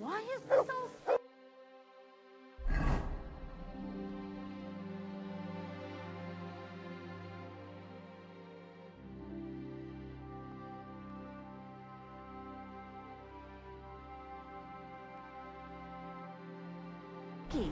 Why is this so sticky?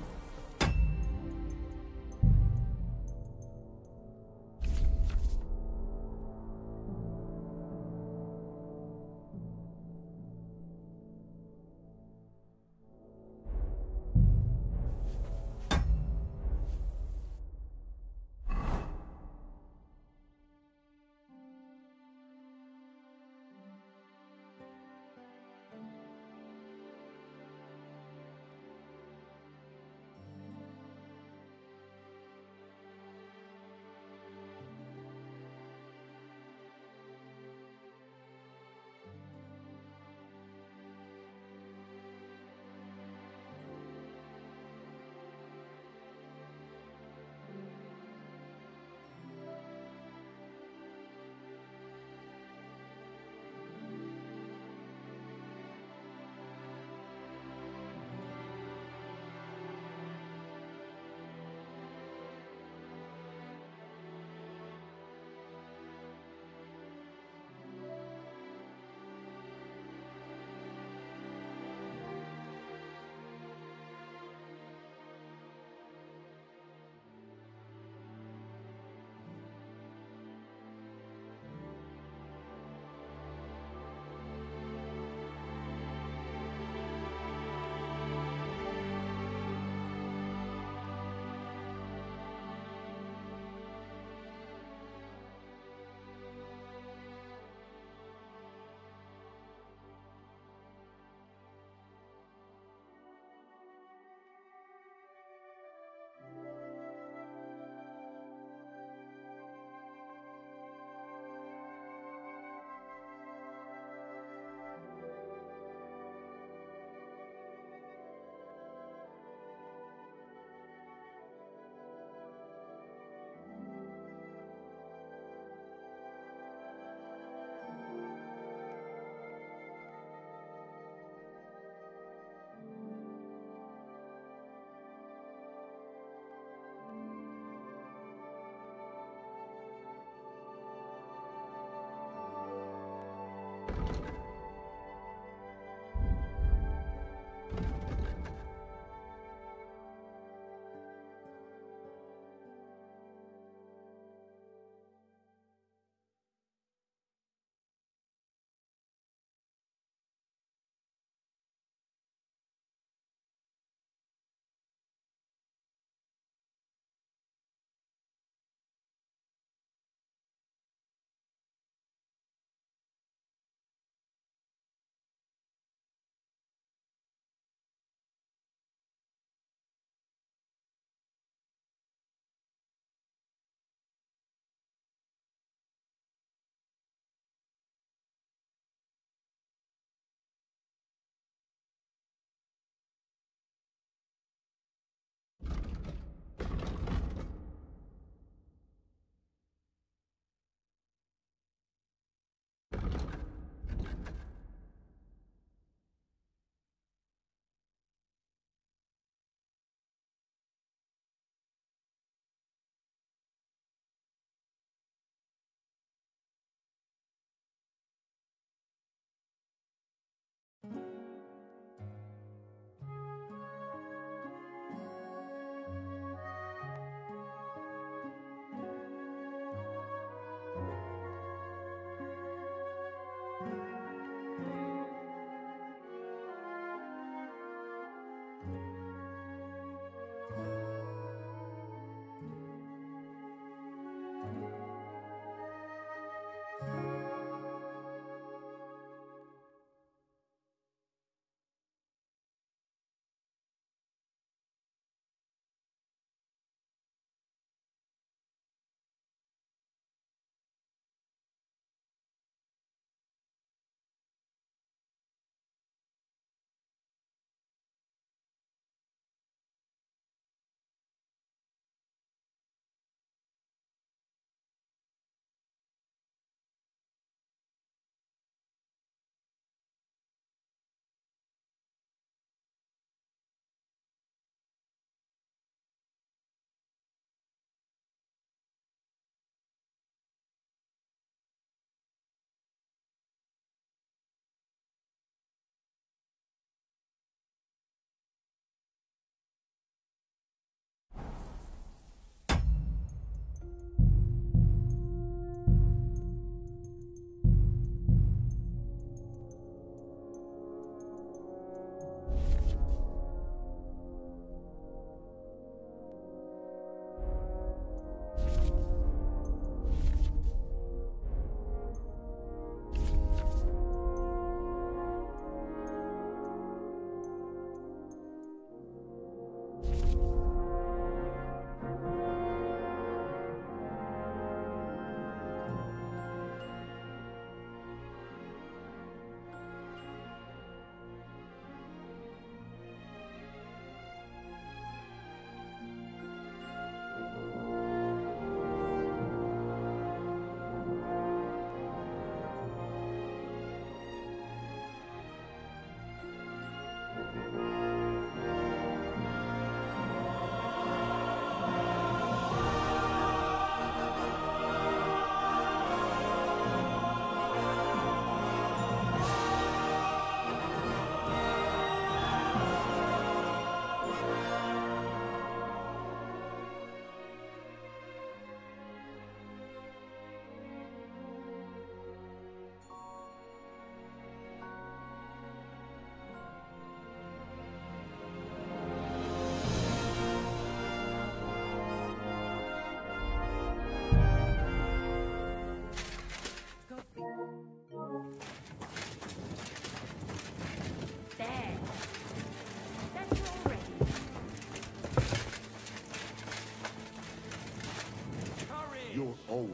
You're old.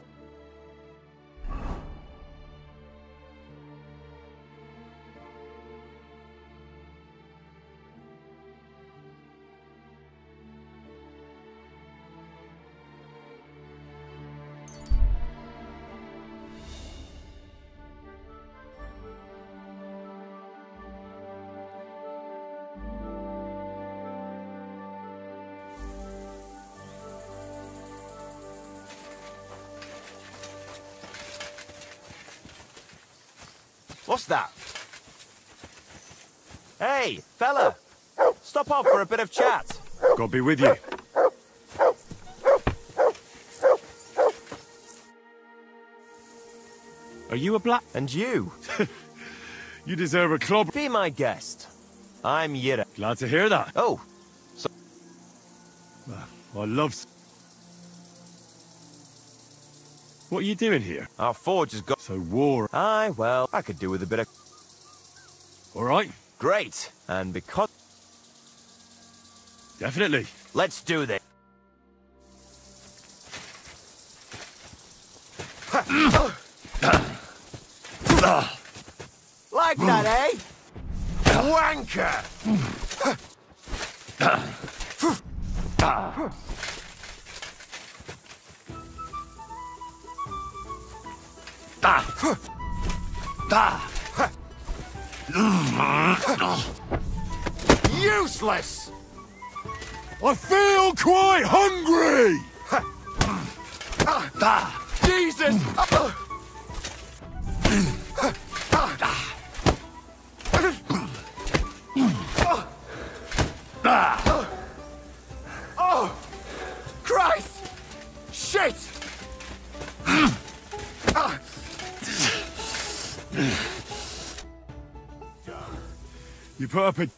What's that? Hey, fella! Stop off for a bit of chat. God be with you. Are you a black? And you? You deserve a club. Be my guest. I'm Yira. Glad to hear that. Oh, so... I love... What are you doing here? Our forge has got... So war... Aye, well, I could do with a bit of... All right. Great. And because... Definitely. Let's do this. Like that, eh? Wanker! Useless! I feel quite hungry! Jesus! Oh! Christ! Shit! You put up a...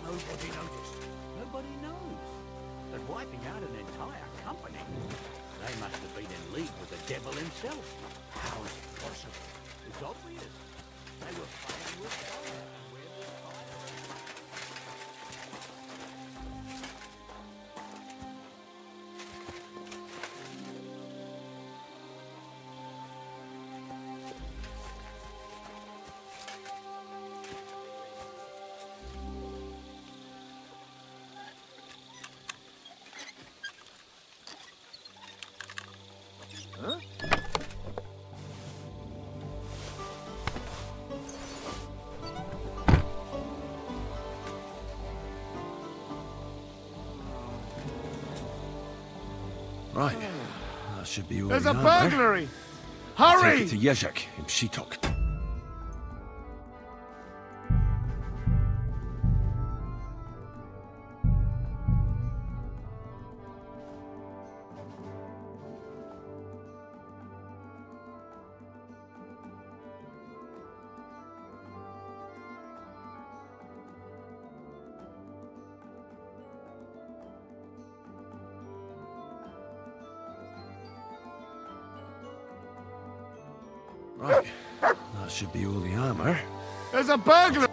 Nobody noticed. Nobody knows. And wiping out an entire company. They must have been in league with the devil himself. How is it possible? It's obvious. They were playing with fire. Right. That should be all. There's the a armor. burglary! Take Hurry! it to Yezhak in Shitok. Right. That should be all the armor. There's a burglary!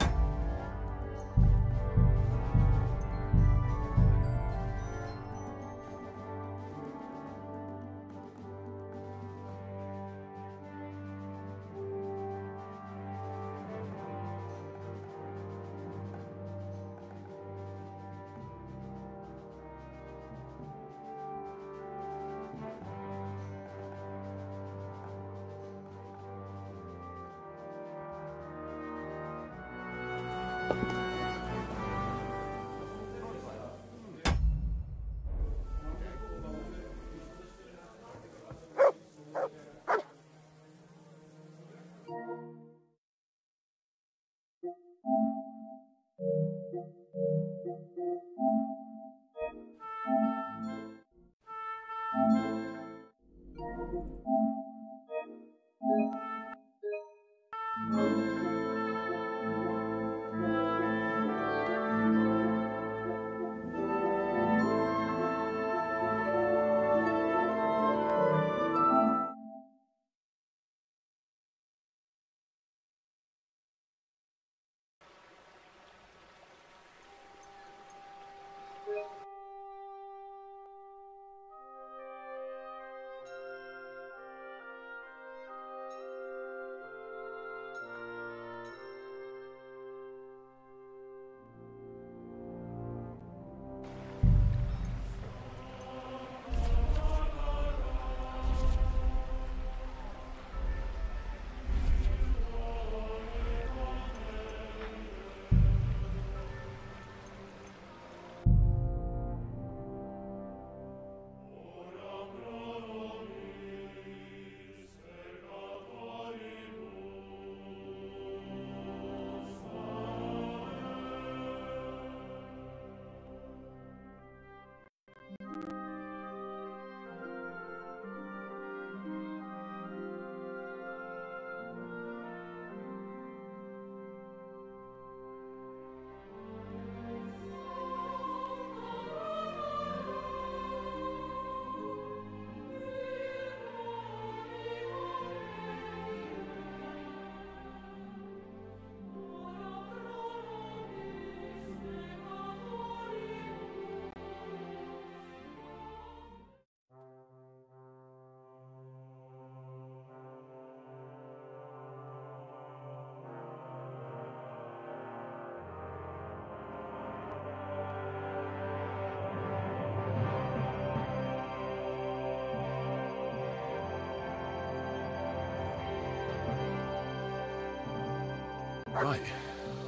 Right.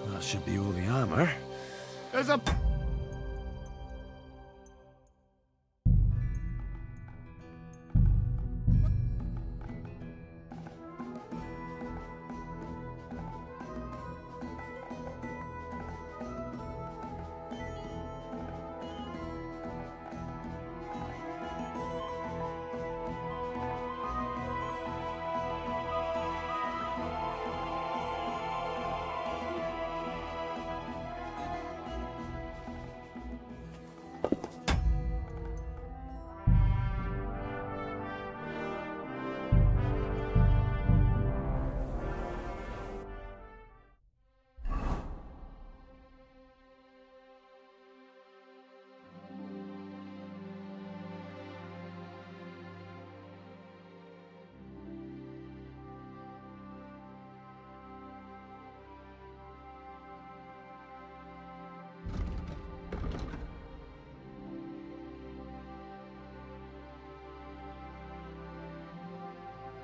That should be all the armor. There's a...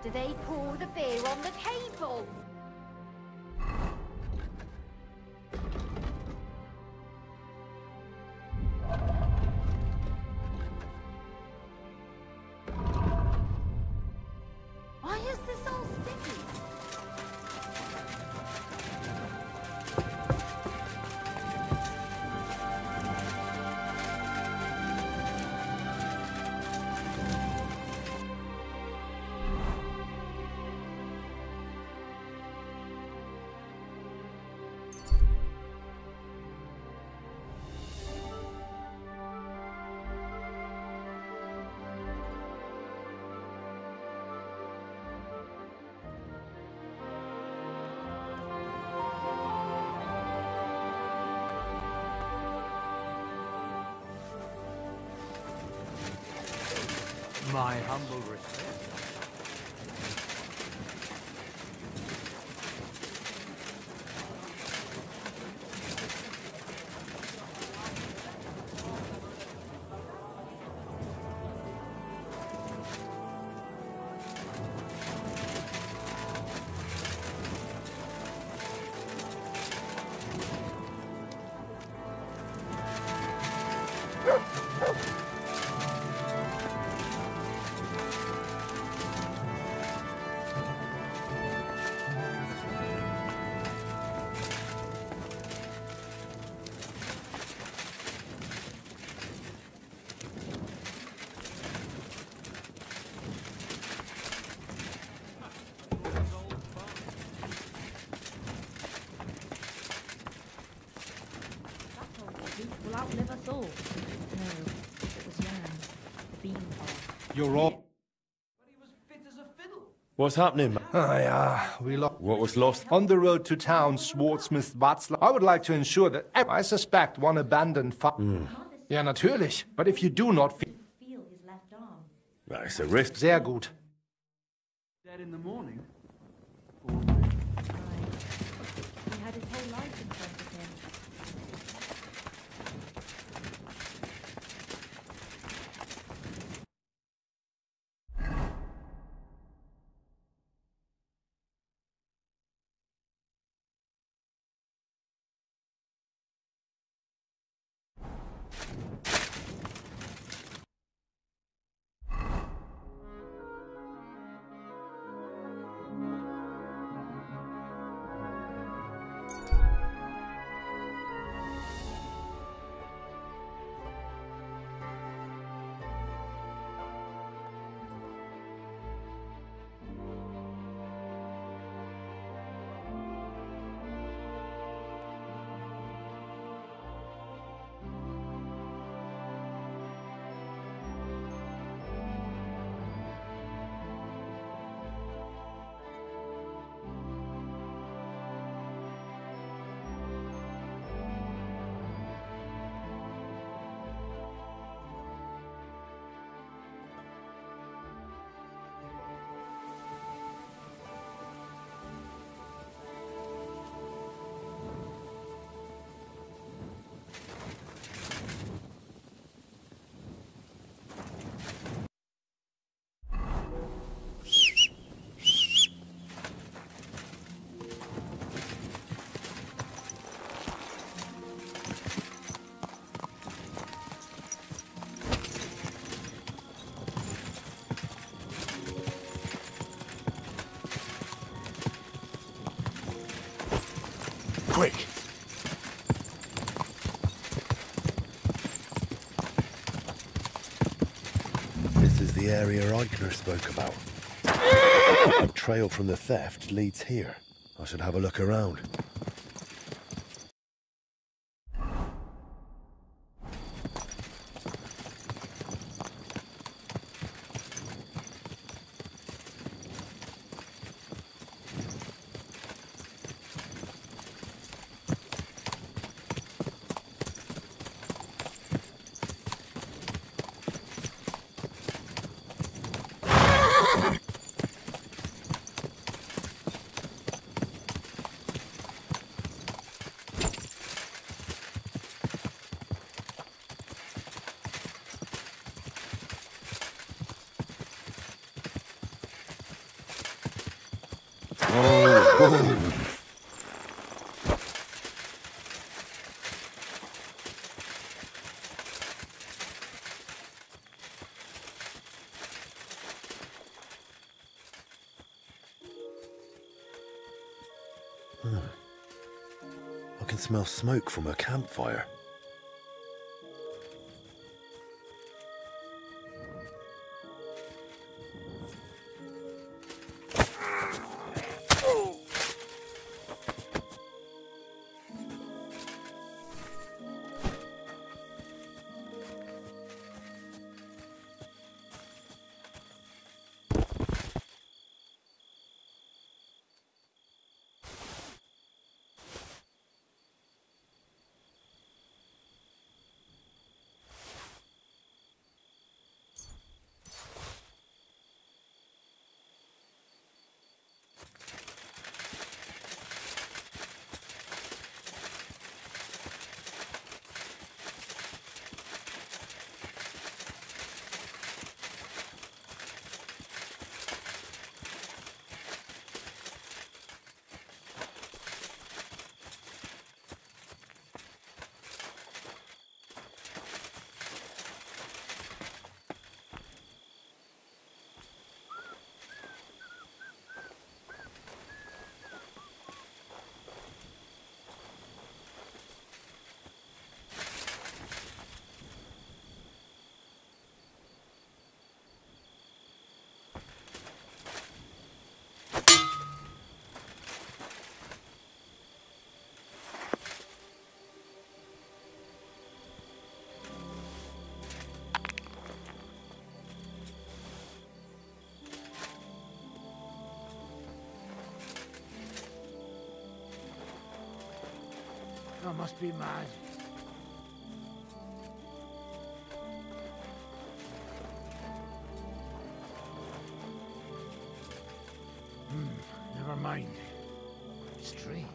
Do they pour the beer on the table? My humble respect. Will outlive us all. No, it was Jan, the beanpole. You're all. What's happening, man? We lost. What was lost? On the road to town, Schwarzsmith Watzlaw. I would like to ensure that I suspect one abandoned Ja, natürlich. But if you do not feel... Feel his left arm. Well, it's a risk. Sehr gut. Dead in the morning. Right. He had his whole life in front of him. Quick! This is the area Eichner spoke about. The trail from the theft leads here. I should have a look around. I can smell smoke from a campfire. must be mad. Never mind. Strange.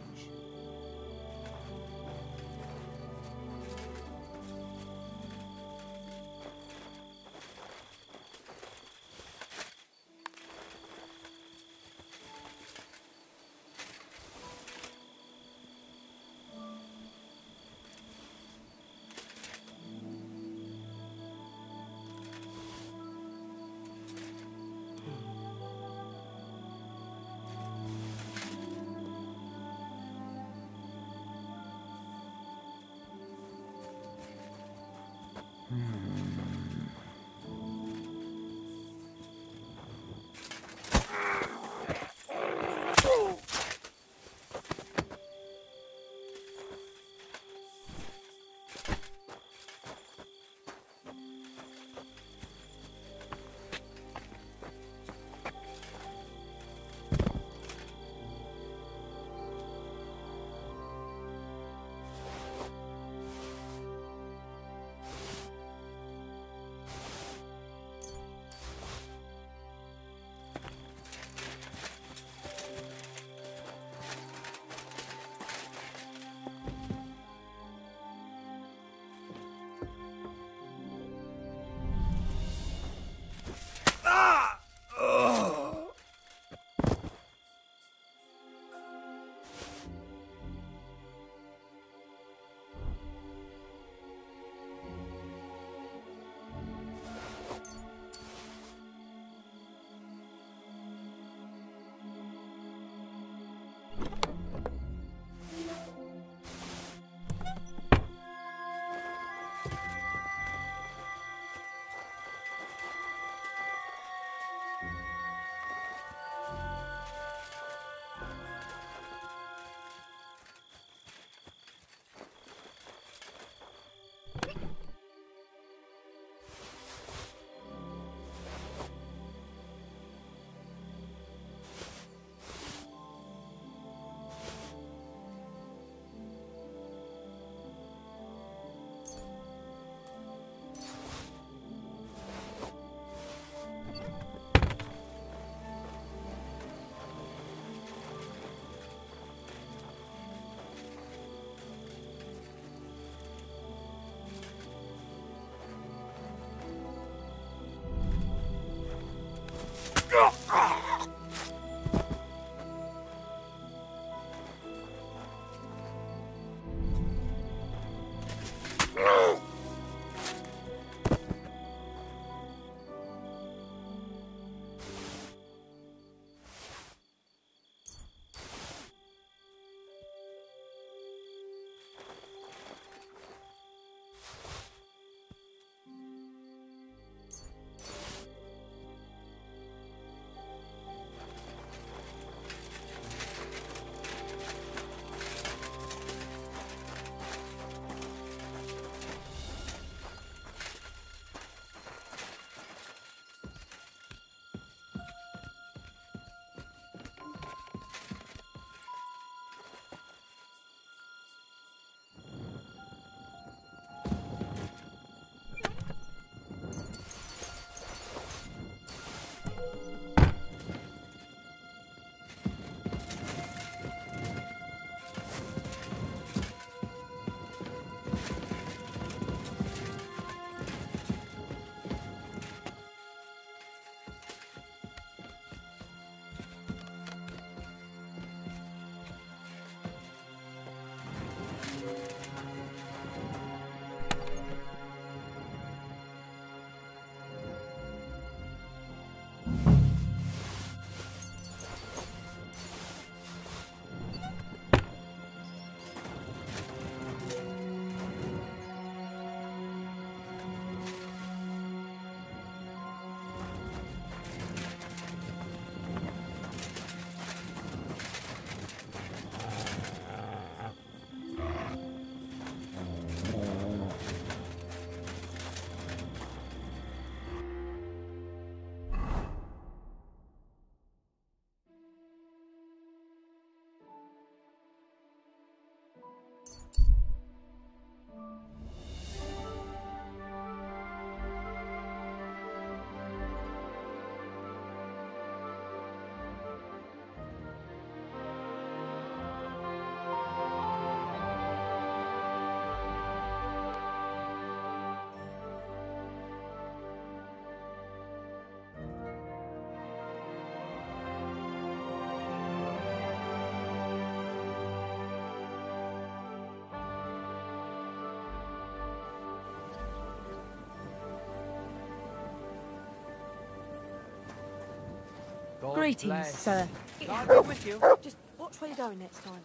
God Greetings, bless. sir. I'll be with you. Just watch where you're going next time.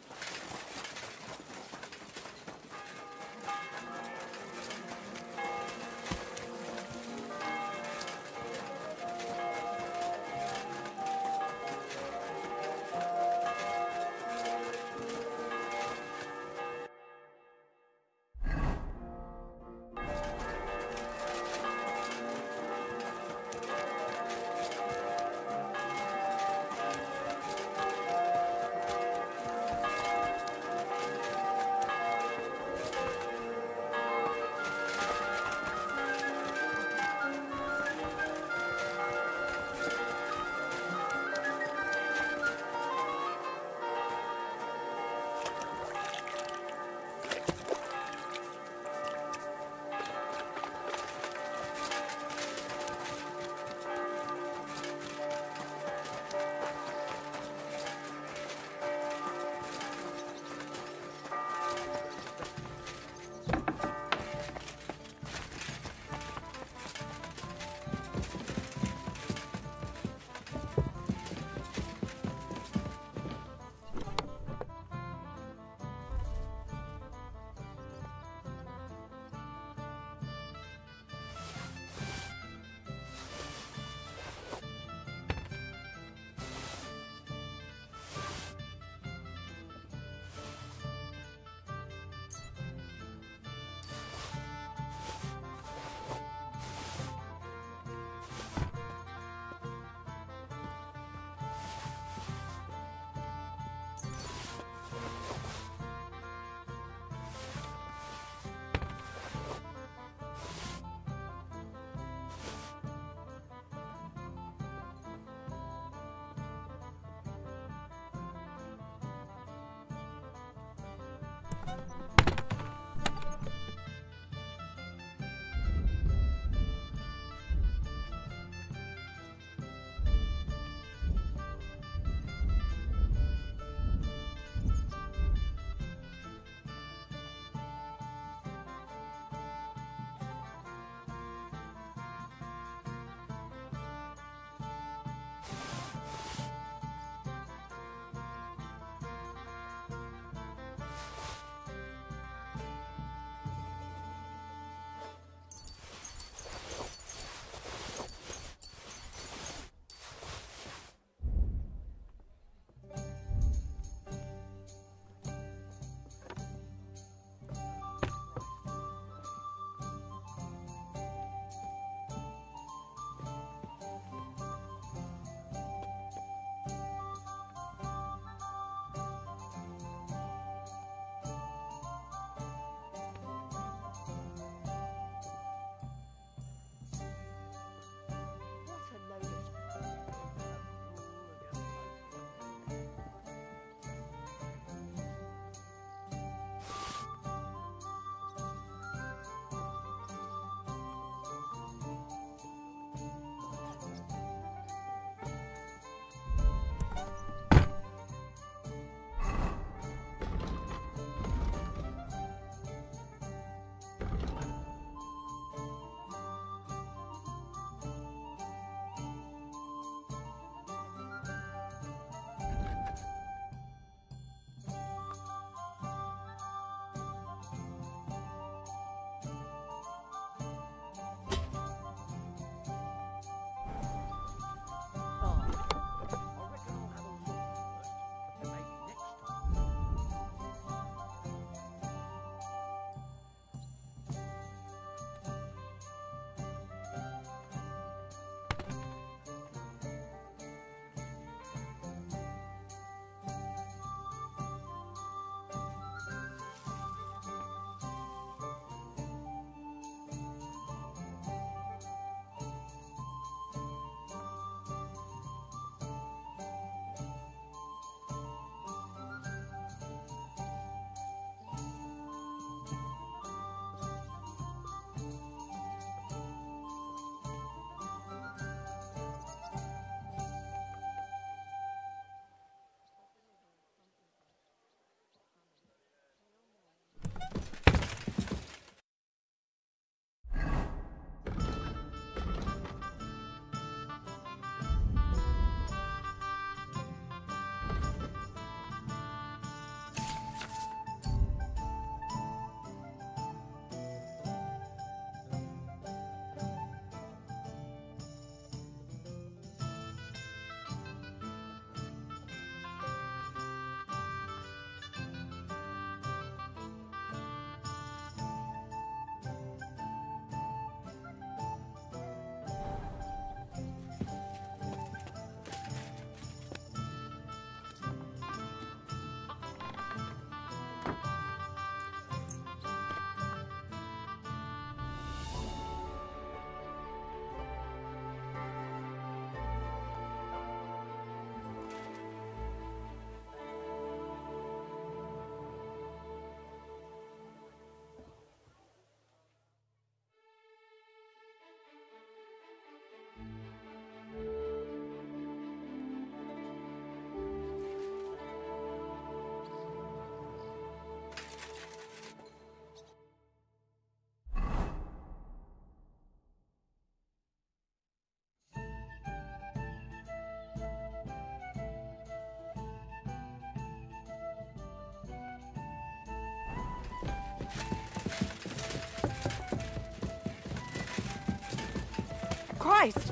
Christ!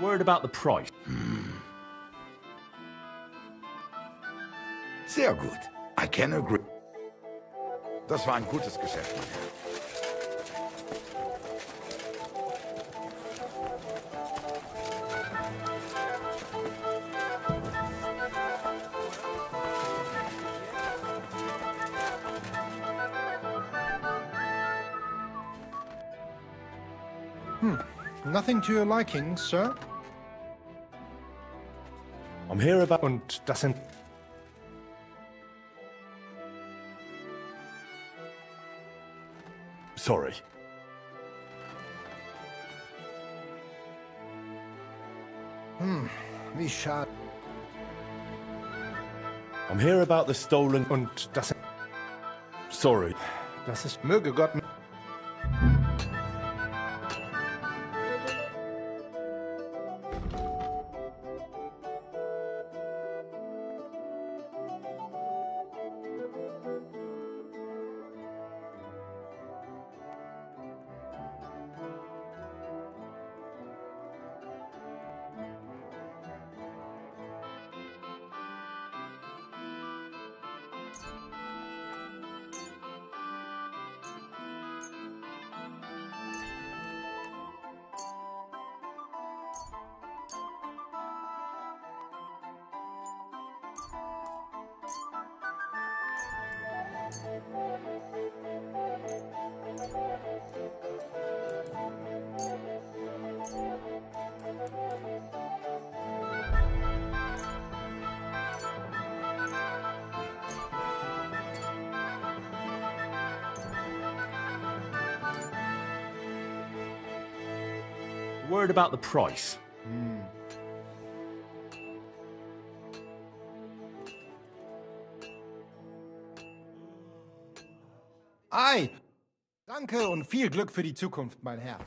Worried about the price. Sehr gut. I can agree. Das war ein gutes Geschäft. Nothing to your liking, sir? I'm here about... Und das sind... Sorry. Wie schade. I'm here about the stolen... Und das sind... Sorry. Das ist... Möge Gott... Worried about the price. Ei! Danke und viel Glück für die Zukunft, mein Herr.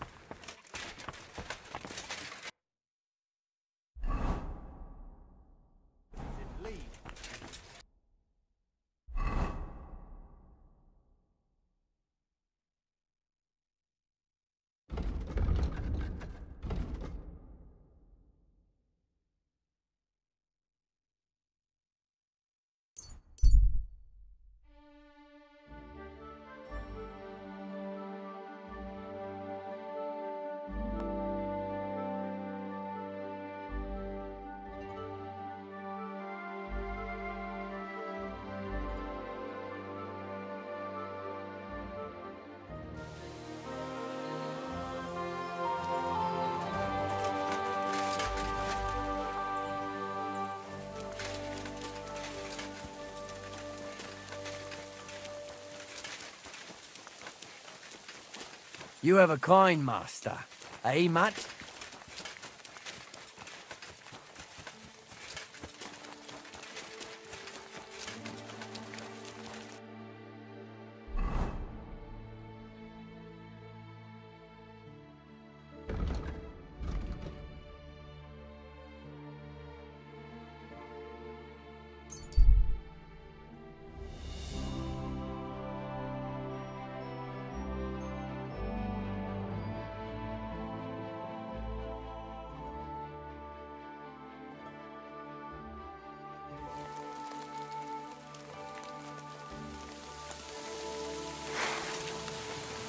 You have a kind master, eh, Mutt?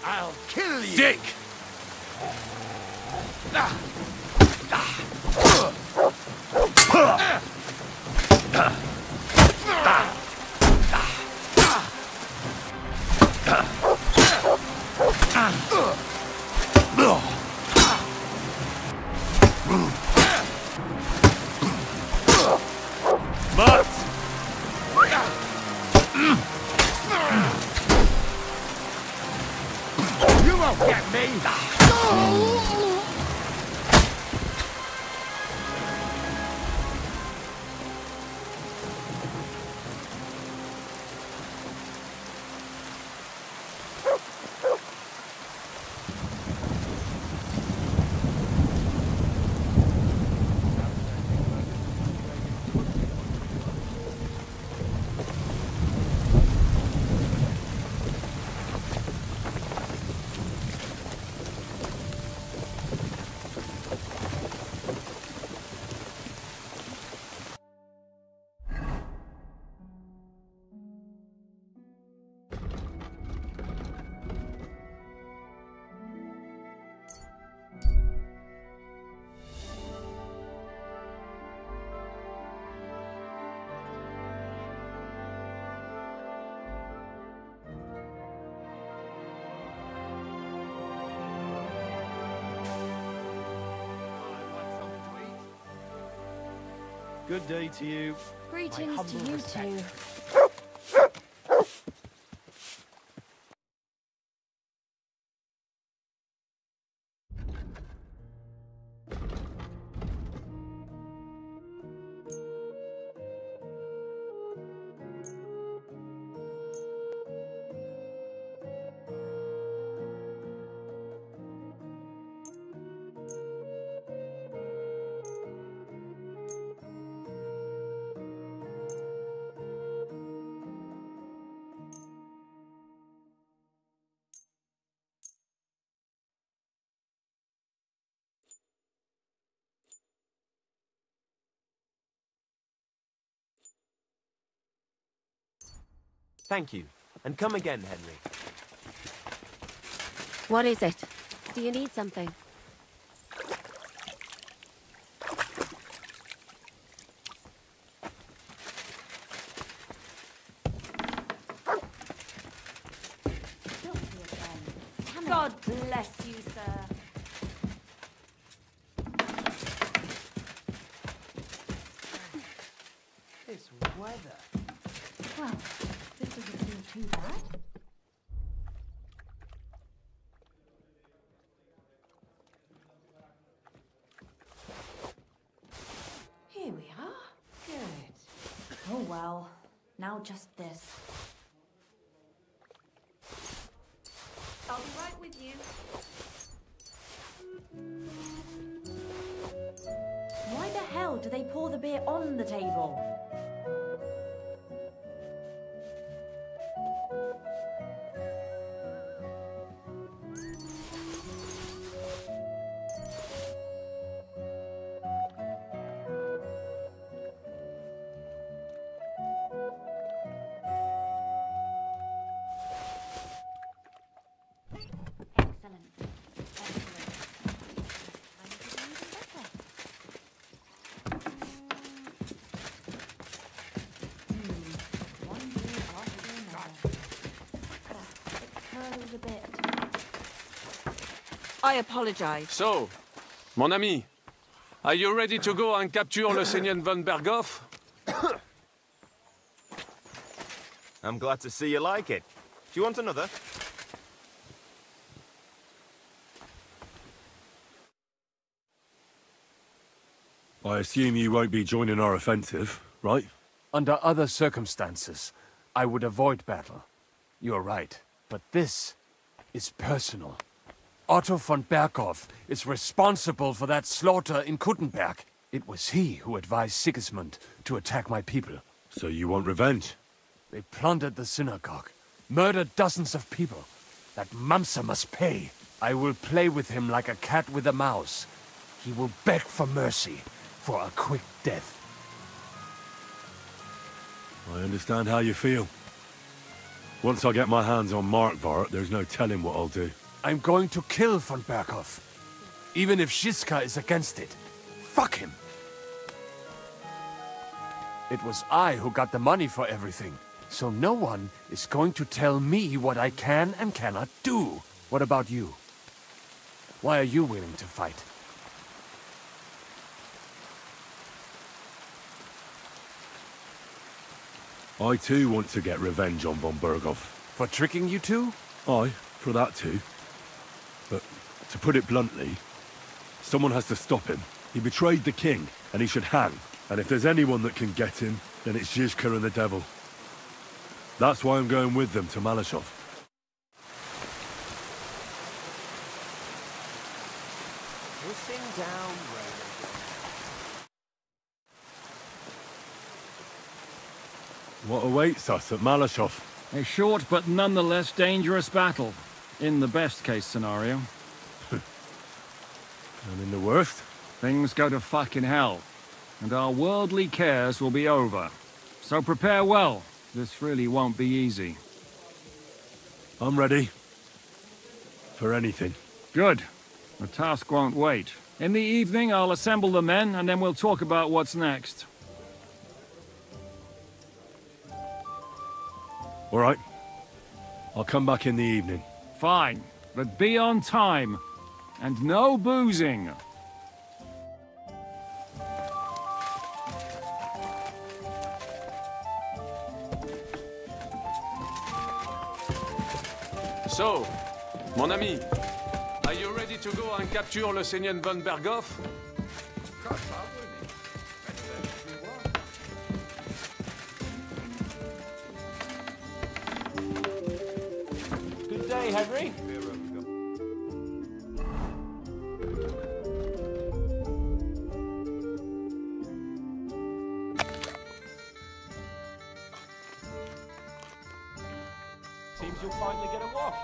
I'll kill you! Dick! Good day to you. Greetings to you too. Thank you. And come again, Henry. What is it? Do you need something? God bless you, sir. This weather. Well, this doesn't seem too bad. Here we are. Good. Oh well. Now just this. I'll be right with you. Why the hell do they pour the beer on the table? I apologize. So, mon ami, are you ready to go and capture le Seigneur von Berghoff? I'm glad to see you like it. Do you want another? I assume you won't be joining our offensive, right? Under other circumstances, I would avoid battle. You're right, but this is personal. Otto von Berghoff is responsible for that slaughter in Kuttenberg. It was he who advised Sigismund to attack my people. So you want revenge? They plundered the synagogue, murdered dozens of people. That Mamsa must pay. I will play with him like a cat with a mouse. He will beg for mercy, for a quick death. I understand how you feel. Once I get my hands on Markvart, there's no telling what I'll do. I'm going to kill von Berghoff. Even if Shiska is against it. Fuck him! It was I who got the money for everything. So no one is going to tell me what I can and cannot do. What about you? Why are you willing to fight? I too want to get revenge on von Berghoff. For tricking you two? Aye, for that too. But To put it bluntly, someone has to stop him. He betrayed the king, and he should hang. And if there's anyone that can get him, then it's Zizka and the devil. That's why I'm going with them to Malashov. Hissing down rain. What awaits us at Malashov? A short but nonetheless dangerous battle. In the best case scenario. And in the worst? Things go to fucking hell. And our worldly cares will be over. So prepare well. This really won't be easy. I'm ready. For anything. Good. The task won't wait. In the evening, I'll assemble the men, and then we'll talk about what's next. All right. I'll come back in the evening. Fine. But be on time. And no boozing. So, mon ami, are you ready to go and capture le Seigneur von Berghoff? Good day, Henry. Seems you'll finally get a wash.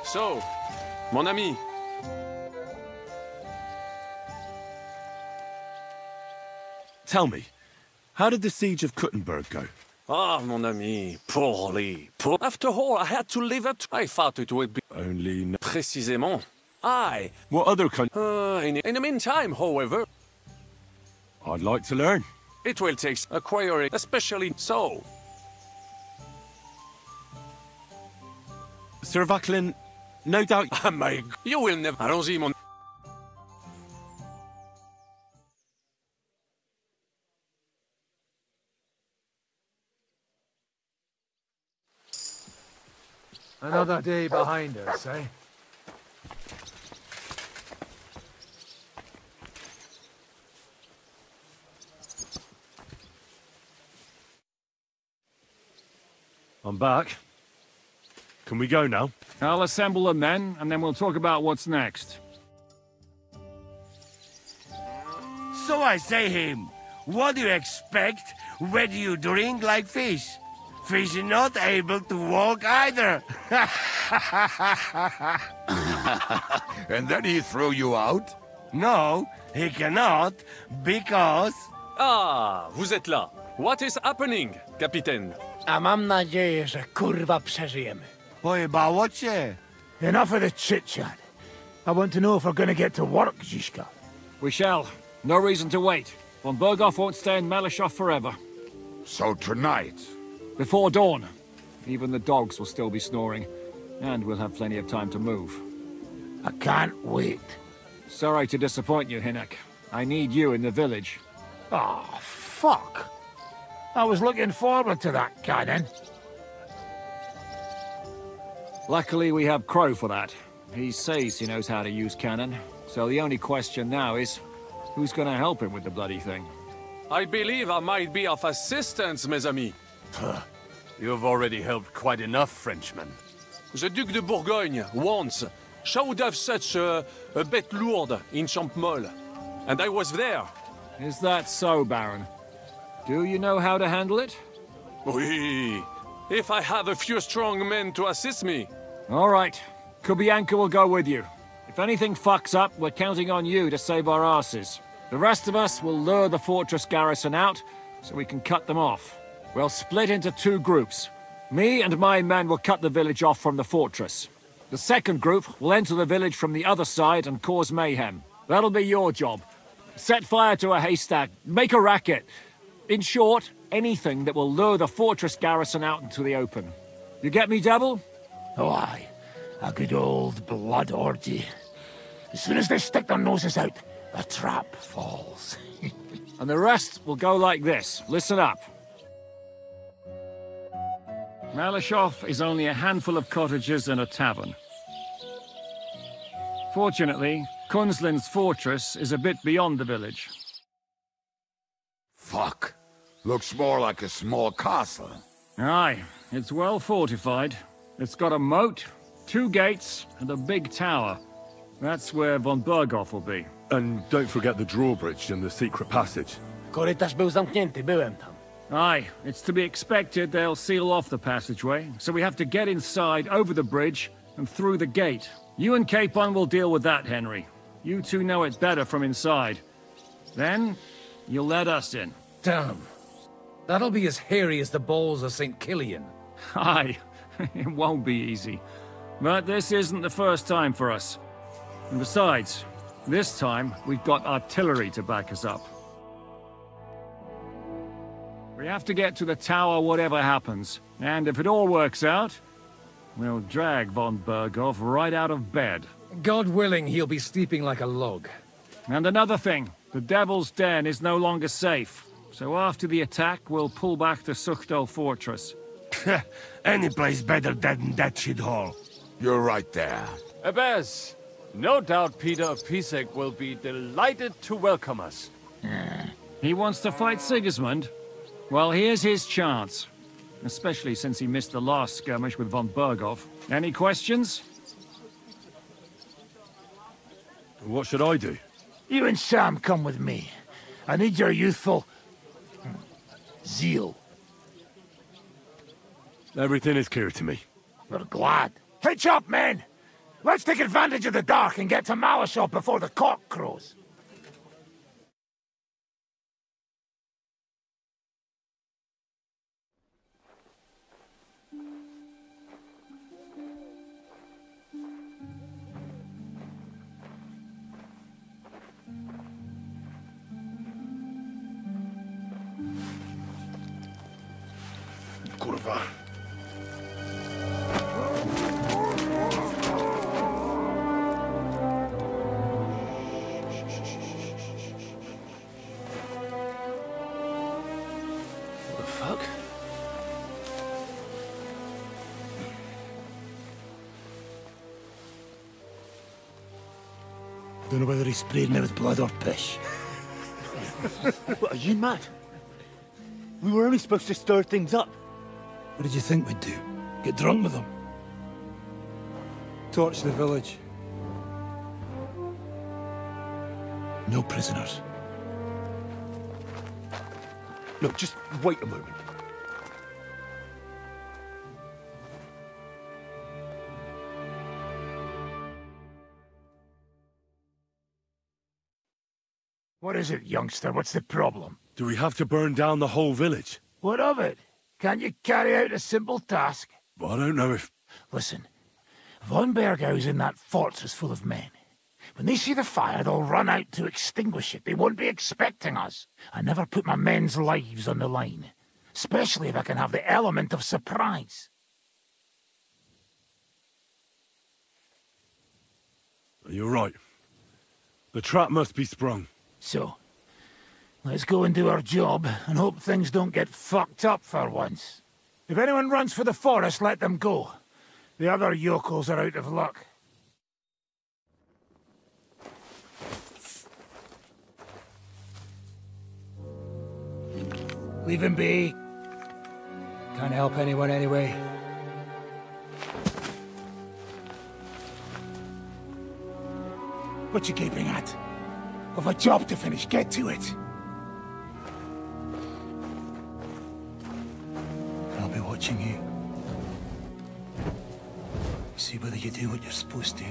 So, mon ami. Tell me, how did the siege of Kuttenberg go? Ah, mon ami, poorly. After all, I had to leave it. I thought it would be... Only... Précisément. I... What other country? In the meantime, however... I'd like to learn. It will take acquiring, especially so. Sir Vaclin, no doubt... Ah, my... You will never... Allons-y, mon... Another day behind us, eh? I'm back. Can we go now? I'll assemble the men, and then we'll talk about what's next. So I say him, what do you expect? Where do you drink like fish? Fish is not able to walk either. And then he threw you out? No, he cannot, because... Ah, vous êtes là. What is happening, Capitaine? A mam nadzieję, że kurwa przeżyjemy. Pojebało cię. Enough of the chit-chat. I want to know if we're gonna get to work, Zizka. We shall. No reason to wait. Von Berghoff won't stay in Malashov forever. So tonight? Before dawn. Even the dogs will still be snoring. And we'll have plenty of time to move. I can't wait. Sorry to disappoint you, Hinnek. I need you in the village. Oh, fuck. I was looking forward to that, cannon. Luckily, we have Crow for that. He says he knows how to use cannon. So the only question now is, who's gonna help him with the bloody thing? I believe I might be of assistance, mes amis. You've already helped quite enough, Frenchman. The Duc de Bourgogne, once, showed off such a bête lourde in Champmol. And I was there. Is that so, Baron? Do you know how to handle it? Oui. If I have a few strong men to assist me. All right. Kubianka will go with you. If anything fucks up, we're counting on you to save our asses. The rest of us will lure the fortress garrison out, so we can cut them off. We'll split into 2 groups. Me and my men will cut the village off from the fortress. The second group will enter the village from the other side and cause mayhem. That'll be your job. Set fire to a haystack, make a racket. In short, anything that will lure the fortress garrison out into the open. You get me, Devil? Oh, aye. A good old blood orgy. As soon as they stick their noses out, the trap falls. And the rest will go like this. Listen up. Malashov is only a handful of cottages and a tavern. Fortunately, Kunzlin's fortress is a bit beyond the village. Fuck. Looks more like a small castle. Aye, it's well fortified. It's got a moat, 2 gates, and a big tower. That's where von Berghoff will be. And don't forget the drawbridge and the secret passage. Korytarz był zamknięty, byłem tam. Aye, it's to be expected they'll seal off the passageway, so we have to get inside, over the bridge, and through the gate. You and Capon will deal with that, Henry. You two know it better from inside. Then, you'll let us in. Damn. That'll be as hairy as the balls of St. Killian. Aye, it won't be easy. But this isn't the first time for us. And besides, this time we've got artillery to back us up. We have to get to the tower whatever happens. And if it all works out, we'll drag von Berghoff right out of bed. God willing, he'll be sleeping like a log. And another thing, the Devil's Den is no longer safe. So after the attack, we'll pull back to Suchtel Fortress. Any place better than that shithole. You're right there. Abez, no doubt Peter of Pisek will be delighted to welcome us. He wants to fight Sigismund? Well, here's his chance. Especially since he missed the last skirmish with von Berghoff. Any questions? What should I do? You and Sam come with me. I need your youthful zeal. Everything is clear to me. We're glad. Hitch up, men! Let's take advantage of the dark and get to Malashov before the cock crows. Kurwa. What the fuck? Don't know whether he sprayed me with blood or piss. What, are you mad? We were only supposed to stir things up. What did you think we'd do? Get drunk with them? Torch the village. No prisoners. Look, just wait a moment. What is it, youngster? What's the problem? Do we have to burn down the whole village? What of it? Can't you carry out a simple task? Well, I don't know if... Listen, von Berghau's in that fortress full of men. When they see the fire, they'll run out to extinguish it. They won't be expecting us. I never put my men's lives on the line, especially if I can have the element of surprise. You're right. The trap must be sprung. So, let's go and do our job, and hope things don't get fucked up for once. If anyone runs for the forest, let them go. The other yokels are out of luck. Leave him be. Can't help anyone anyway. What you keeping at? I've a job to finish. Get to it. I'll be watching you. See whether you do what you're supposed to.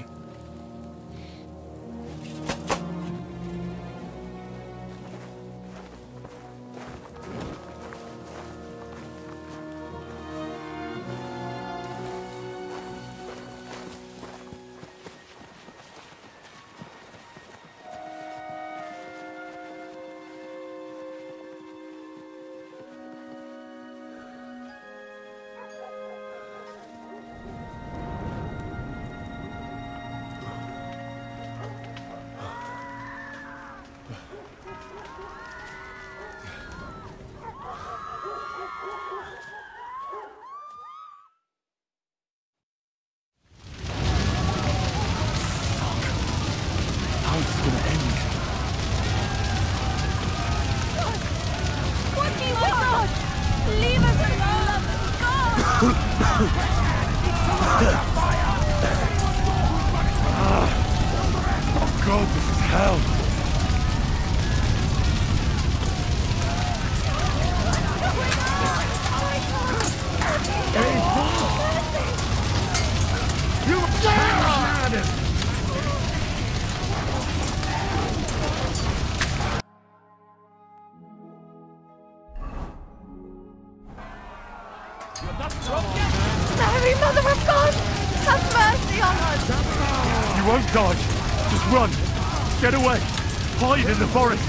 won't die. Just run. Get away. Hide in the forest.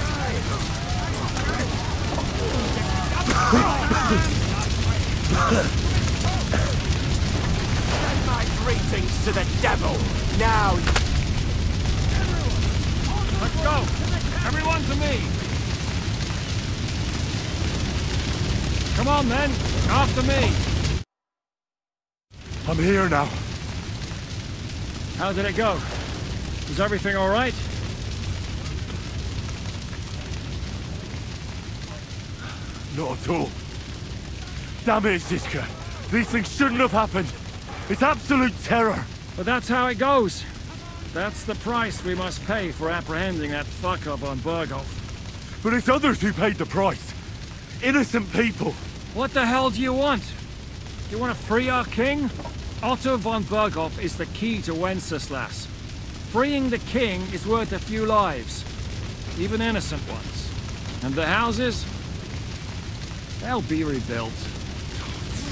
Send my greetings to the devil. Now. Let's go. Everyone to me. Come on, then. After me. I'm here now. How did it go? Was everything all right? Not at all. Damn it, Zizka. These things shouldn't have happened. It's absolute terror. But that's how it goes. That's the price we must pay for apprehending that fucker von Berghoff. But it's others who paid the price. Innocent people. What the hell do you want? You want to free our king? Otto von Berghoff is the key to Wenceslas. Freeing the king is worth a few lives. Even innocent ones. And the houses? They'll be rebuilt.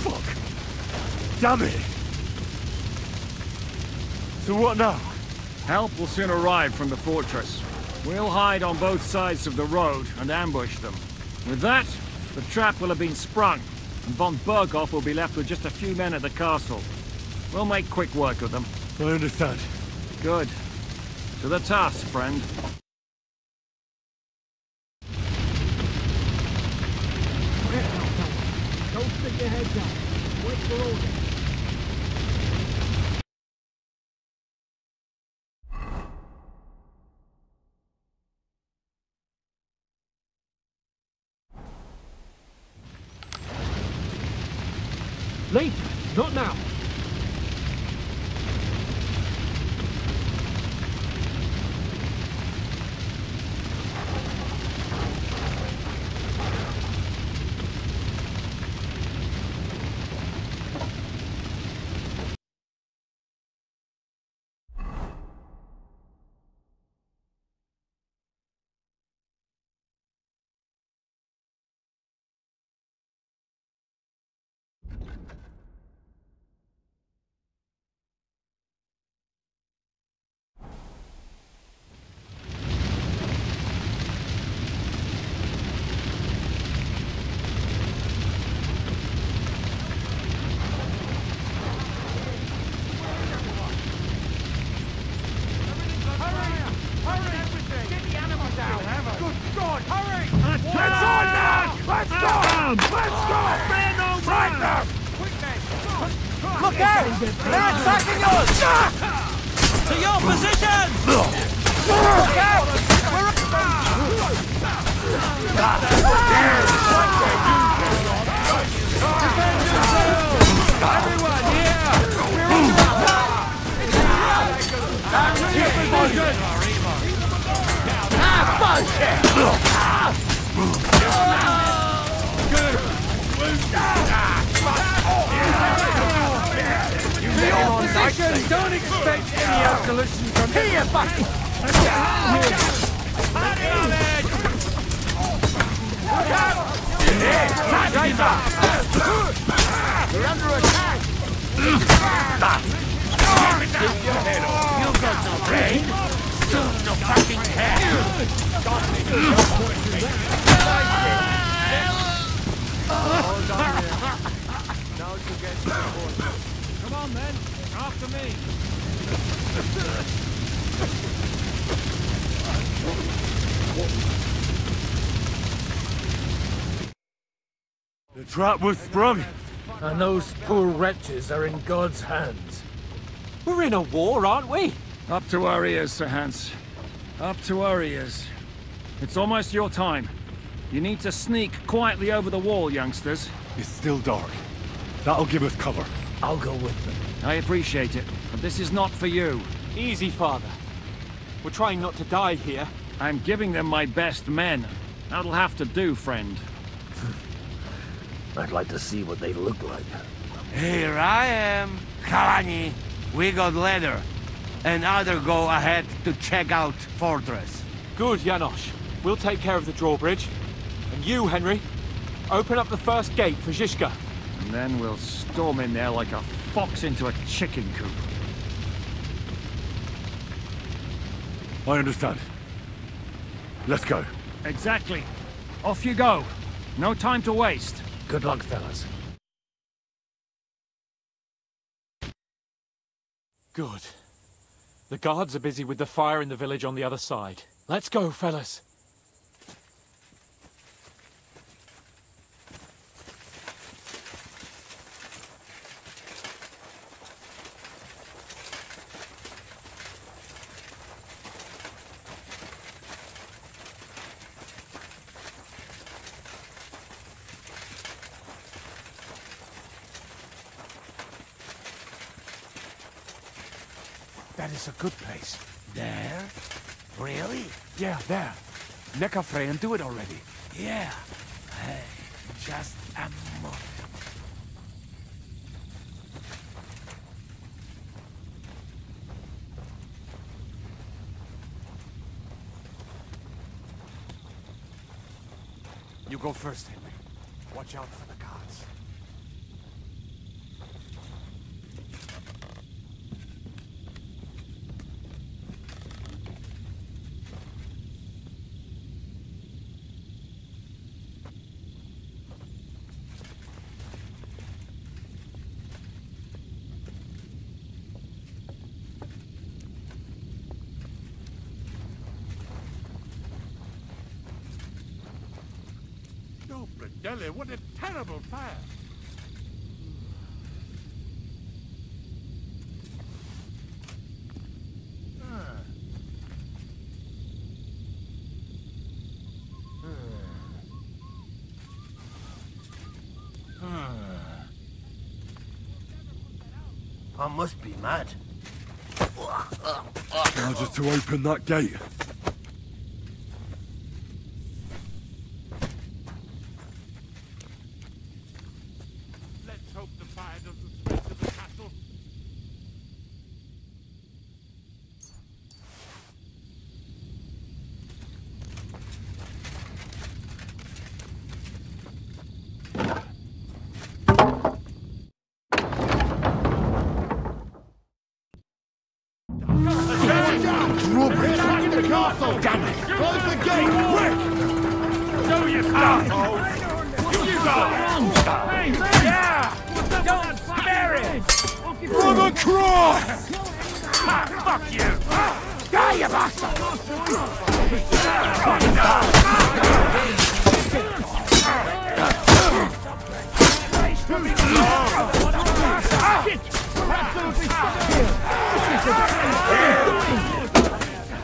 Fuck! Damn it! So what now? Help will soon arrive from the fortress. We'll hide on both sides of the road and ambush them. With that, the trap will have been sprung, and von Berghoff will be left with just a few men at the castle. We'll make quick work of them. I understand. Good. To the task, friend. Don't stick your head down. Wait for orders. Later, not now. Look out! They're attacking us! To your position! Look out! Everyone here! Keep position! Bullshit! Don't expect any absolution from here, buddy! We're under attack! Keep your head on. You've got no brain! No fucking head! Come on, then. After me. The trap was sprung. And those poor wretches are in God's hands. We're in a war, aren't we? Up to our ears, Sir Hans. Up to our ears. It's almost your time. You need to sneak quietly over the wall, youngsters. It's still dark. That'll give us cover. I'll go with them. I appreciate it, but this is not for you. Easy, Father. We're trying not to die here. I'm giving them my best men. That'll have to do, friend. I'd like to see what they look like. Here I am. Kalani, we got leather. And other go ahead to check out fortress. Good, Janosch. We'll take care of the drawbridge. And you, Henry, open up the first gate for Zizka. And then we'll storm in there like a fox into a chicken coop. I understand. Let's go. Exactly. Off you go. No time to waste. Good luck, fellas. Good. The guards are busy with the fire in the village on the other side. Let's go, fellas. That is a good place. There? Really? Yeah, there. Neckarfrey and do it already. Yeah. Hey, just a moment. You go first, Henry. Watch out for the guards. Oh, Bradella, what a terrible fire! I must be mad. Now just to open that gate. Let's hope the fire doesn't spread to the castle. Drawbridge! Back in the castle! Damn it! Close the gate! Quick! Show your stuff! You go! Yeah! Don't spare it! For the cross! Fuck you! Die, you bastard!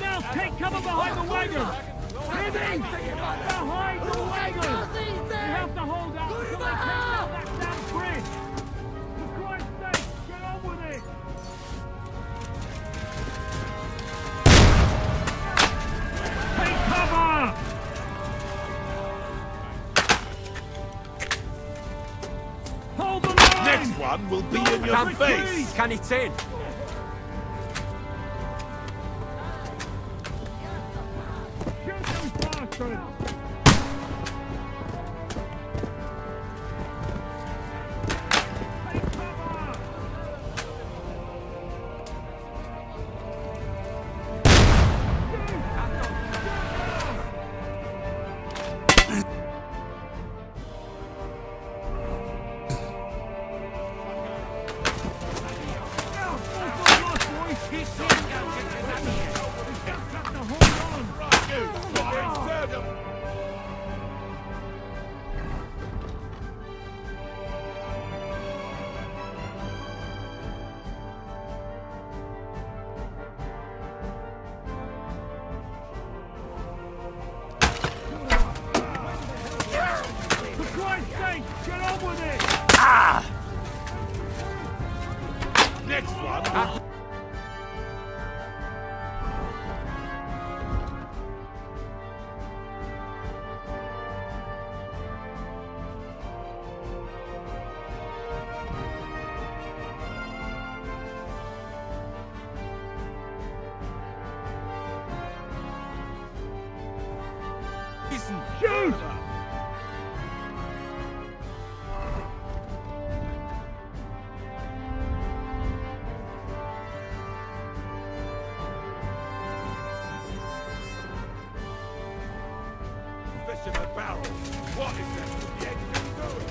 Now take cover behind the wagon! Behind the wagon! You have to hold out until they take out that damn bridge! For Christ's sake, get on with it! Take cover! Hold the line! Next one will be in your face! Can it in? Shoot those bastards! Take cover! For Christ's sake, get on with it! Next one! Shoot! toss him a barrel. What is that with the engine doing?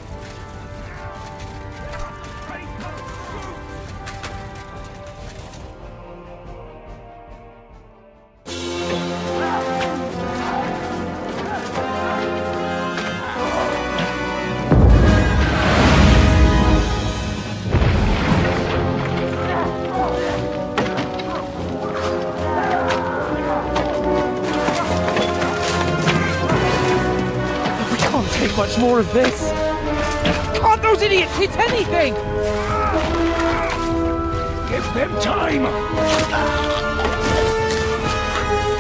Much more of this. Can't those idiots hit anything? Give them time!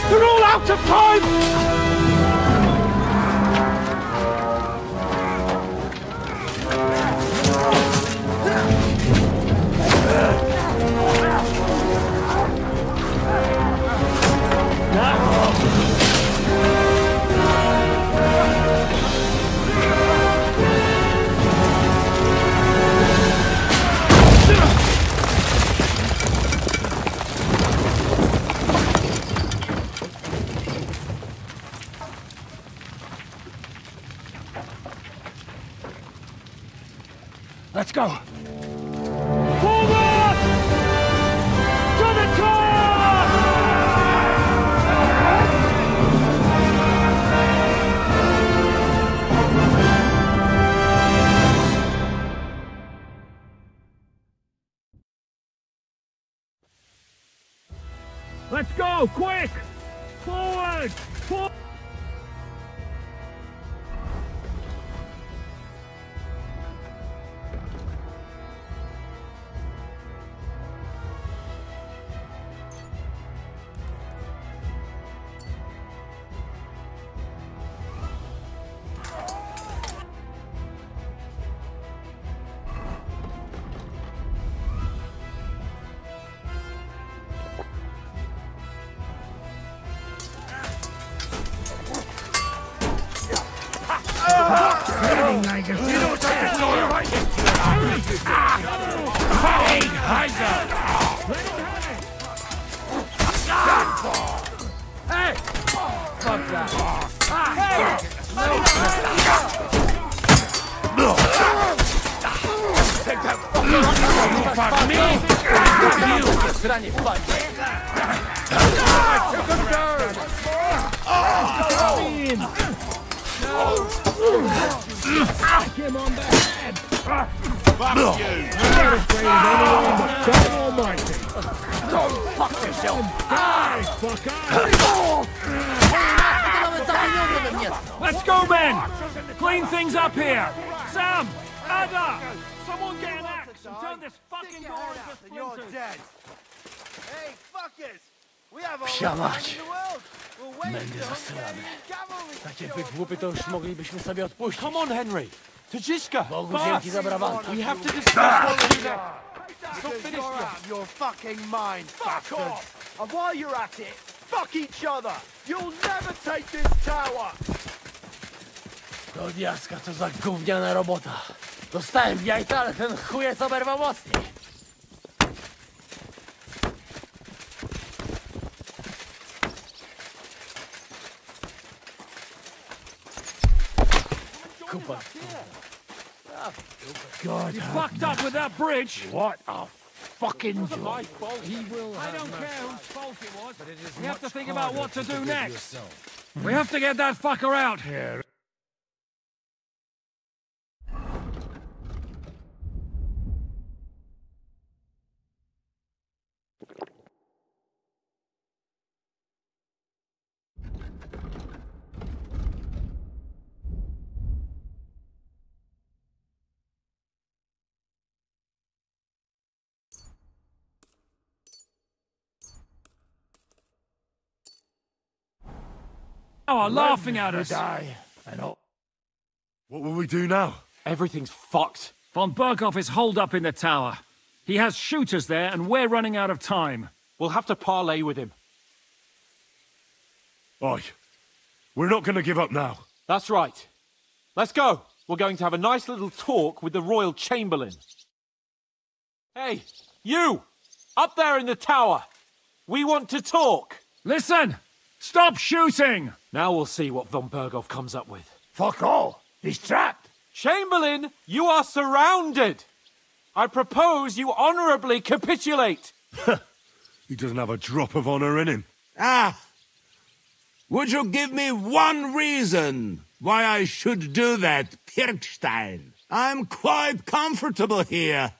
They're all out of time! Let's go! Forward! To the top! Let's go! Quick! Forward! Forward! Hey! Fuck that. Take that fucking me! Him on the head! Fuck you! Not afraid of anyone but God Almighty! Don't fuck yourself! Die, fucker! Let's go, men! Clean things up here! Sam! Ada! Someone get an axe and turn this fucking door into splinters! You're dead! Hey, fuckers! We have all Psia the mać. time in the world! We'll wait Mędy till zastrzelane. cavalry Takie wygłupy to już moglibyśmy sobie odpuścić. Come on, Henry! To Jiska! Bogu dzięki za brawankę. We have to discuss what to do next! It's not Because finished you're yet! out of your fucking mind, Fuck bastards. off! And while you're at it, fuck each other! You'll never take this tower! Do diaska, to za gówniana robota. Dostałem w jajca, ale ten chujec oberwał mocniej. Kupa. God, you fucked up with that bridge! What a fucking joke. My fault. He will I don't care whose fault it was. But it is We have to much think about what to harder do forgive next. yourself. We have to get that fucker out here. Are laughing at us. Die. I know. What will we do now? Everything's fucked. Berghoff is holed up in the tower. He has shooters there, and we're running out of time. We'll have to parley with him. Oi. We're not going to give up now. That's right. Let's go. We're going to have a nice little talk with the Royal Chamberlain. Hey, you! Up there in the tower! We want to talk! Listen! Stop shooting! Now we'll see what von Berghoff comes up with. Fuck all! He's trapped! Chamberlain, you are surrounded! I propose you honorably capitulate! He doesn't have a drop of honor in him. Ah! Would you give me one reason why I should do that, Pirkstein? I'm quite comfortable here.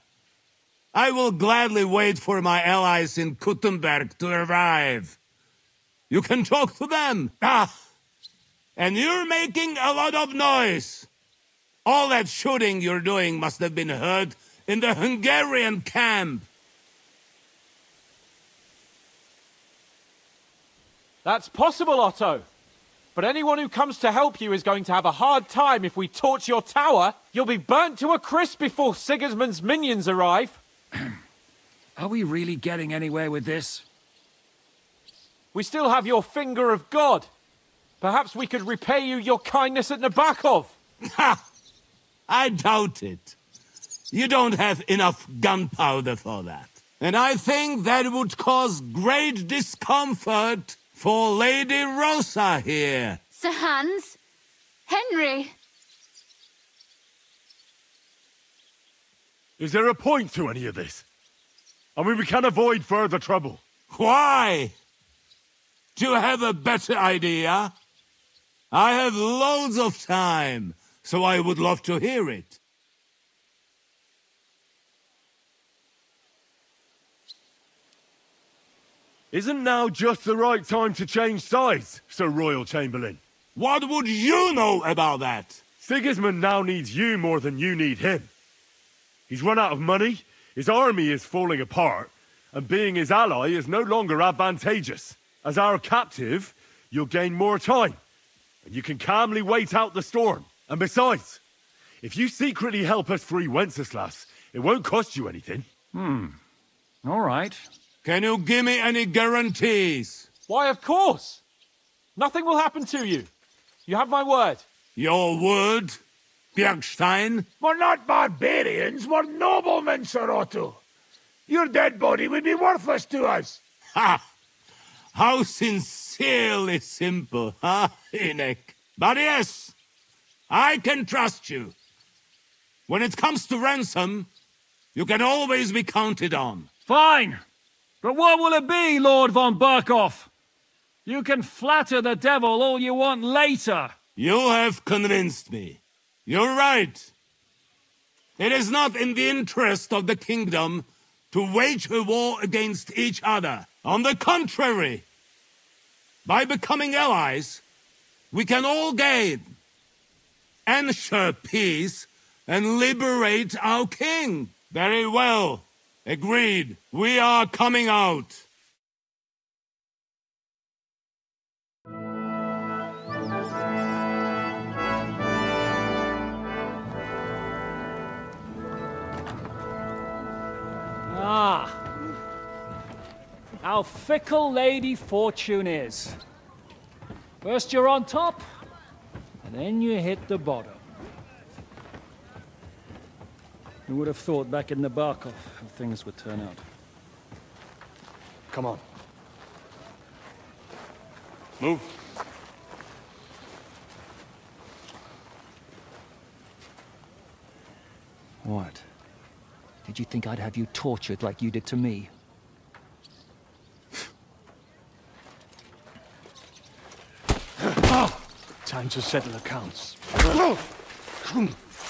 I will gladly wait for my allies in Kuttenberg to arrive. You can talk to them. Ah! And you're making a lot of noise. All that shooting you're doing must have been heard in the Hungarian camp. That's possible, Otto. But anyone who comes to help you is going to have a hard time if we torch your tower. You'll be burnt to a crisp before Sigismund's minions arrive. Are we really getting anywhere with this? We still have your finger of God. Perhaps we could repay you your kindness at Nabokov. Ha! I doubt it. You don't have enough gunpowder for that. And I think that would cause great discomfort for Lady Rosa here. Sir Hans? Henry? Is there a point to any of this? I mean, we can avoid further trouble. Why? Do you have a better idea? I have loads of time, so I would love to hear it. Isn't now just the right time to change sides, Sir Royal Chamberlain? What would you know about that? Sigismund now needs you more than you need him. He's run out of money, his army is falling apart, and being his ally is no longer advantageous. As our captive, you'll gain more time, and you can calmly wait out the storm. And besides, if you secretly help us free Wenceslas, it won't cost you anything. All right. Can you give me any guarantees? Why, of course. Nothing will happen to you. You have my word. Your word, Bjergstein? We're not barbarians, we're noblemen, Sir Otto. Your dead body would be worthless to us. Ha! How sincerely simple, huh, Enoch? But yes, I can trust you. When it comes to ransom, you can always be counted on. Fine. But what will it be, Lord von Berkhoff? You can flatter the devil all you want later. You have convinced me. You're right. It is not in the interest of the kingdom to wage a war against each other. On the contrary, by becoming allies, we can all gain, ensure peace, and liberate our king. Very well. Agreed. We are coming out. Ah. How fickle Lady Fortune is. First you're on top, and then you hit the bottom. Who would have thought back in Nabokov how things would turn out? Come on. Move. What? Did you think I'd have you tortured like you did to me? Time to settle accounts.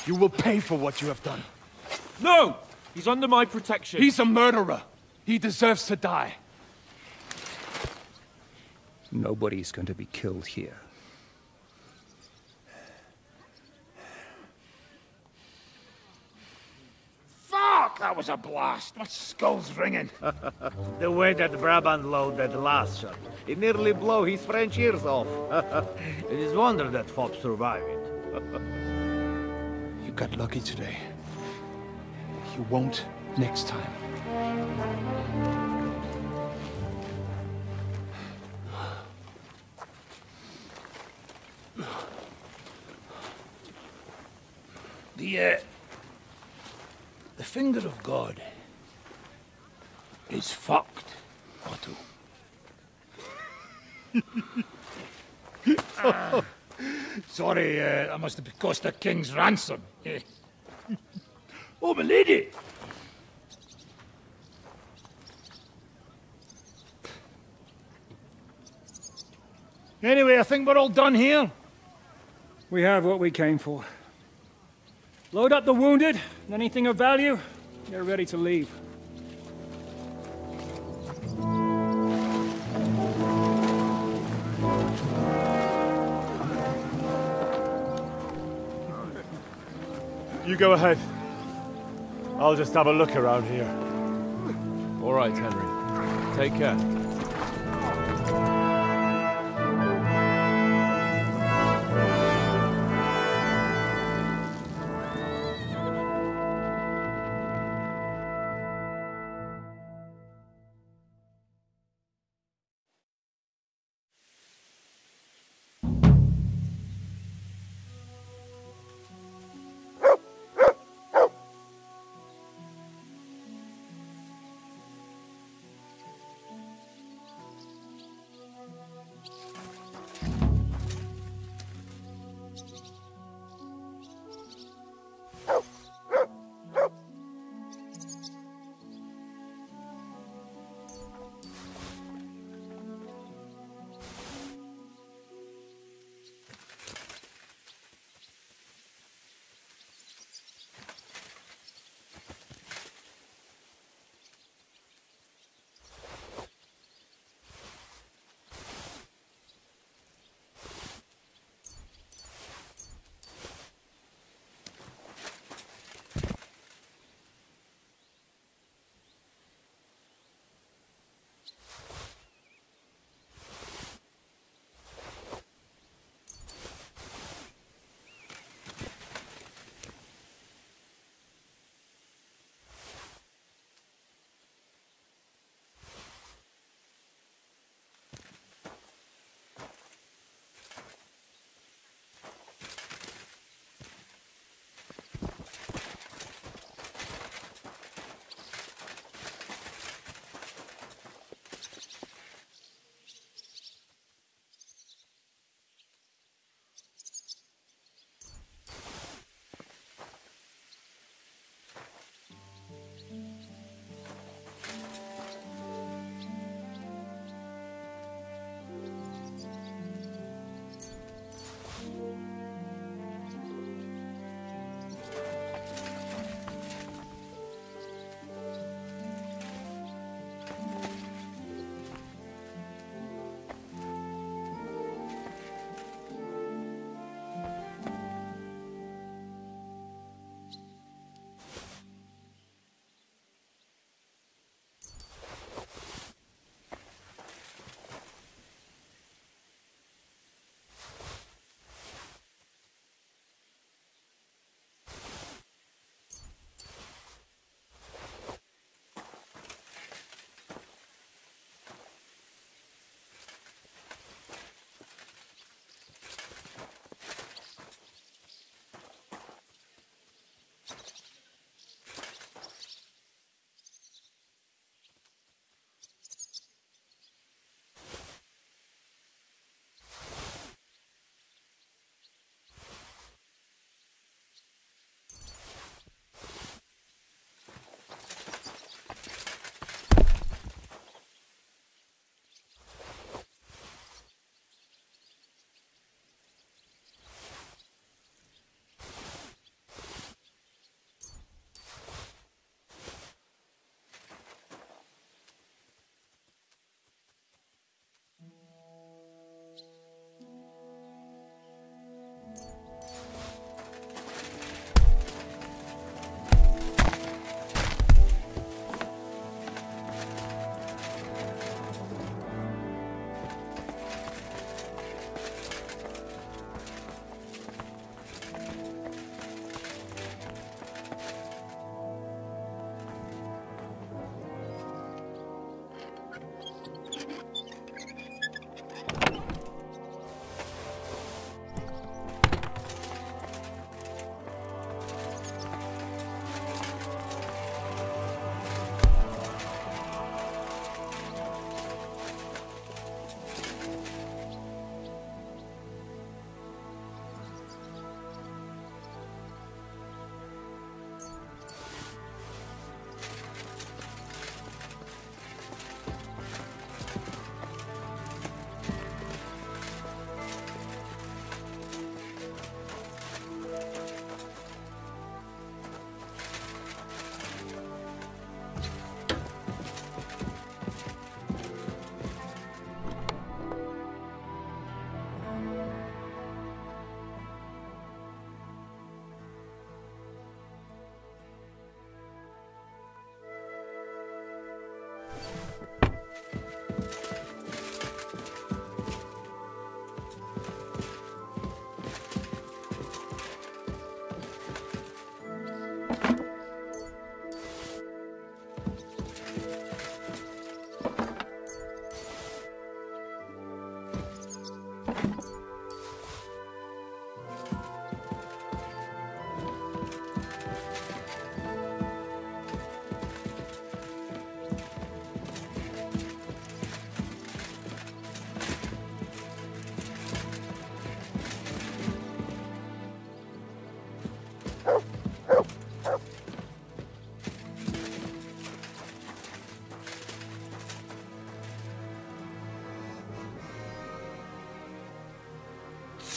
You will pay for what you have done. No! He's under my protection. He's a murderer. He deserves to die. Nobody's going to be killed here. Fuck! That was a blast. My skull's ringing. The way that Brabant loaded the last shot, it nearly blew his French ears off. It is wonder that Fopp survived it. You got lucky today. You won't next time. The finger of God is fucked, Otto. Sorry, that must have cost the king's ransom. Oh, my lady! Anyway, I think we're all done here. We have what we came for. Load up the wounded, and anything of value, they're ready to leave. You go ahead. I'll just have a look around here. All right, Henry. Take care.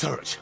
Search.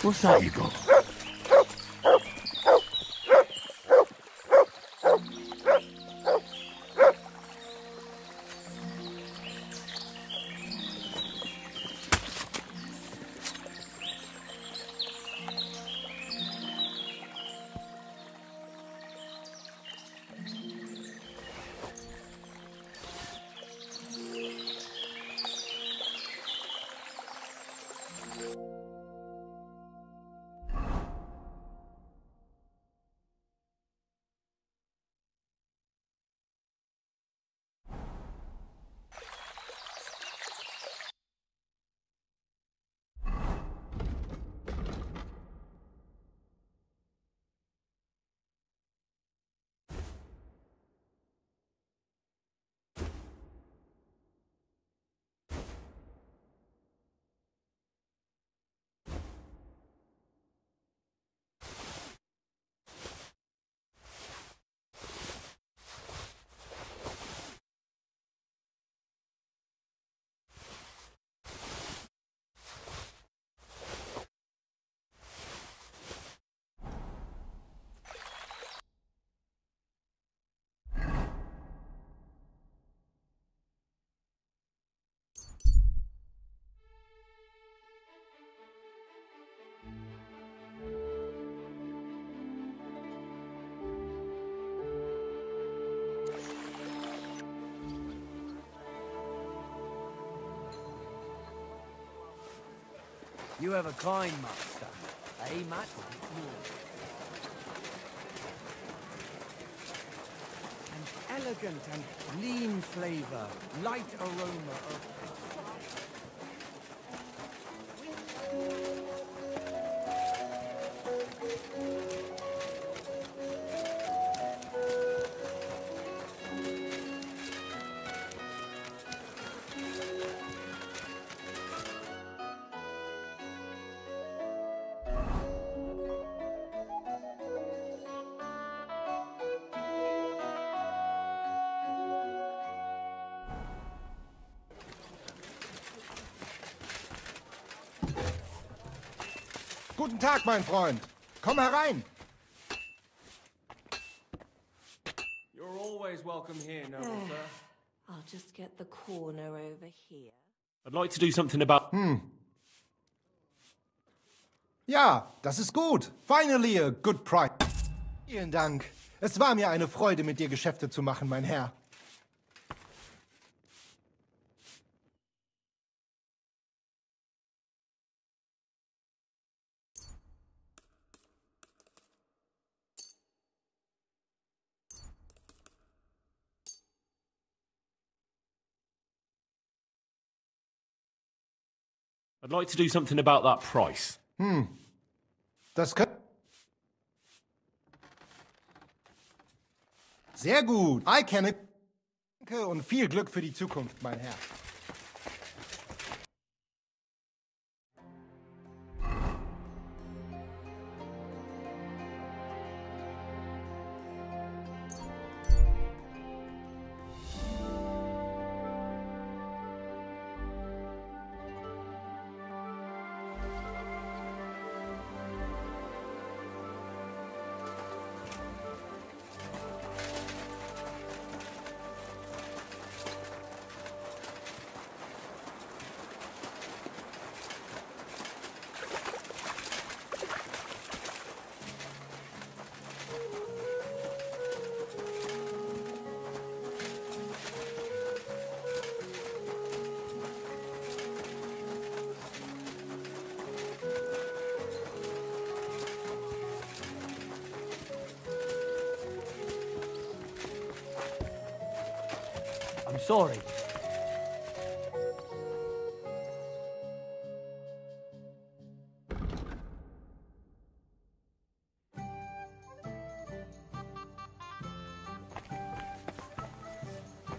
Posaigo. You have a kind master, eh, Matt? An elegant and lean flavor, light aroma of... Guten Tag, mein Freund. Komm herein. You're always welcome here, noble sir. I'll just get the corner over here. I'd like to do something about... Ja, das ist gut. Finally a good price. Vielen Dank. Es war mir eine Freude, mit dir Geschäfte zu machen, mein Herr. I'd like to do something about that price. Das kann... Sehr gut. I kenne... Danke und viel Glück für die Zukunft, mein Herr. I'm sorry.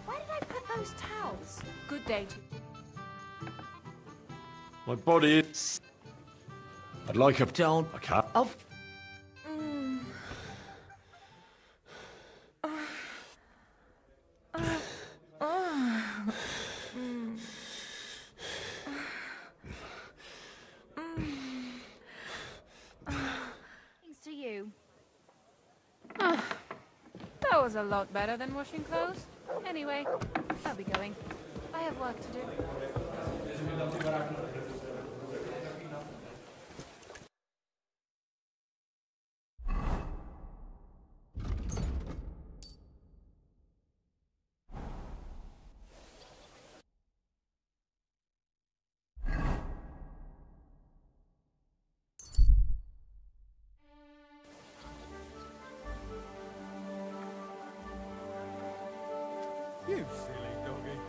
Where did I put those towels? Good day to you. My body is... I'd like a... Don't... A cat. Of... Feels a lot better than washing clothes. Anyway, I'll be going. I have work to do. You silly doggy.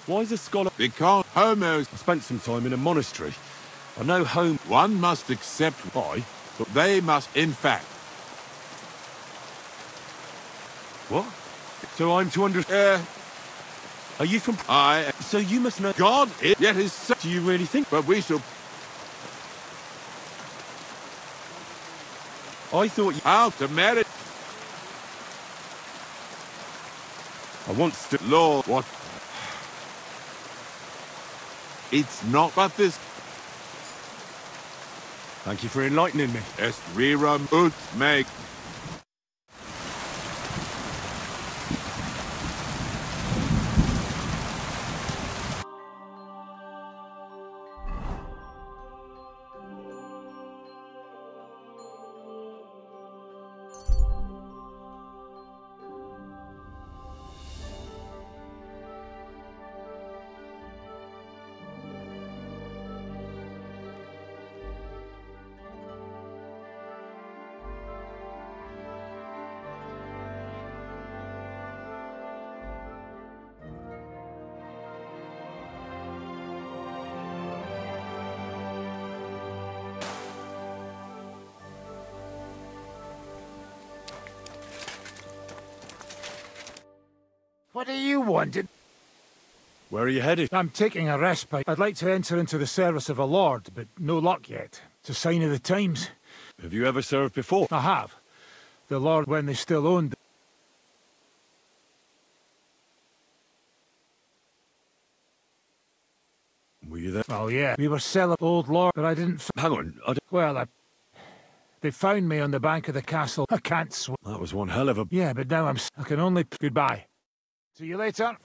Why is a scholar? Because Homo spent some time in a monastery. I know home. One must accept why, but they must, in fact. What? So I'm to understand. Are you from? So you must know. God is. Yet his. Do you really think? But we shall. I thought you. How to marry. I want to. Lord, what? It's not but this. Thank you for enlightening me. Est rerum ut meg. What do you want? Where are you headed? I'm taking a respite. I'd like to enter into the service of a lord, but no luck yet. It's a sign of the times. Have you ever served before? I have. The lord when they still owned. Were you there? Oh yeah, we were selling old lord, but I didn't. Hang on, Well, they found me on the bank of the castle. I can't swim. That was one hell of a. Yeah, but now I can only. Goodbye. See you later.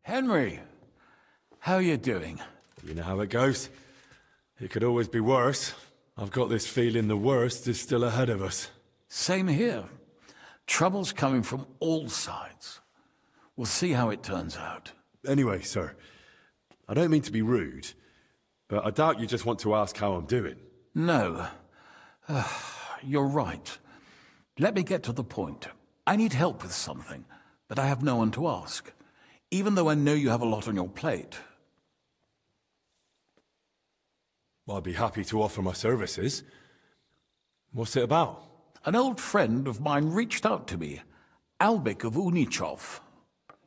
Henry, how you doing? You know how it goes. It could always be worse. I've got this feeling the worst is still ahead of us. Same here. Trouble's coming from all sides. We'll see how it turns out. Anyway, sir, I don't mean to be rude, but I doubt you just want to ask how I'm doing. No. You're right. Let me get to the point. I need help with something, but I have no one to ask, even though I know you have a lot on your plate. I'd be happy to offer my services. What's it about? An old friend of mine reached out to me, Albik of Unichov.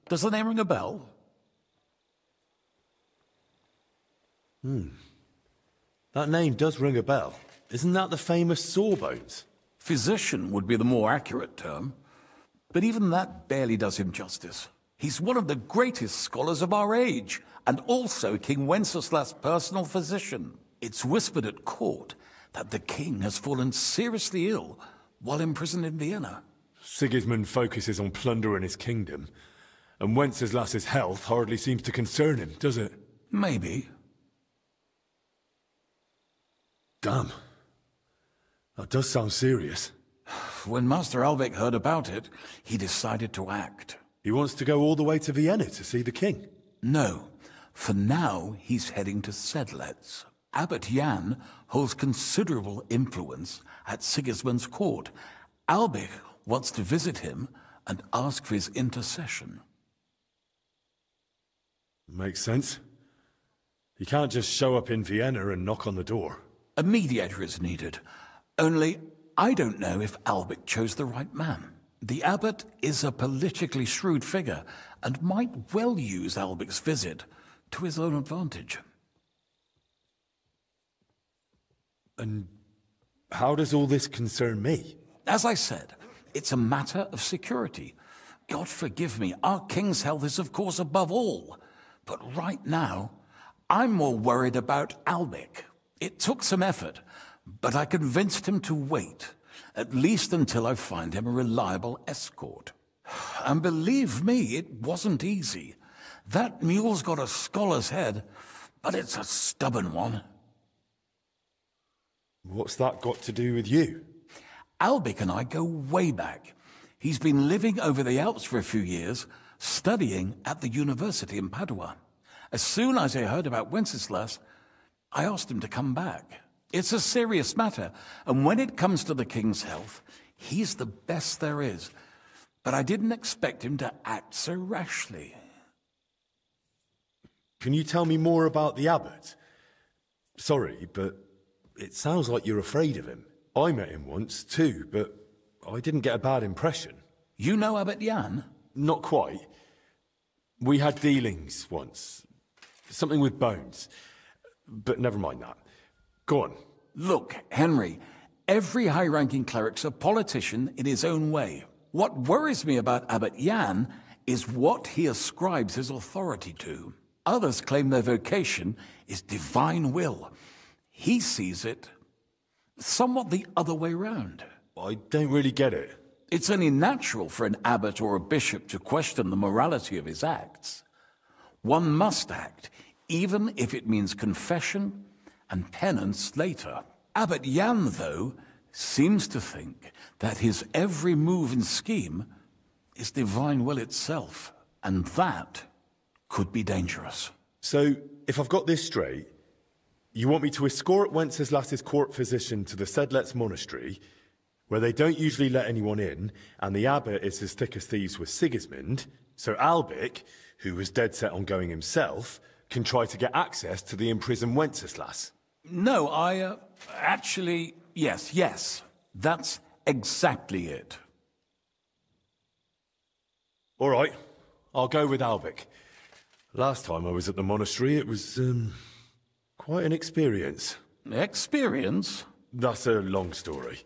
Does the name ring a bell? That name does ring a bell. Isn't that the famous Sawbones? Physician would be the more accurate term, but even that barely does him justice. He's one of the greatest scholars of our age, and also King Wenceslas' personal physician. It's whispered at court that the king has fallen seriously ill while imprisoned in Vienna. Sigismund focuses on plundering his kingdom, and Wenceslas's health hardly seems to concern him, does it? Maybe. Damn. That does sound serious. When Master Albik heard about it, he decided to act. He wants to go all the way to Vienna to see the king? No. For now, he's heading to Sedlec. Abbot Jan holds considerable influence at Sigismund's court. Albik wants to visit him and ask for his intercession. Makes sense. He can't just show up in Vienna and knock on the door. A mediator is needed. Only, I don't know if Albik chose the right man. The abbot is a politically shrewd figure and might well use Albik's visit to his own advantage. And how does all this concern me? As I said, it's a matter of security. God forgive me, our king's health is of course above all. But right now, I'm more worried about Albik. It took some effort, but I convinced him to wait, at least until I find him a reliable escort. And believe me, it wasn't easy. That mule's got a scholar's head, but it's a stubborn one. What's that got to do with you? Albik and I go way back. He's been living over the Alps for a few years, studying at the university in Padua. As soon as I heard about Wenceslas, I asked him to come back. It's a serious matter, and when it comes to the king's health, he's the best there is. But I didn't expect him to act so rashly. Can you tell me more about the abbot? Sorry, but it sounds like you're afraid of him. I met him once, too, but I didn't get a bad impression. You know Abbot Jan? Not quite. We had dealings once. Something with bones. But never mind that. Go on. Look, Henry, every high-ranking cleric's a politician in his own way. What worries me about Abbot Jan is what he ascribes his authority to. Others claim their vocation is divine will. He sees it somewhat the other way round. I don't really get it. It's only natural for an abbot or a bishop to question the morality of his acts. One must act, even if it means confession and penance later. Abbot Jan, though, seems to think that his every move and scheme is divine will itself, and that could be dangerous. So, if I've got this straight, you want me to escort Wenceslas's court physician to the Sedlec monastery, where they don't usually let anyone in, and the abbot is as thick as thieves with Sigismund, so Albik, who was dead set on going himself, can try to get access to the imprisoned Wenceslas? No, actually, yes. That's exactly it. All right, I'll go with Albik. Last time I was at the monastery, it was, quite an experience. Experience? That's a long story.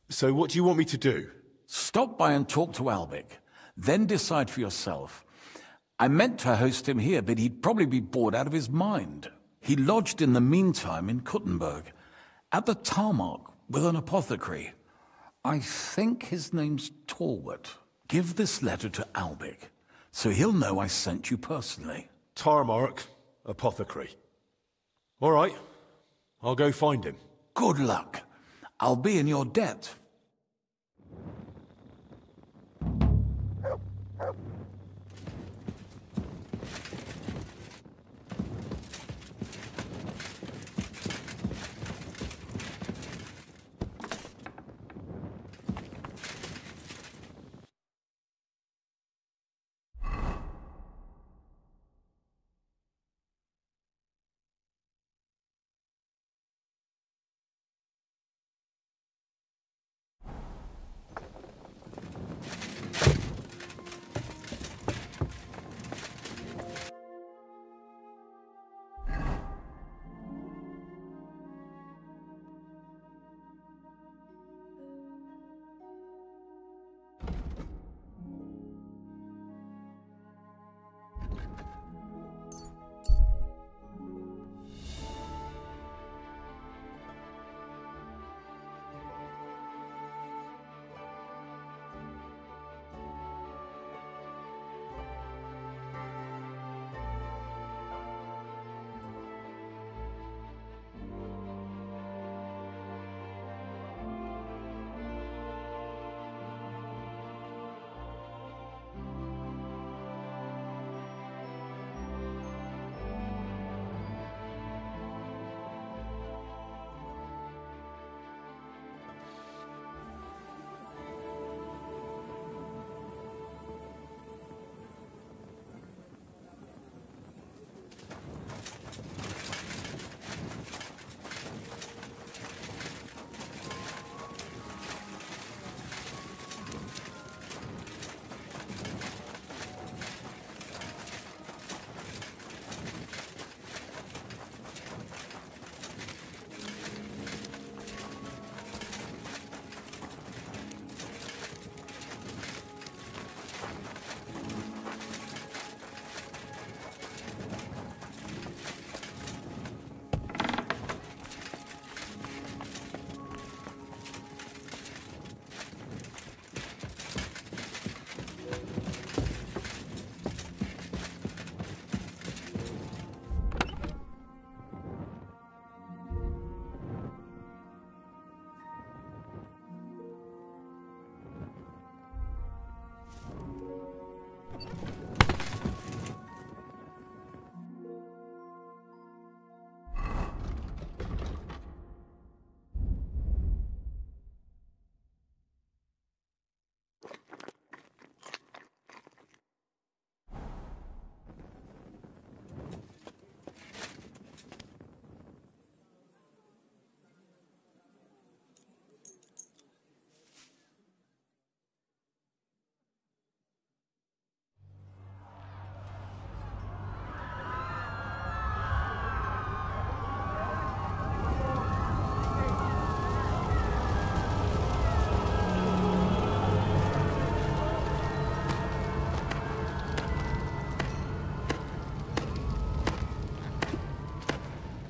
So what do you want me to do? Stop by and talk to Albik, then decide for yourself. I meant to host him here, but he'd probably be bored out of his mind. He lodged in the meantime in Kuttenberg, at the tarmac with an apothecary. I think his name's Torwart. Give this letter to Albik. so he'll know I sent you personally. Tarmark, apothecary. All right, I'll go find him. Good luck. I'll be in your debt.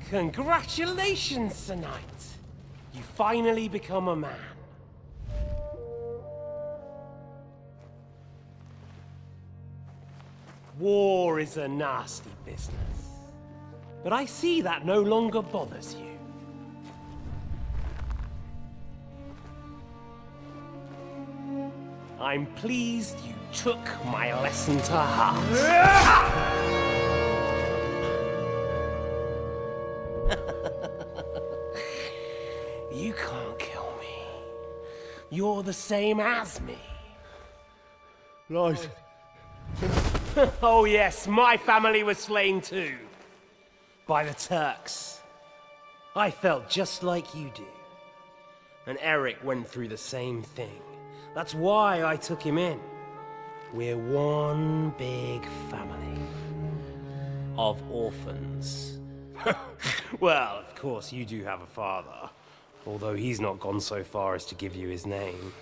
Congratulations, Sir Knight. You finally become a man. War is a nasty business, but I see that no longer bothers you. I'm pleased you took my lesson to heart. You can't kill me. You're the same as me. Right. Oh yes, my family was slain too. By the Turks. I felt just like you do. And Eric went through the same thing. That's why I took him in. We're one big family. Of orphans. Well, of course, you do have a father. Although he's not gone so far as to give you his name.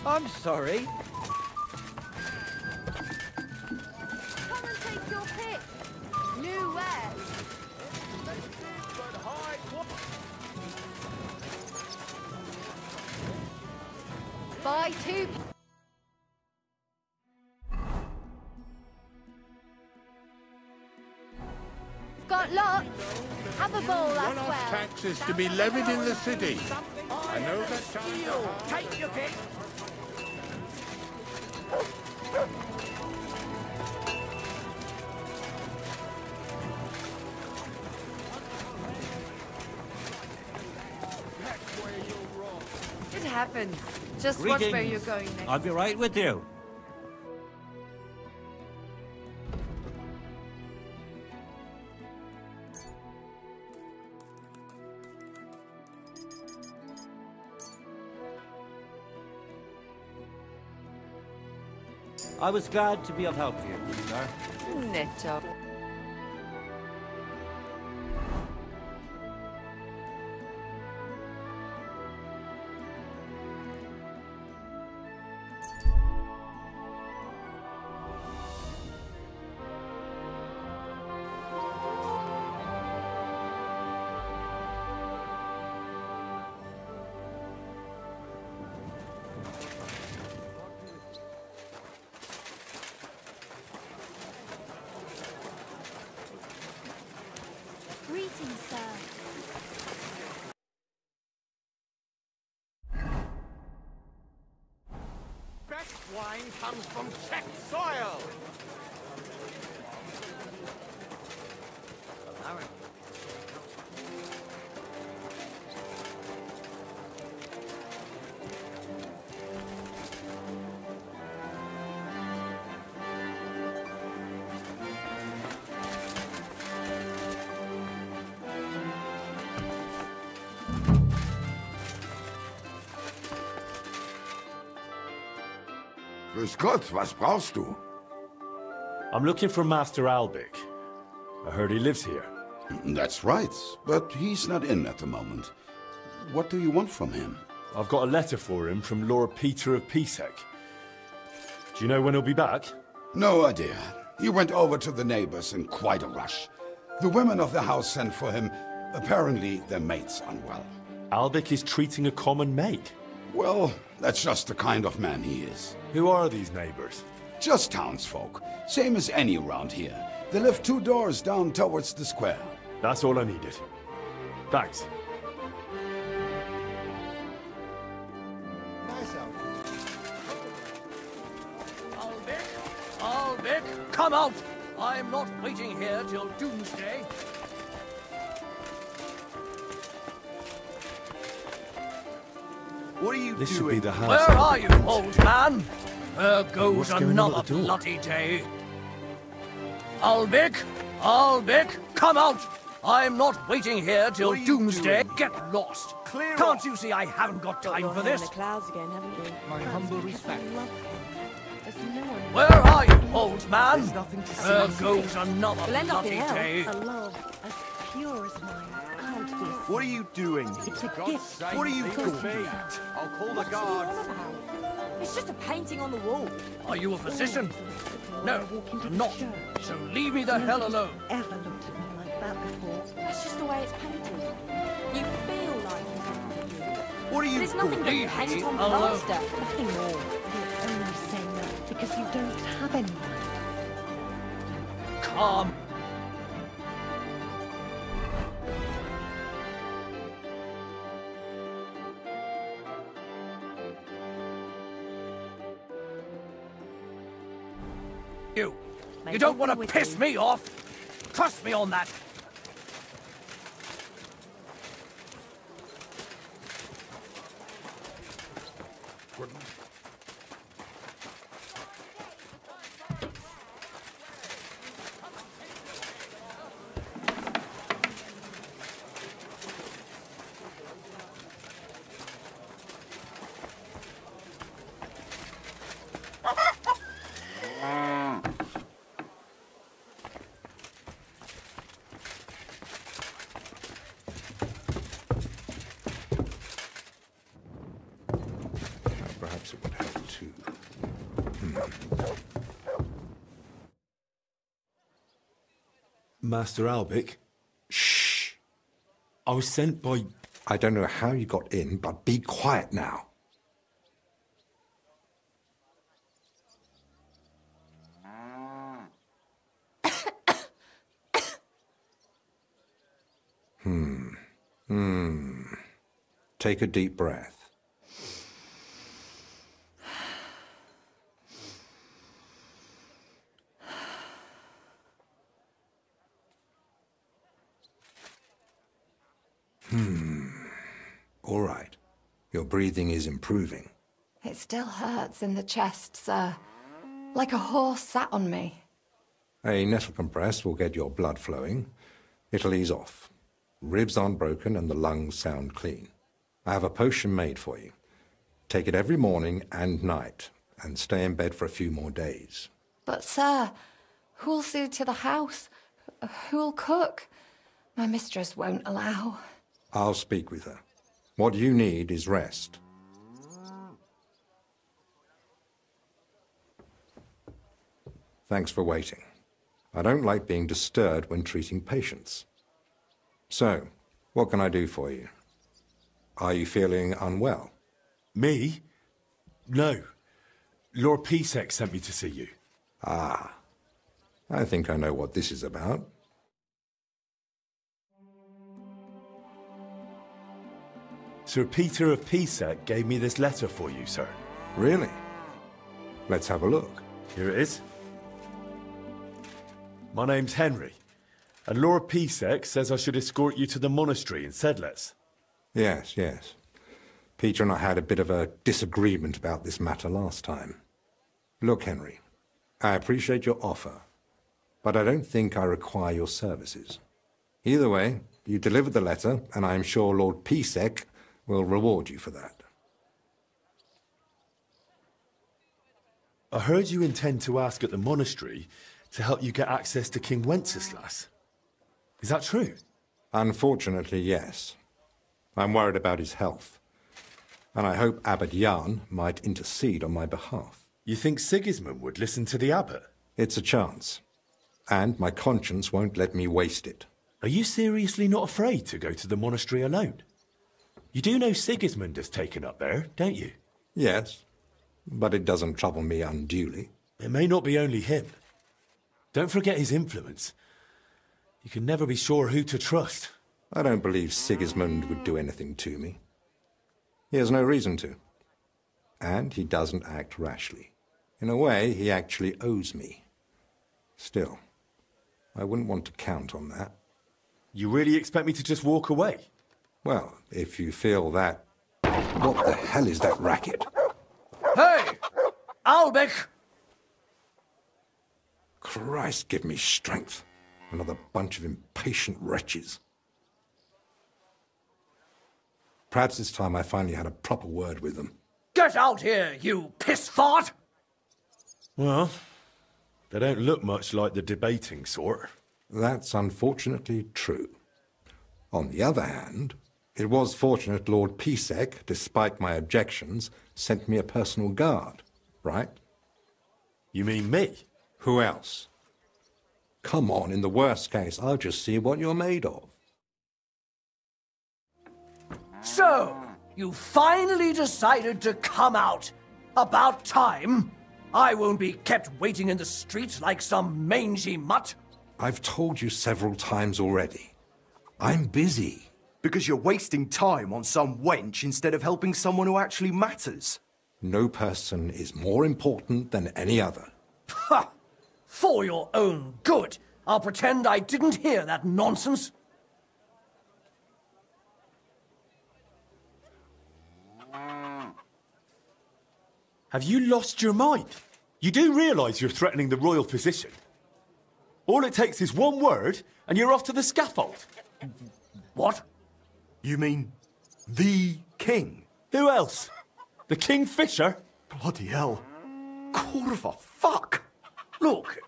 I'm sorry. Come and take your pick. New wares. Buy two. Got lots. Have a bowl as well. Taxes to be levied in the city. I know that time. Take your pick. It happens. Just watch where you're going next. I'll be right with you. I was glad to be of help to you, sir. Netto. Greetings, sir. Best wine comes from Czech soil. Grüß Gott, was brauchst du? I'm looking for Master Albic. I heard he lives here. That's right, but he's not in at the moment. What do you want from him? I've got a letter for him from Lord Peter of Pisek. Do you know when he'll be back? No idea. He went over to the neighbors in quite a rush. The women of the house sent for him. Apparently, their mate's unwell. Albic is treating a common maid? Well, that's just the kind of man he is. Who are these neighbors? Just townsfolk. Same as any around here. They live 2 doors down towards the square. That's all I needed. Thanks. Albic, come out! I'm not waiting here till doomsday. What are you This doing? should be the house. Where are you, old man? There goes another bloody day. Albic, come out! I'm not waiting here till doomsday. Get lost. Can't you see I haven't got time for this? In the clouds again, haven't you? My humble respect. Where are you, old man? There goes another We'll end up in bloody hell. day. A love as pure as mine can't be. What are you doing? It's a gift. What are you Because doing? I'll call the What's he all guards. about? It's just a painting on the wall. Are you a physician? No, I'm not. So leave me the hell alone. Ever looked at me like that before? That's just the way it's painted. You feel like it. What are you There's nothing but doing? paint on Alone. plaster. Nothing more. You're only saying that because you don't have anyone. Calm. You don't want to piss me off. Trust me on that. Master Albic? Shh! I was sent by... I don't know how you got in, but be quiet now. Take a deep breath. All right. Your breathing is improving. It still hurts in the chest, sir. Like a horse sat on me. A nettle compress will get your blood flowing. It'll ease off. Ribs aren't broken and the lungs sound clean. I have a potion made for you. Take it every morning and night, and stay in bed for a few more days. But, sir, who'll see to the house? Who'll cook? My mistress won't allow. I'll speak with her. What you need is rest. Thanks for waiting. I don't like being disturbed when treating patients. So, what can I do for you? Are you feeling unwell? Me? No. Lord Pisek sent me to see you. Ah. I think I know what this is about. Sir Peter of Pisek gave me this letter for you, sir. Really? Let's have a look. Here it is. My name's Henry, and Lord Pisek says I should escort you to the monastery in Sedlitz. Yes, yes. Peter and I had a bit of a disagreement about this matter last time. Look, Henry, I appreciate your offer, but I don't think I require your services. Either way, you delivered the letter, and I am sure Lord Pisek will reward you for that. I heard you intend to ask at the monastery to help you get access to King Wenceslas. Is that true? Unfortunately, yes. I'm worried about his health, and I hope Abbot Jan might intercede on my behalf. You think Sigismund would listen to the abbot? It's a chance, and my conscience won't let me waste it. Are you seriously not afraid to go to the monastery alone? You do know Sigismund has taken up there, don't you? Yes, but it doesn't trouble me unduly. It may not be only him. Don't forget his influence. You can never be sure who to trust. I don't believe Sigismund would do anything to me. He has no reason to. And he doesn't act rashly. In a way, he actually owes me. Still, I wouldn't want to count on that. You really expect me to just walk away? Well, if you feel that... What the hell is that racket? Hey! Albic! Christ, give me strength. Another bunch of impatient wretches. Perhaps it's time I finally had a proper word with them. Get out here, you piss fart! Well, they don't look much like the debating sort. That's unfortunately true. On the other hand, it was fortunate Lord Pisek, despite my objections, sent me a personal guard, right? You mean me? Who else? Come on, in the worst case, I'll just see what you're made of. So, you finally decided to come out. About time. I won't be kept waiting in the street like some mangy mutt. I've told you several times already. I'm busy. Because you're wasting time on some wench instead of helping someone who actually matters. No person is more important than any other. Ha! For your own good, I'll pretend I didn't hear that nonsense. Have you lost your mind? You do realise you're threatening the royal physician? All it takes is one word, and you're off to the scaffold. What? You mean the king? Who else? The Kingfisher? Bloody hell. Corva, fuck! Look,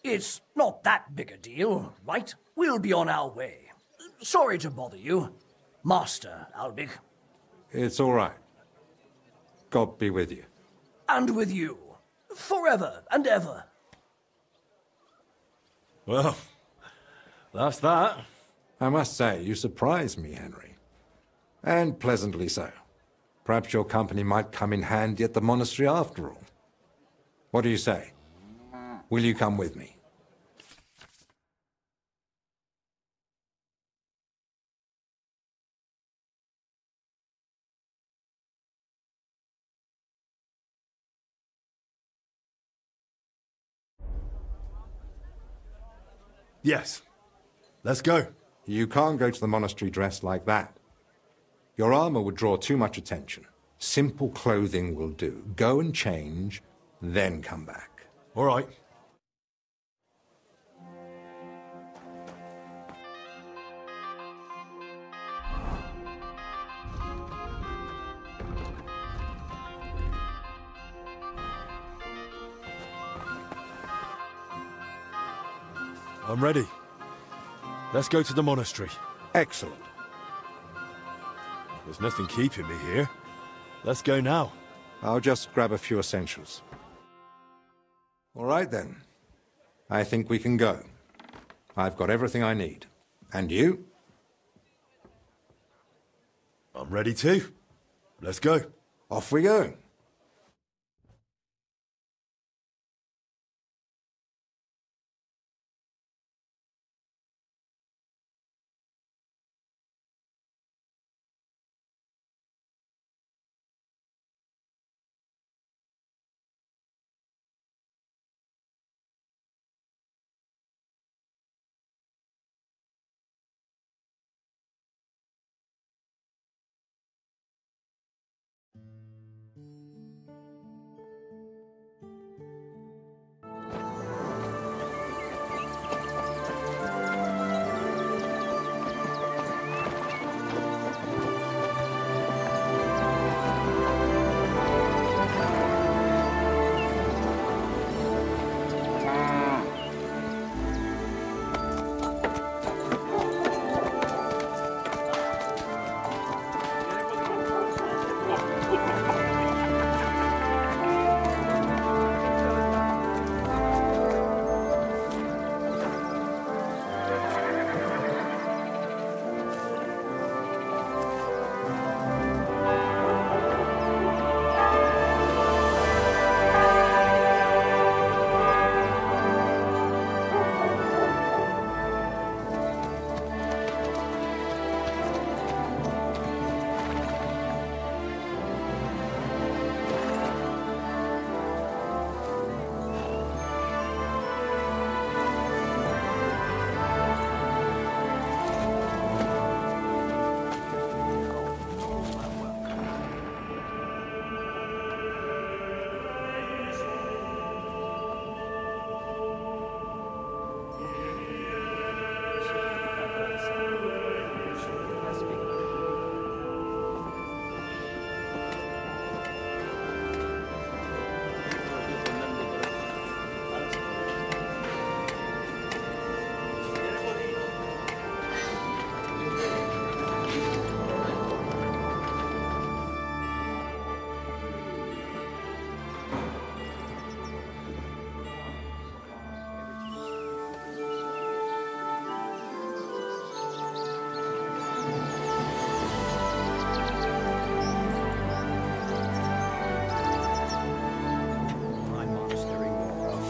it's not that big a deal, right? We'll be on our way. Sorry to bother you, Master Albic. It's all right. God be with you. And with you. Forever and ever. Well, That's that. I must say, you surprise me, Henry. And pleasantly so. Perhaps your company might come in handy at the monastery after all. What do you say? Will you come with me? Yes. Let's go. You can't go to the monastery dressed like that. Your armor would draw too much attention. Simple clothing will do. Go and change, then come back. All right. I'm ready. Let's go to the monastery. Excellent. There's nothing keeping me here. Let's go now. I'll just grab a few essentials. All right, then. I think we can go. I've got everything I need. And you? I'm ready too. Let's go. Off we go.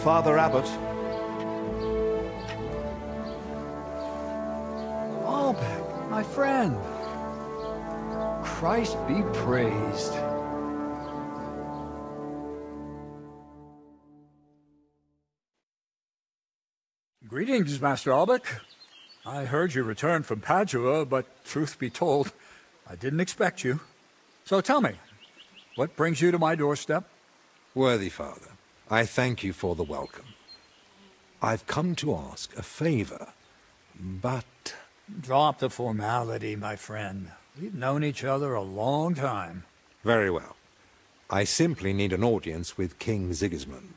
Father Abbot. Albert, my friend. Christ be praised. Greetings, Master Albert. I heard you returned from Padua, but truth be told, I didn't expect you. So tell me, what brings you to my doorstep? Worthy Father, I thank you for the welcome. I've come to ask a favor, but... Drop the formality, my friend. We've known each other a long time. Very well. I simply need an audience with King Sigismund.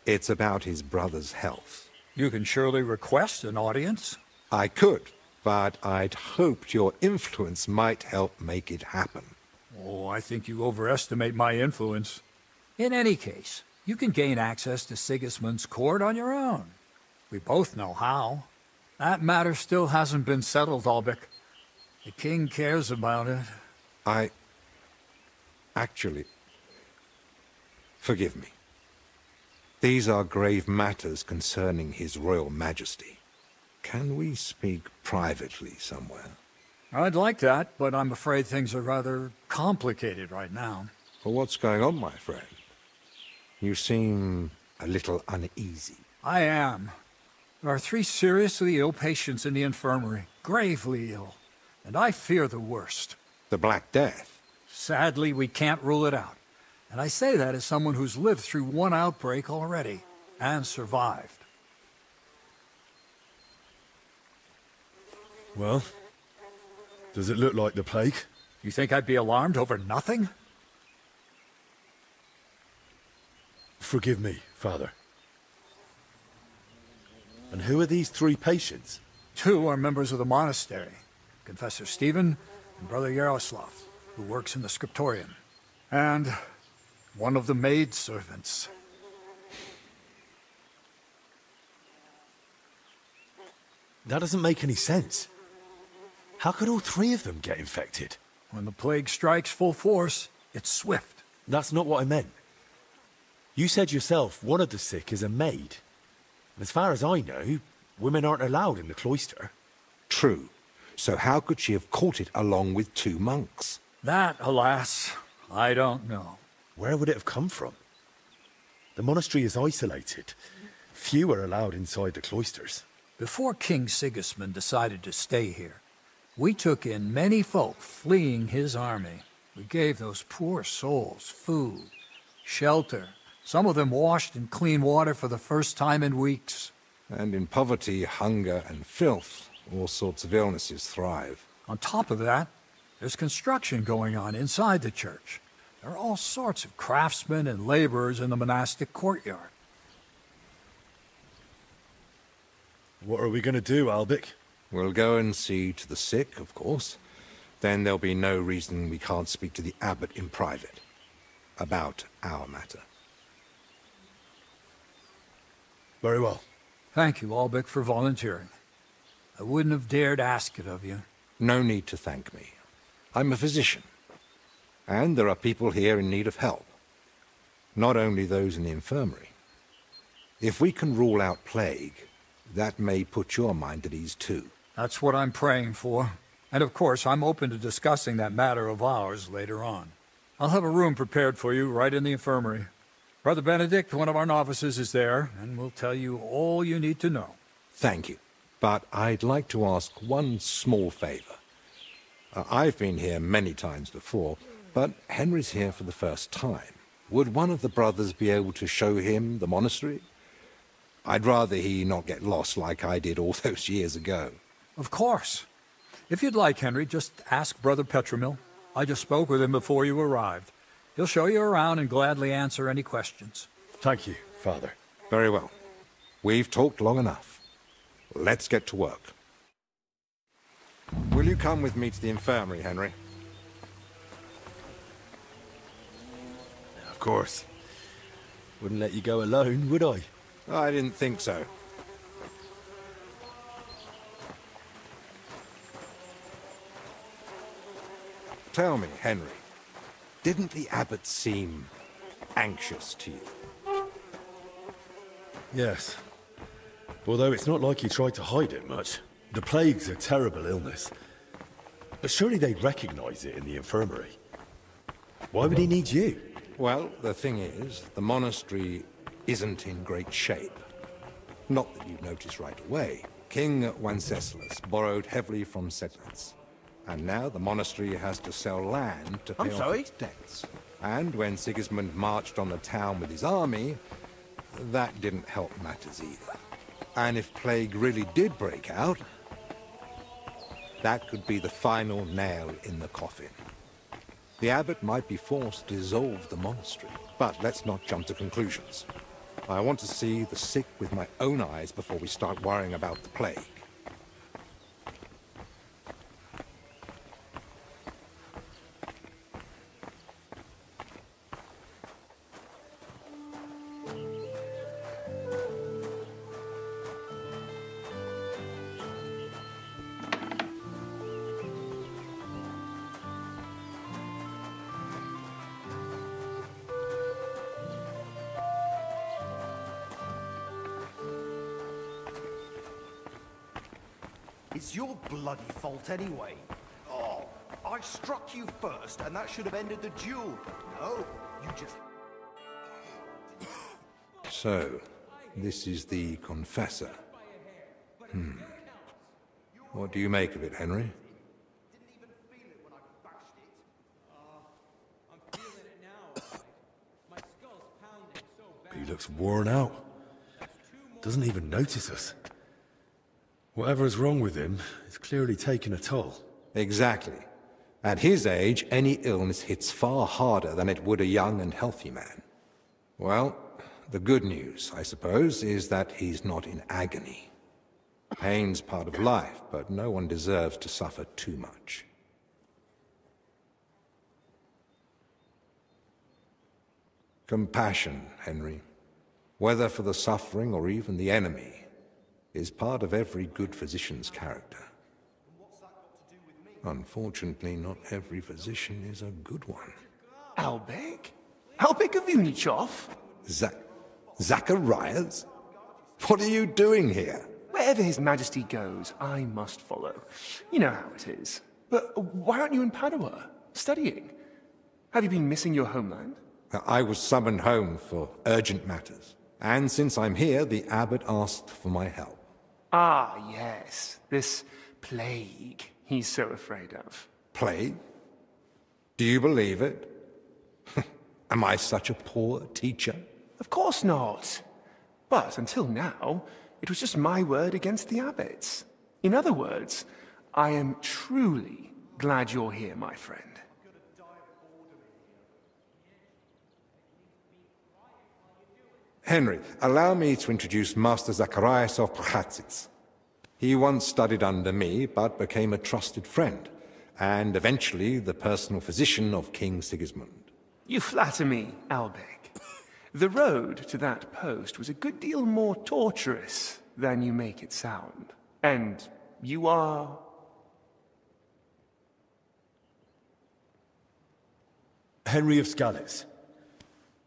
It's about his brother's health. You can surely request an audience. I could, but I'd hoped your influence might help make it happen. Oh, I think you overestimate my influence. In any case, you can gain access to Sigismund's court on your own. We both know how. That matter still hasn't been settled, Albic. The king cares about it. Actually... Forgive me. These are grave matters concerning His Royal Majesty. Can we speak privately somewhere? I'd like that, but I'm afraid things are rather complicated right now. Well, what's going on, my friend? You seem a little uneasy. I am. There are 3 seriously ill patients in the infirmary, gravely ill, and I fear the worst. The Black Death? Sadly, we can't rule it out. And I say that as someone who's lived through one outbreak already, and survived. Well, does it look like the plague? You think I'd be alarmed over nothing? Forgive me, Father. And who are these 3 patients? 2 are members of the monastery. Confessor Stephen and Brother Yaroslav, who works in the scriptorium. And one of the maidservants. That doesn't make any sense. How could all 3 of them get infected? When the plague strikes full force, it's swift. That's not what I meant. You said yourself one of the sick is a maid. As far as I know, women aren't allowed in the cloister. True. So how could she have caught it along with 2 monks? That, alas, I don't know. Where would it have come from? The monastery is isolated. Few are allowed inside the cloisters. Before King Sigismund decided to stay here, we took in many folk fleeing his army. We gave those poor souls food, shelter. Some of them washed in clean water for the first time in weeks. And in poverty, hunger, and filth, all sorts of illnesses thrive. On top of that, there's construction going on inside the church. There are all sorts of craftsmen and laborers in the monastic courtyard. What are we going to do, Albic? We'll go and see to the sick, of course. Then there'll be no reason we can't speak to the abbot in private about our matter. Very well. Thank you, Albic, for volunteering. I wouldn't have dared ask it of you. No need to thank me. I'm a physician. And there are people here in need of help. Not only those in the infirmary. If we can rule out plague, that may put your mind at ease too. That's what I'm praying for. And of course, I'm open to discussing that matter of ours later on. I'll have a room prepared for you right in the infirmary. Brother Benedict, one of our novices, is there, and will tell you all you need to know. Thank you. But I'd like to ask one small favor. I've been here many times before, but Henry's here for the first time. Would one of the brothers be able to show him the monastery? I'd rather he not get lost like I did all those years ago. Of course. If you'd like, Henry, just ask Brother Petramil. I just spoke with him before you arrived. He'll show you around and gladly answer any questions. Thank you, Father. Very well. We've talked long enough. Let's get to work. Will you come with me to the infirmary, Henry? Of course. Wouldn't let you go alone, would I? I didn't think so. Tell me, Henry, didn't the abbot seem anxious to you? Yes. Although it's not like he tried to hide it much. The plague's a terrible illness. But surely they'd recognize it in the infirmary. Why would he need you? Well, the thing is, the monastery isn't in great shape. Not that you'd notice right away. King Wenceslas borrowed heavily from settlers. And now the monastery has to sell land to pay off its debts. And when Sigismund marched on the town with his army, that didn't help matters either. And if plague really did break out, that could be the final nail in the coffin. The abbot might be forced to dissolve the monastery. But let's not jump to conclusions. I want to see the sick with my own eyes before we start worrying about the plague. It's your bloody fault anyway. Oh, I struck you first, and that should have ended the duel. No, you just... So, this is the Confessor. What do you make of it, Henry? He looks worn out. Doesn't even notice us. Whatever is wrong with him is clearly taking a toll. Exactly. At his age, any illness hits far harder than it would a young and healthy man. Well, the good news, I suppose, is that he's not in agony. Pain's part of life, but no one deserves to suffer too much. Compassion, Henry, whether for the suffering or even the enemy, is part of every good physician's character. Unfortunately, not every physician is a good one. Albek? Albek of Unichov? Zacharias? What are you doing here? Wherever His Majesty goes, I must follow. You know how it is. But why aren't you in Padua, studying? Have you been missing your homeland? I was summoned home for urgent matters. And since I'm here, the abbot asked for my help. Ah, yes. This plague he's so afraid of. Plague? Do you believe it? Am I such a poor teacher? Of course not. But until now, it was just my word against the abbot's. In other words, I am truly glad you're here, my friend. Henry, allow me to introduce Master Zacharias of Prchatsitz. He once studied under me, but became a trusted friend, and eventually the personal physician of King Sigismund. You flatter me, Albek. The road to that post was a good deal more torturous than you make it sound. And you are... Henry of Skalitz.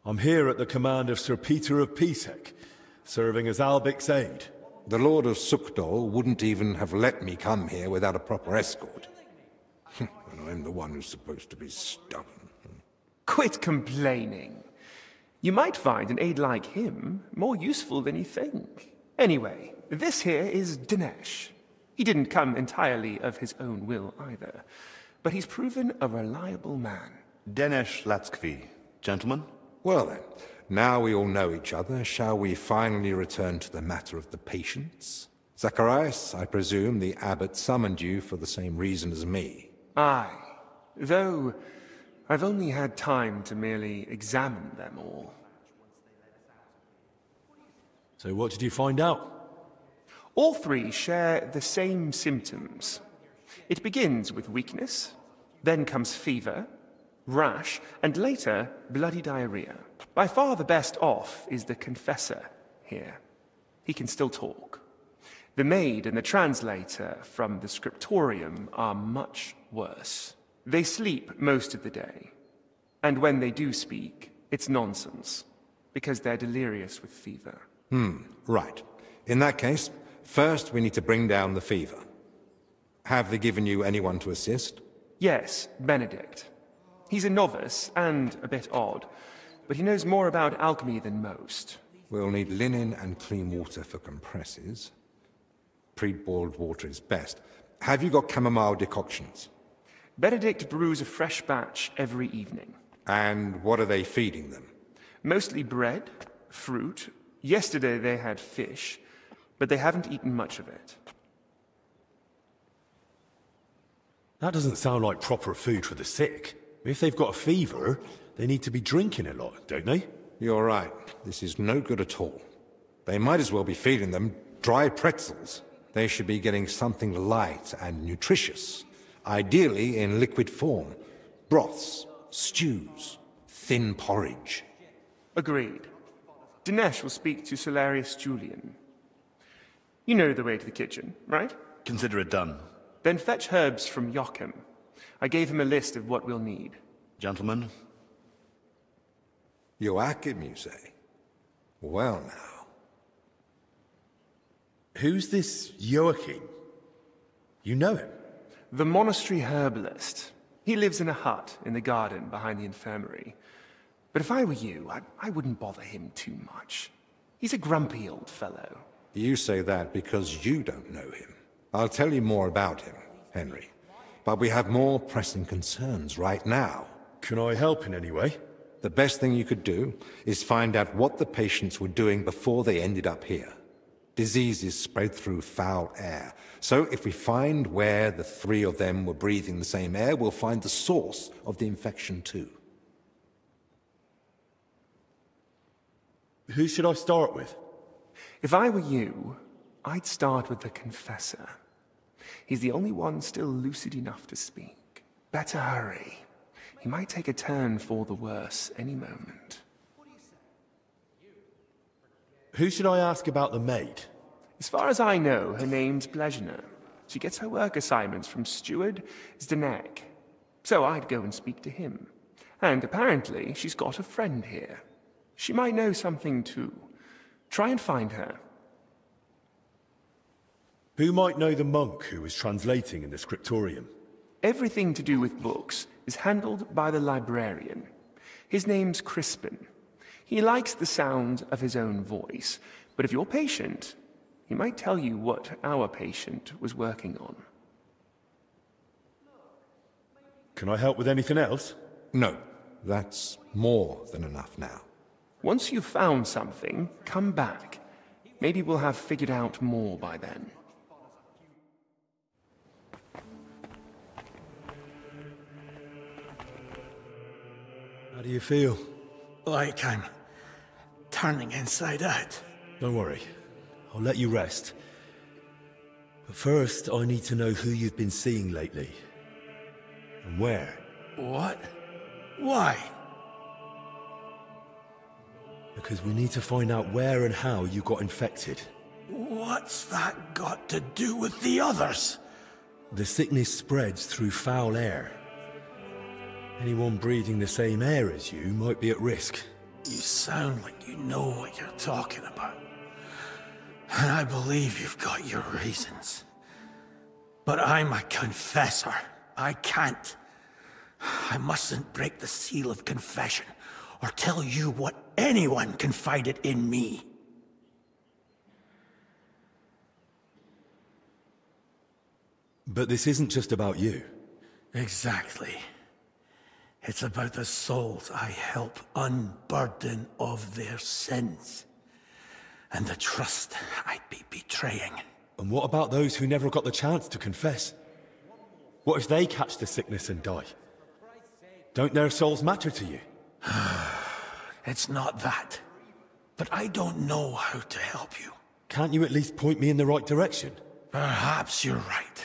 I'm here at the command of Sir Peter of Pisek, serving as Albic's aide. The Lord of Sukdol wouldn't even have let me come here without a proper escort. And I'm the one who's supposed to be stubborn. Quit complaining. You might find an aide like him more useful than you think. Anyway, this here is Dinesh. He didn't come entirely of his own will either, but he's proven a reliable man. Dinesh Latskvi. Gentlemen? Well then, now we all know each other, shall we finally return to the matter of the patients? Zacharias, I presume the abbot summoned you for the same reason as me. Aye, though I've only had time to merely examine them all. So what did you find out? All three share the same symptoms. It begins with weakness, then comes fever, rash, and later, bloody diarrhea. By far the best off is the confessor here. He can still talk. The maid and the translator from the scriptorium are much worse. They sleep most of the day. And when they do speak, it's nonsense, because they're delirious with fever. Right. In that case, first we need to bring down the fever. Have they given you anyone to assist? Yes, Benedict. He's a novice and a bit odd, but he knows more about alchemy than most. We'll need linen and clean water for compresses. Pre-boiled water is best. Have you got chamomile decoctions? Benedict brews a fresh batch every evening. And what are they feeding them? Mostly bread, fruit. Yesterday they had fish, but they haven't eaten much of it. That doesn't sound like proper food for the sick. If they've got a fever, they need to be drinking a lot, don't they? You're right. This is no good at all. They might as well be feeding them dry pretzels. They should be getting something light and nutritious, ideally in liquid form. Broths, stews, thin porridge. Agreed. Dinesh will speak to Solarius Julian. You know the way to the kitchen, right? Consider it done. Then fetch herbs from Joachim. I gave him a list of what we'll need. Gentlemen? Joachim, you say? Well now. Who's this Joachim? You know him? The monastery herbalist. He lives in a hut in the garden behind the infirmary. But if I were you, I wouldn't bother him too much. He's a grumpy old fellow. You say that because you don't know him. I'll tell you more about him, Henry. But we have more pressing concerns right now. Can I help in any way? The best thing you could do is find out what the patients were doing before they ended up here. Diseases spread through foul air. So if we find where the three of them were breathing the same air, we'll find the source of the infection too. Who should I start with? If I were you, I'd start with the confessor. He's the only one still lucid enough to speak. Better hurry. He might take a turn for the worse any moment. Who should I ask about the maid? As far as I know, her name's Blezhna. She gets her work assignments from Steward Zdenek. So I'd go and speak to him. And apparently, she's got a friend here. She might know something too. Try and find her. Who might know the monk who was translating in the scriptorium? Everything to do with books is handled by the librarian. His name's Crispin. He likes the sound of his own voice, but if you're patient, he might tell you what our patient was working on. Can I help with anything else? No, that's more than enough now. Once you've found something, come back. Maybe we'll have figured out more by then. How do you feel? Like I'm turning inside out. Don't worry. I'll let you rest. But first, I need to know who you've been seeing lately. And where. What? Why? Because we need to find out where and how you got infected. What's that got to do with the others? The sickness spreads through foul air. Anyone breathing the same air as you might be at risk. You sound like you know what you're talking about. And I believe you've got your reasons. But I'm a confessor. I can't. I mustn't break the seal of confession or tell you what anyone confided in me. But this isn't just about you. Exactly. It's about the souls I help unburden of their sins. And the trust I'd be betraying. And what about those who never got the chance to confess? What if they catch the sickness and die? Don't their souls matter to you? It's not that. But I don't know how to help you. Can't you at least point me in the right direction? Perhaps you're right.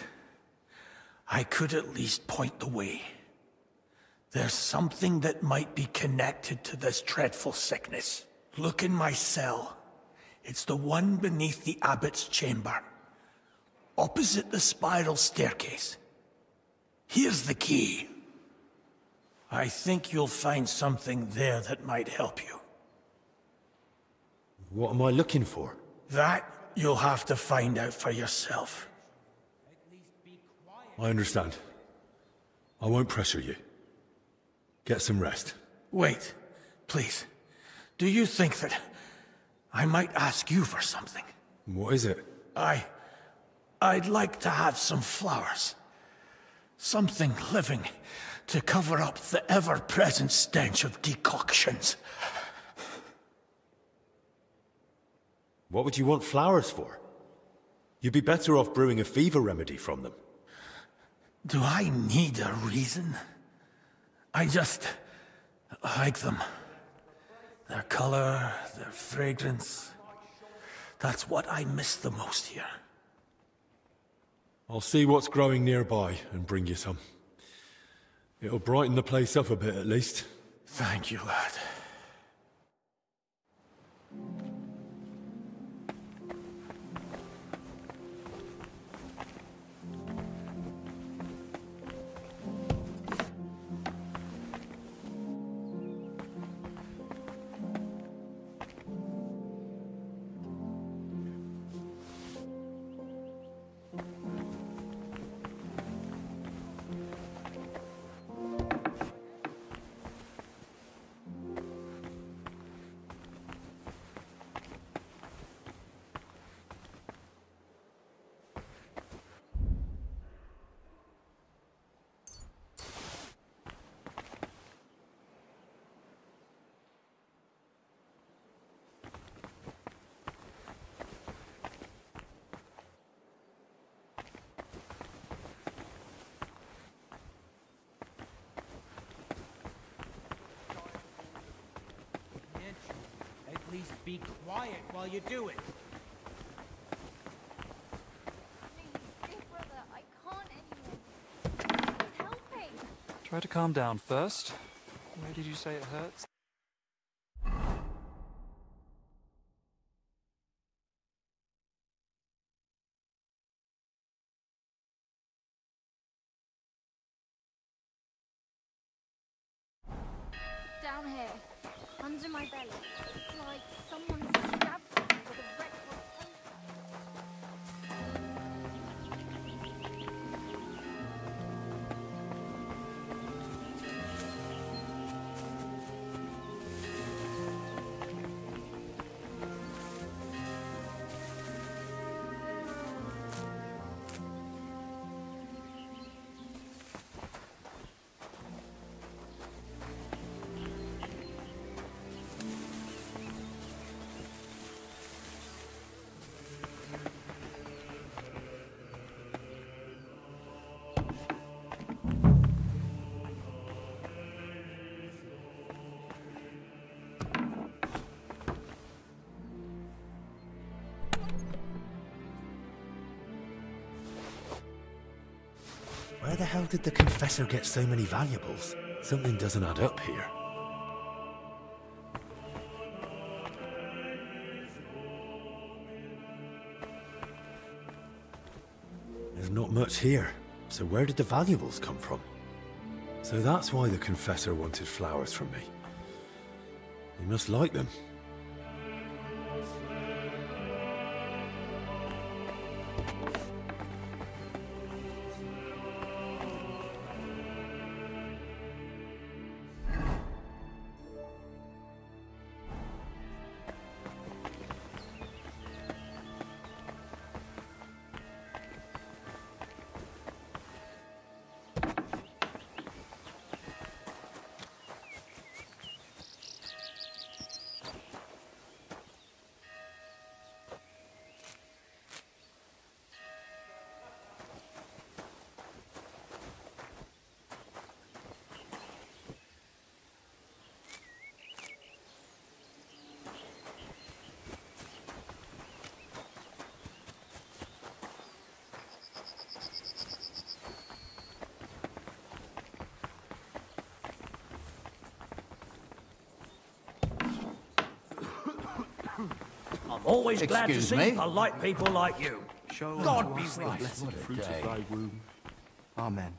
I could at least point the way. There's something that might be connected to this dreadful sickness. Look in my cell. It's the one beneath the abbot's chamber, opposite the spiral staircase. Here's the key. I think you'll find something there that might help you. What am I looking for? That you'll have to find out for yourself. I understand. I won't pressure you. Get some rest. Wait, please. Do you think that I might ask you for something? What is it? I'd like to have some flowers. Something living to cover up the ever-present stench of decoctions. What would you want flowers for? You'd be better off brewing a fever remedy from them. Do I need a reason? I just like them. Their color, their fragrance. That's what I miss the most here. I'll see what's growing nearby and bring you some. It'll brighten the place up a bit at least. Thank you, lad. Be quiet while you do it. Please, dear brother, I can't anymore. Please help me. Try to calm down first. Where did you say it hurts? Down here, under my belly. It's like someone stabbed me with a red hot Where the hell did the Confessor get so many valuables? Something doesn't add up here. There's not much here, so where did the valuables come from? So that's why the Confessor wanted flowers from me. He must like them. I'm always glad to see polite people like you. Show God be us with the you. blessed fruit of thy womb. Amen.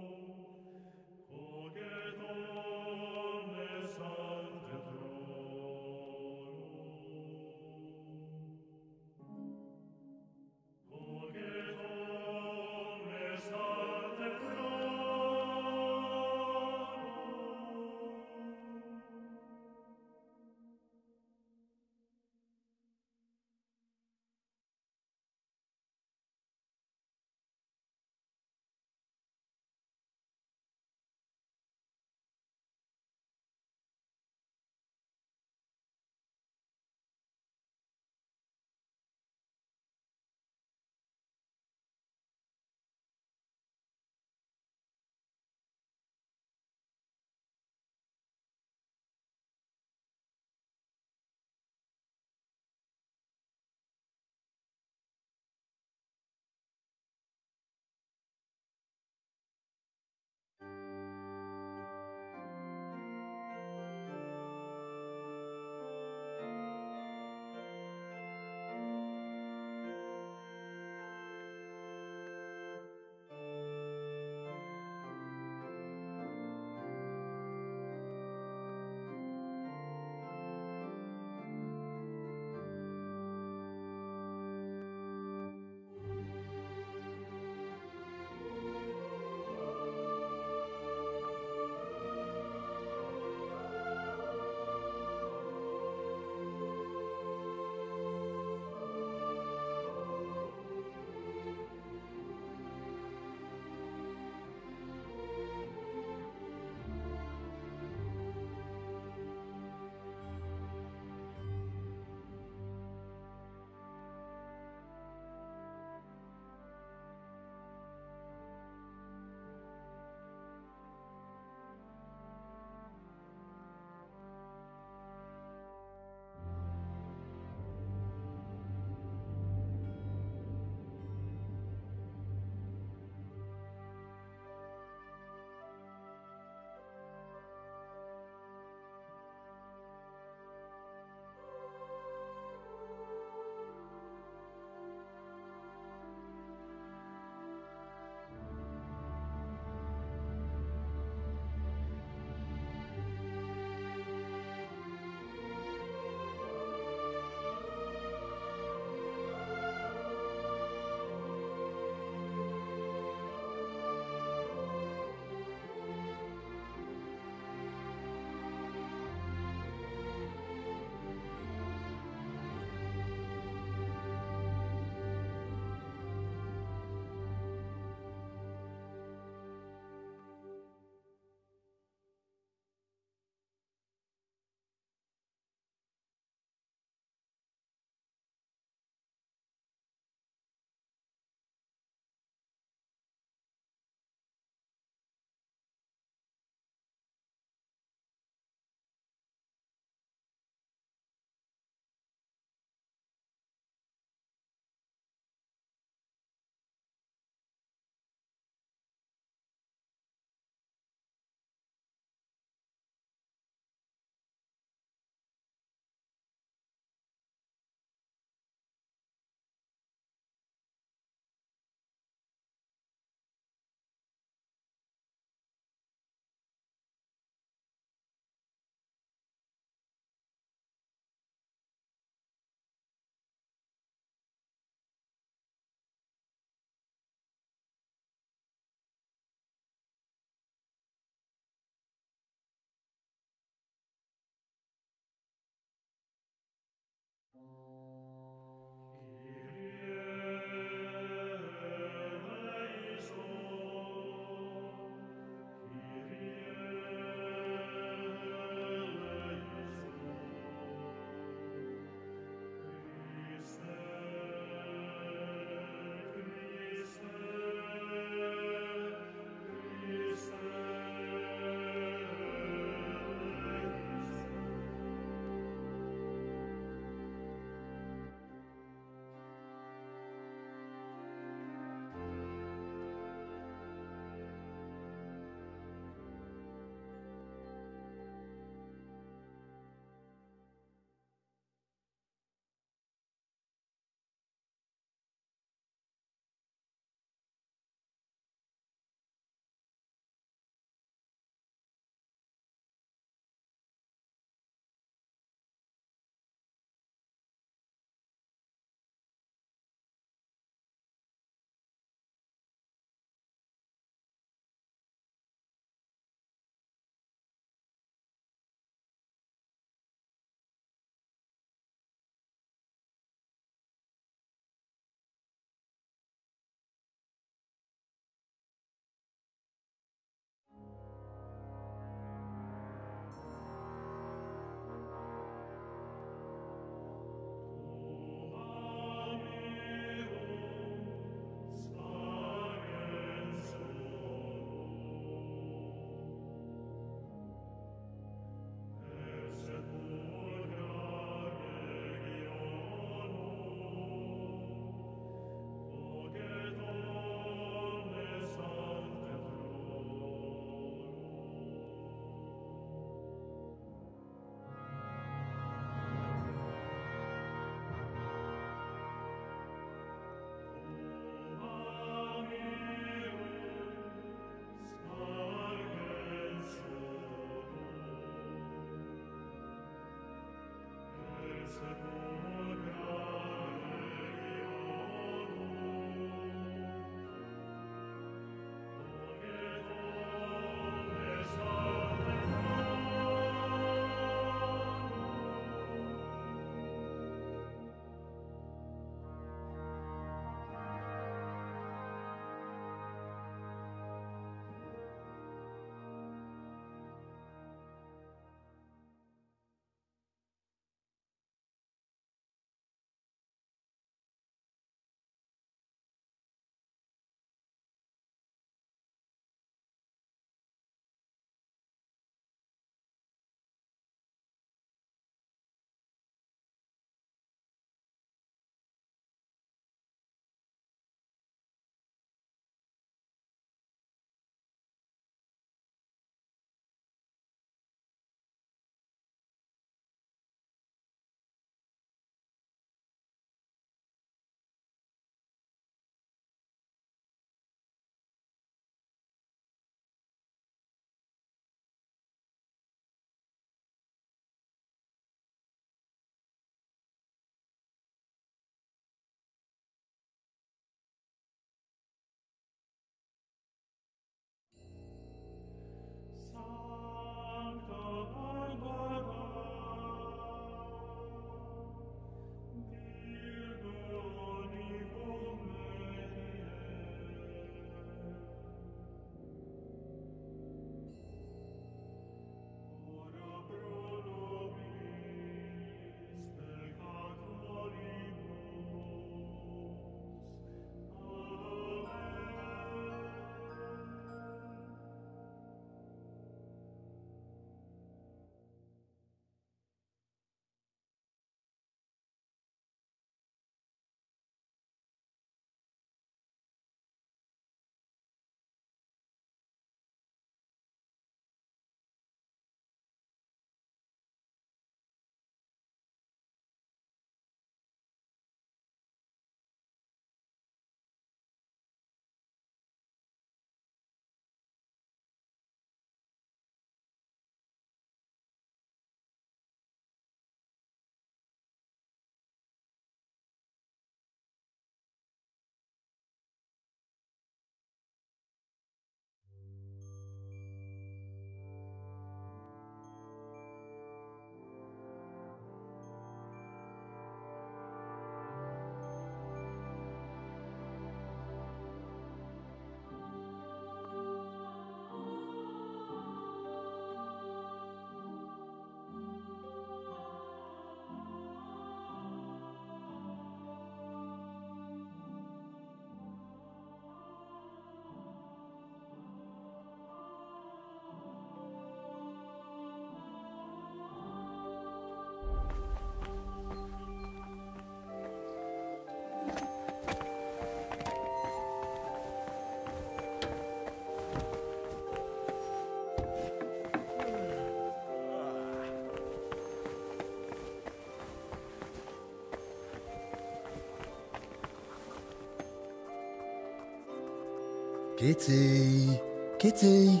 Kitty! Kitty!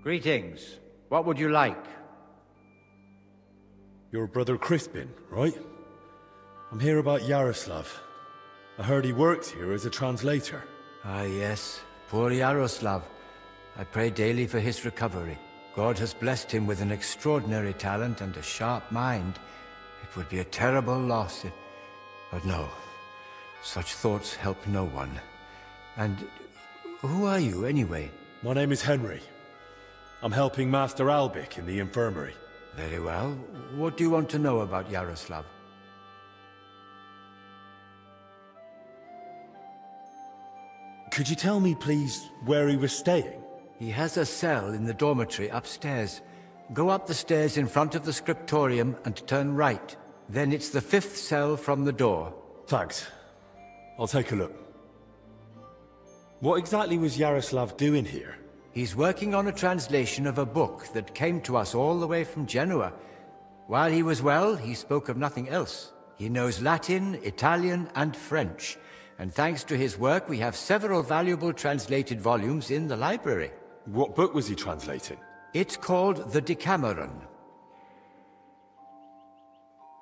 Greetings. What would you like? Your brother Crispin, right? I'm here about Yaroslav. I heard he works here as a translator. Ah, yes. Poor Yaroslav. I pray daily for his recovery. God has blessed him with an extraordinary talent and a sharp mind. It would be a terrible loss if... But no. Such thoughts help no one. And who are you, anyway? My name is Henry. I'm helping Master Albic in the infirmary. Very well. What do you want to know about Yaroslav? Could you tell me, please, where he was staying? He has a cell in the dormitory upstairs. Go up the stairs in front of the scriptorium and turn right. Then it's the 5th cell from the door. Thanks. I'll take a look. What exactly was Yaroslav doing here? He's working on a translation of a book that came to us all the way from Genoa. While he was well, he spoke of nothing else. He knows Latin, Italian, and French. And thanks to his work, we have several valuable translated volumes in the library. What book was he translating? It's called the Decameron.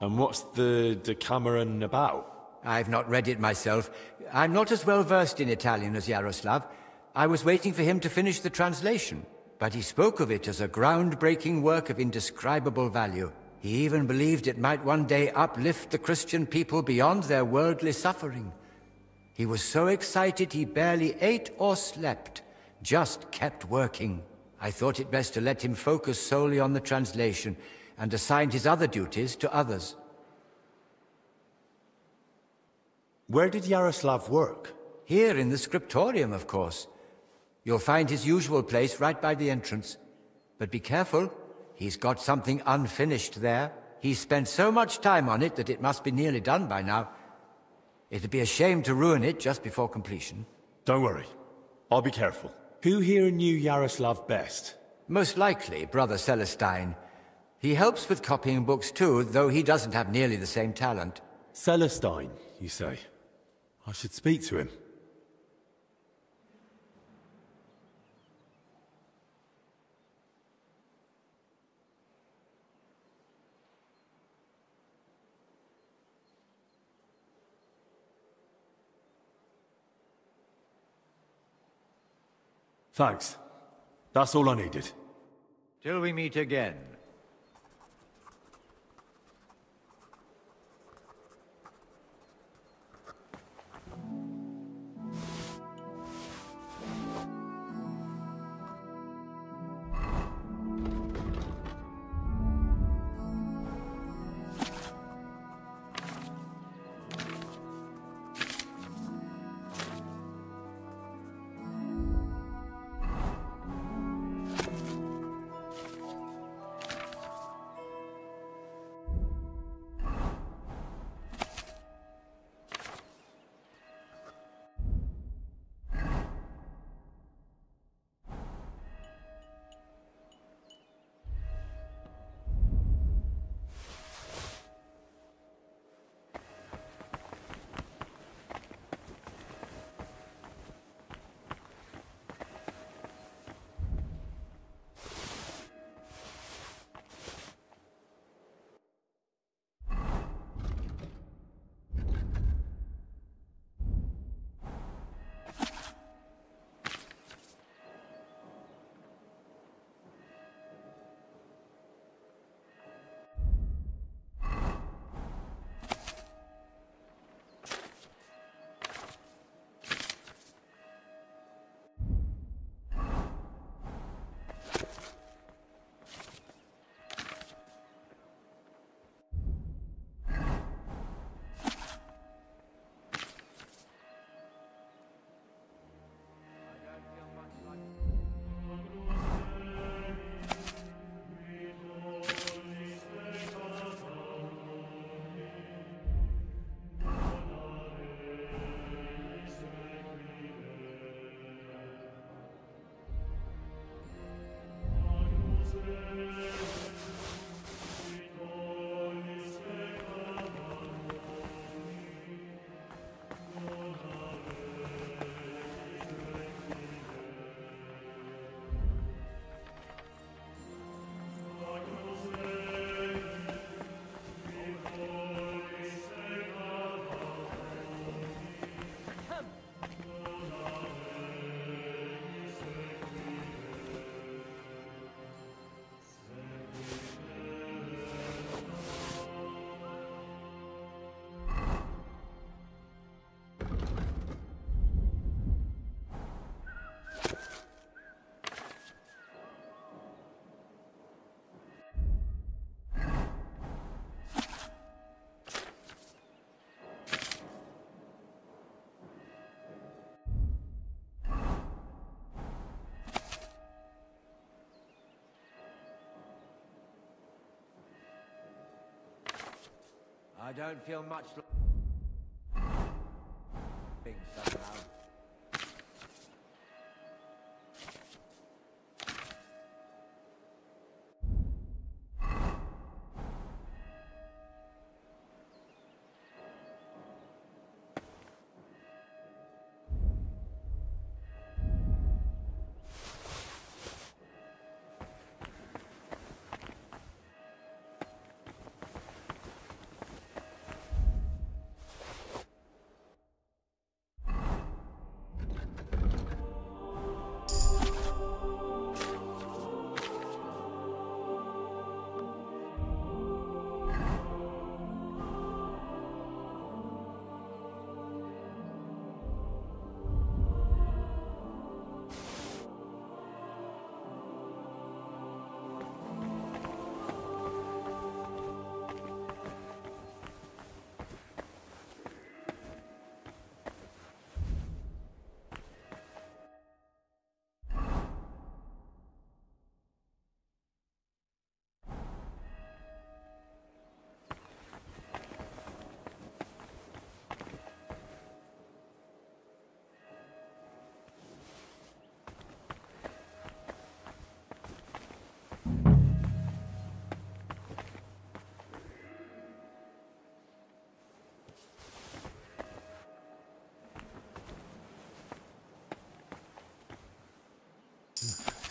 And what's the Decameron about? I've not read it myself. I'm not as well versed in Italian as Yaroslav. I was waiting for him to finish the translation, but he spoke of it as a groundbreaking work of indescribable value. He even believed it might one day uplift the Christian people beyond their worldly suffering. He was so excited he barely ate or slept, just kept working. I thought it best to let him focus solely on the translation and assigned his other duties to others. Where did Yaroslav work? Here in the scriptorium, of course. You'll find his usual place right by the entrance. But be careful, he's got something unfinished there. He's spent so much time on it that it must be nearly done by now. It'd be a shame to ruin it just before completion. Don't worry. I'll be careful. Who here knew Yaroslav best? Most likely, Brother Celestine. He helps with copying books too, though he doesn't have nearly the same talent. Celestine, you say? I should speak to him. Thanks. That's all I needed. Till we meet again. I don't feel much somehow.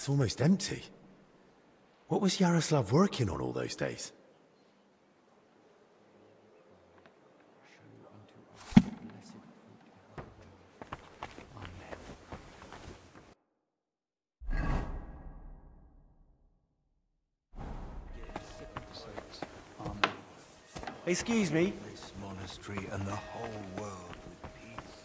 It's almost empty. What was Yaroslav working on all those days? Excuse me? This monastery and the whole world with peace.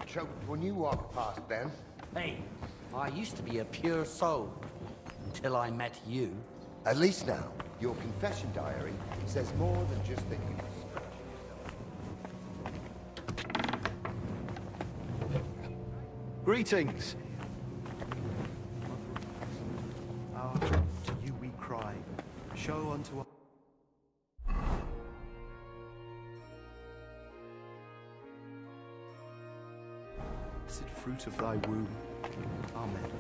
Choked when you walked past, Ben. Hey, I used to be a pure soul. Until I met you. At least now, your confession diary says more than just that you... Greetings! To you we cry. Show unto us... fruit of thy womb. Amen.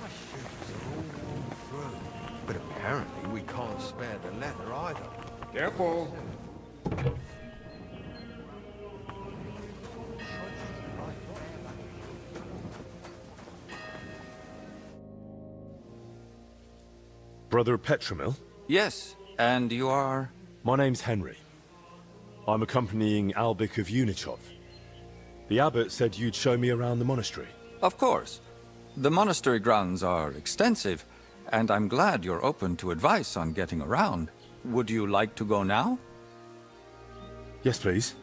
My shoes are all worn Apparently we can't spare the leather either. Careful. Brother Petramil? Yes, and you are? My name's Henry. I'm accompanying Albic of Unichov. The abbot said you'd show me around the monastery. Of course. The monastery grounds are extensive, and I'm glad you're open to advice on getting around. Would you like to go now? Yes, please.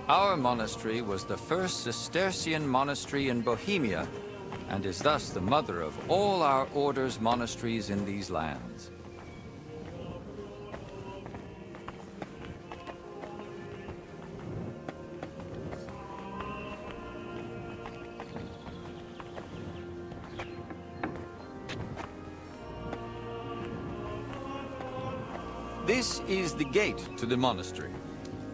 Our monastery was the first Cistercian monastery in Bohemia, and is thus the mother of all our order's monasteries in these lands. This is the gate to the monastery.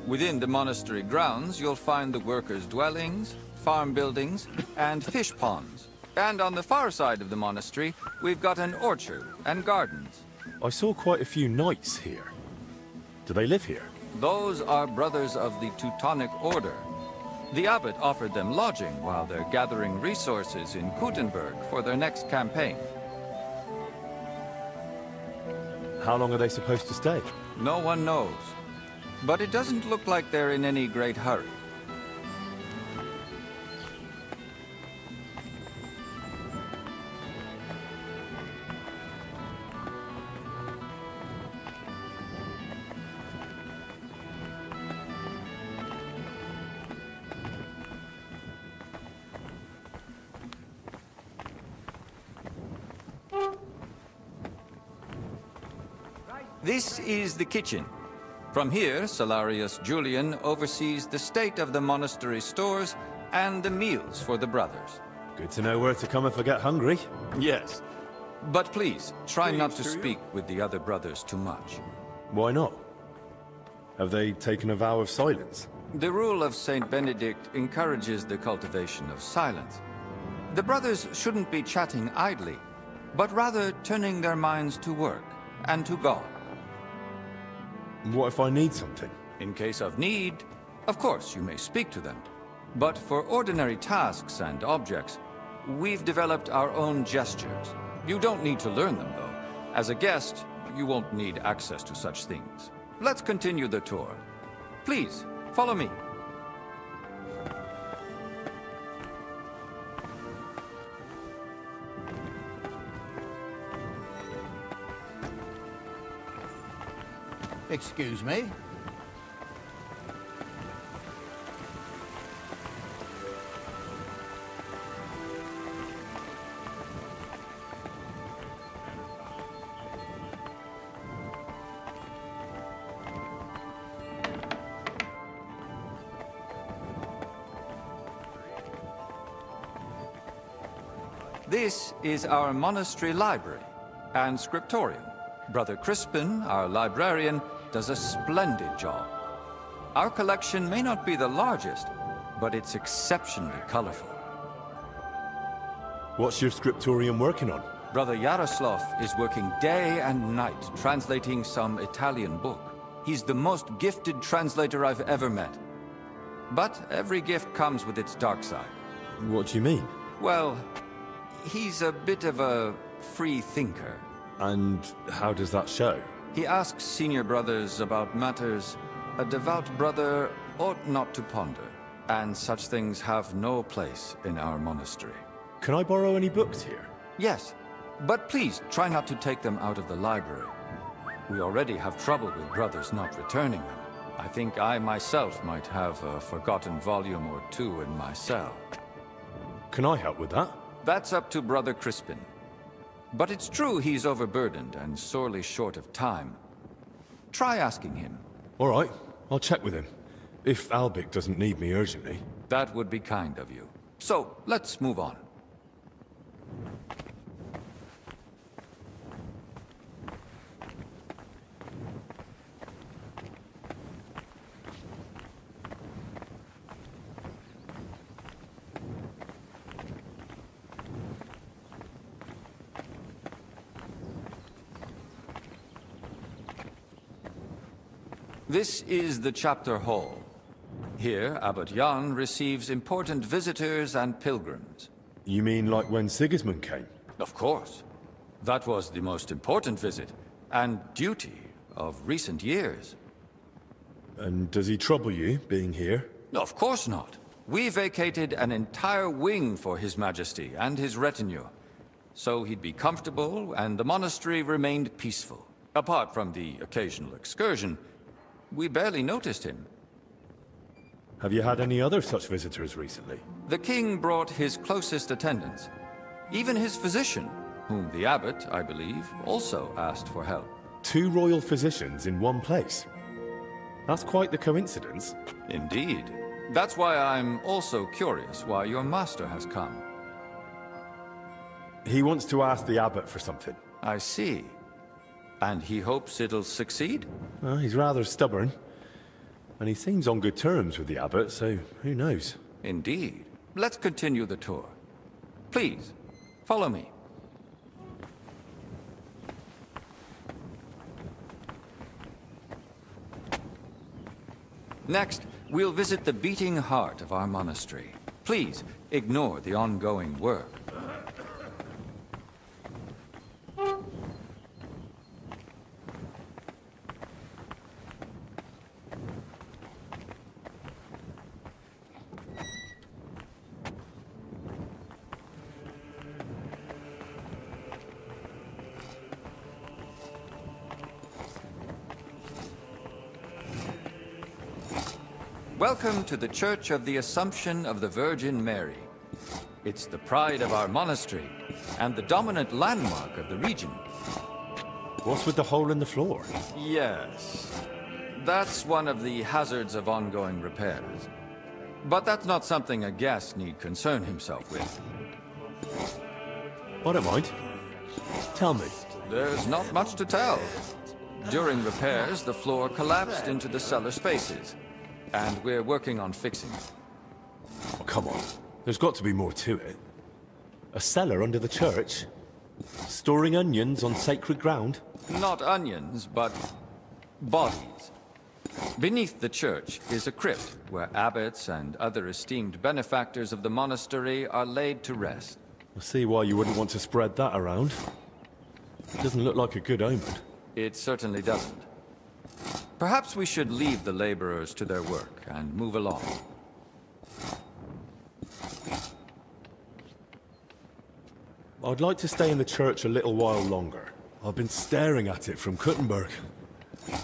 Within the monastery grounds, you'll find the workers' dwellings, farm buildings, and fish ponds. And on the far side of the monastery, we've got an orchard and gardens. I saw quite a few knights here. Do they live here? Those are brothers of the Teutonic Order. The abbot offered them lodging while they're gathering resources in Kuttenberg for their next campaign. How long are they supposed to stay? No one knows. But it doesn't look like they're in any great hurry. This is the kitchen. From here, Salarius Julian oversees the state of the monastery stores and the meals for the brothers. Good to know where to come if I get hungry. Yes. But please, try not to speak with the other brothers too much. Why not? Have they taken a vow of silence? The rule of Saint Benedict encourages the cultivation of silence. The brothers shouldn't be chatting idly, but rather turning their minds to work and to God. What if I need something? In case of need, of course you may speak to them. But for ordinary tasks and objects, we've developed our own gestures. You don't need to learn them, though. As a guest, you won't need access to such things. Let's continue the tour. Please, follow me. Excuse me? This is our monastery library and scriptorium. Brother Crispin, our librarian, does a splendid job. Our collection may not be the largest, but it's exceptionally colorful. What's your scriptorium working on? Brother Yaroslav is working day and night translating some Italian book. He's the most gifted translator I've ever met. But every gift comes with its dark side. What do you mean? Well, he's a bit of a free thinker. And how does that show? He asks senior brothers about matters a devout brother ought not to ponder, and such things have no place in our monastery. Can I borrow any books here? Yes, but please try not to take them out of the library. We already have trouble with brothers not returning them. I think I myself might have a forgotten volume or two in my cell. Can I help with that? That's up to Brother Crispin. But it's true he's overburdened and sorely short of time. Try asking him. All right, I'll check with him. If Albic doesn't need me urgently. That would be kind of you. So, let's move on. This is the chapter hall. Here, Abbot Jan receives important visitors and pilgrims. You mean like when Sigismund came? Of course. That was the most important visit, and duty of recent years. And does he trouble you, being here? Of course not. We vacated an entire wing for His Majesty and his retinue, so he'd be comfortable and the monastery remained peaceful. Apart from the occasional excursion, we barely noticed him. Have you had any other such visitors recently? The king brought his closest attendants. Even his physician, whom the abbot, I believe, also asked for help. 2 royal physicians in one place? That's quite the coincidence. Indeed. That's why I'm also curious why your master has come. He wants to ask the abbot for something. I see. And he hopes it'll succeed? Well, he's rather stubborn. And he seems on good terms with the abbot, so who knows? Indeed. Let's continue the tour. Please, follow me. Next, we'll visit the beating heart of our monastery. Please, ignore the ongoing work. Welcome to the Church of the Assumption of the Virgin Mary. It's the pride of our monastery, and the dominant landmark of the region. What's with the hole in the floor? Yes. That's one of the hazards of ongoing repairs. But that's not something a guest need concern himself with. I don't mind. Tell me. There's not much to tell. During repairs, the floor collapsed into the cellar spaces. And we're working on fixing it. Oh, come on. There's got to be more to it. A cellar under the church? Storing onions on sacred ground? Not onions, but bodies. Beneath the church is a crypt where abbots and other esteemed benefactors of the monastery are laid to rest. I see why you wouldn't want to spread that around. It doesn't look like a good omen. It certainly doesn't. Perhaps we should leave the laborers to their work and move along. I'd like to stay in the church a little while longer. I've been staring at it from Kuttenberg.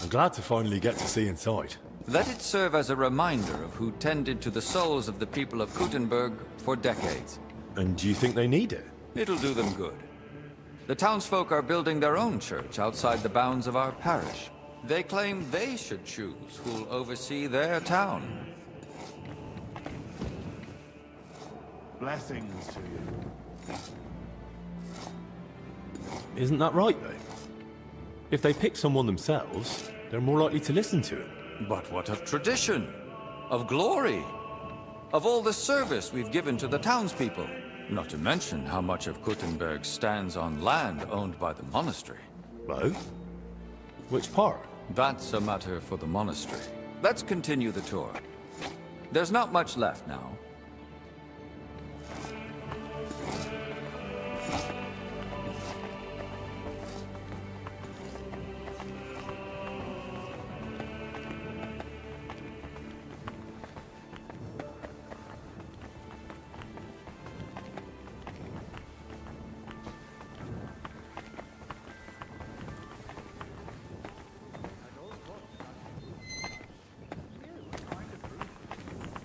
I'm glad to finally get to see inside. Let it serve as a reminder of who tended to the souls of the people of Kuttenberg for decades. And do you think they need it? It'll do them good. The townsfolk are building their own church outside the bounds of our parish. They claim they should choose who'll oversee their town. Blessings to you. Isn't that right, though? If they pick someone themselves, they're more likely to listen to it. But what of tradition? Of glory? Of all the service we've given to the townspeople? Not to mention how much of Kuttenberg stands on land owned by the monastery. Oh? Which part? That's a matter for the monastery. Let's continue the tour. There's not much left now.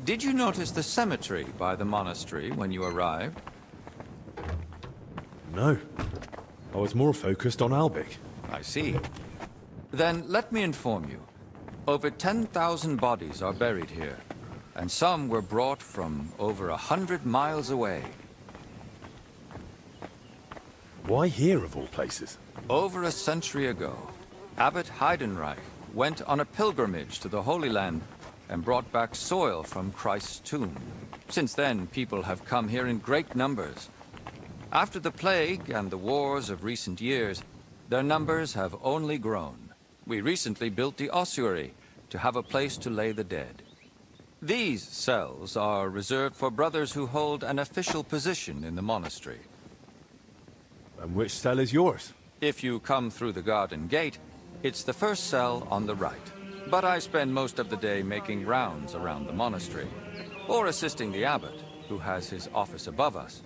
Did you notice the cemetery by the monastery when you arrived? No. I was more focused on Albic. I see. Then let me inform you. Over 10,000 bodies are buried here, and some were brought from over 100 miles away. Why here, of all places? Over a century ago, Abbot Heidenreich went on a pilgrimage to the Holy Land and brought back soil from Christ's tomb. Since then, people have come here in great numbers. After the plague and the wars of recent years, their numbers have only grown. We recently built the ossuary, to have a place to lay the dead. These cells are reserved for brothers who hold an official position in the monastery. And which cell is yours? If you come through the garden gate, it's the first cell on the right. But I spend most of the day making rounds around the monastery, or assisting the abbot, who has his office above us.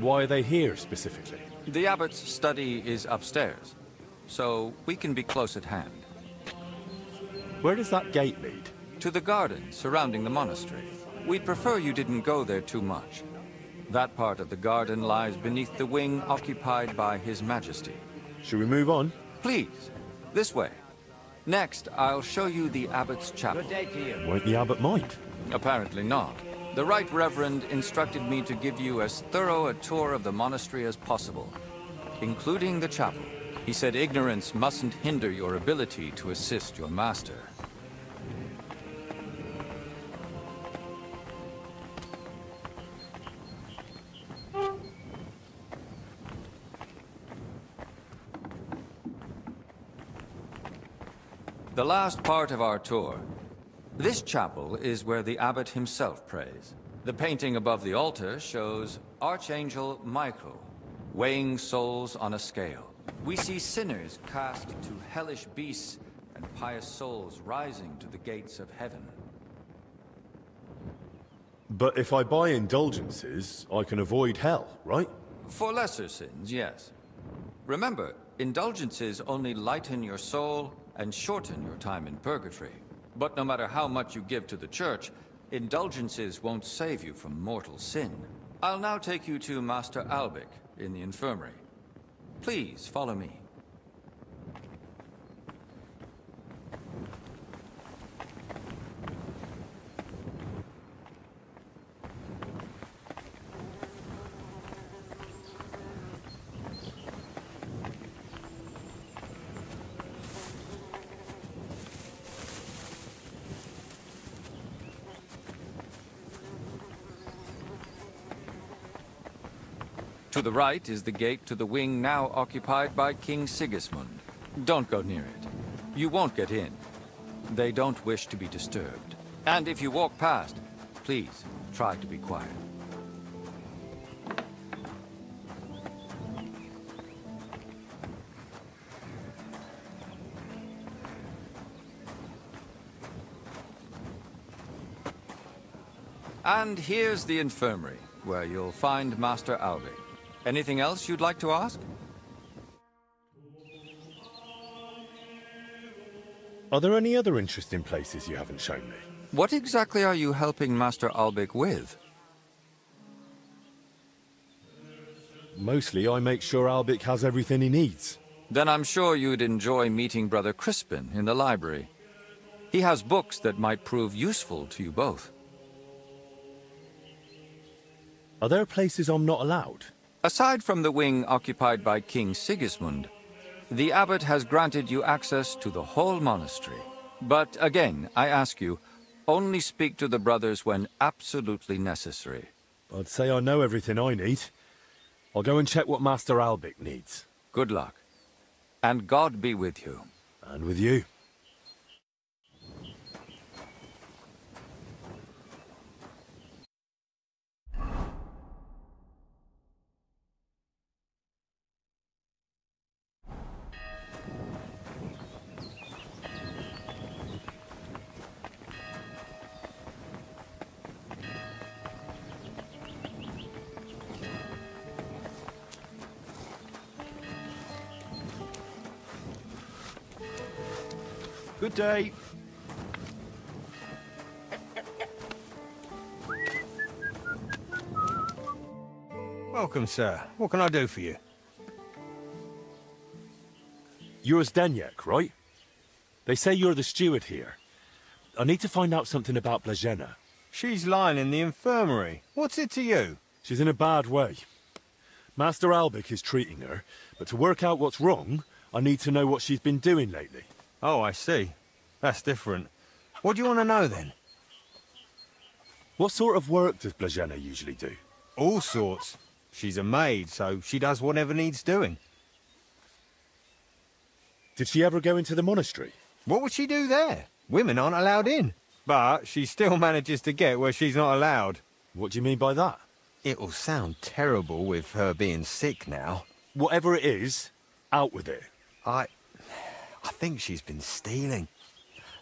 Why are they here, specifically? The abbot's study is upstairs, so we can be close at hand. Where does that gate lead? To the garden surrounding the monastery. We'd prefer you didn't go there too much. That part of the garden lies beneath the wing occupied by His Majesty. Should we move on? Please, this way. Next, I'll show you the abbot's chapel. Good day to you. Won't the abbot mind? Apparently not. The Right Reverend instructed me to give you as thorough a tour of the monastery as possible, including the chapel. He said ignorance mustn't hinder your ability to assist your master. The last part of our tour. This chapel is where the abbot himself prays. The painting above the altar shows Archangel Michael, weighing souls on a scale. We see sinners cast to hellish beasts and pious souls rising to the gates of heaven. But if I buy indulgences, I can avoid hell, right? For lesser sins, yes. Remember, indulgences only lighten your soul and shorten your time in purgatory. But no matter how much you give to the church, indulgences won't save you from mortal sin. I'll now take you to Master Albic in the infirmary. Please follow me. To the right is the gate to the wing now occupied by King Sigismund. Don't go near it. You won't get in. They don't wish to be disturbed. And if you walk past, please try to be quiet. And here's the infirmary, where you'll find Master Albic. Anything else you'd like to ask? Are there any other interesting places you haven't shown me? What exactly are you helping Master Albic with? Mostly I make sure Albic has everything he needs. Then I'm sure you'd enjoy meeting Brother Crispin in the library. He has books that might prove useful to you both. Are there places I'm not allowed? Aside from the wing occupied by King Sigismund, the abbot has granted you access to the whole monastery. But again, I ask you, only speak to the brothers when absolutely necessary. I'd say I know everything I need. I'll go and check what Master Albic needs. Good luck. And God be with you. And with you. Good day. Welcome, sir. What can I do for you? You're Zdeněk, right? They say you're the steward here. I need to find out something about Blažena. She's lying in the infirmary. What's it to you? She's in a bad way. Master Albic is treating her, but to work out what's wrong, I need to know what she's been doing lately. Oh, I see. That's different. What do you want to know, then? What sort of work does Blažena usually do? All sorts. She's a maid, so she does whatever needs doing. Did she ever go into the monastery? What would she do there? Women aren't allowed in. But she still manages to get where she's not allowed. What do you mean by that? It'll sound terrible with her being sick now. Whatever it is, out with it. I think she's been stealing.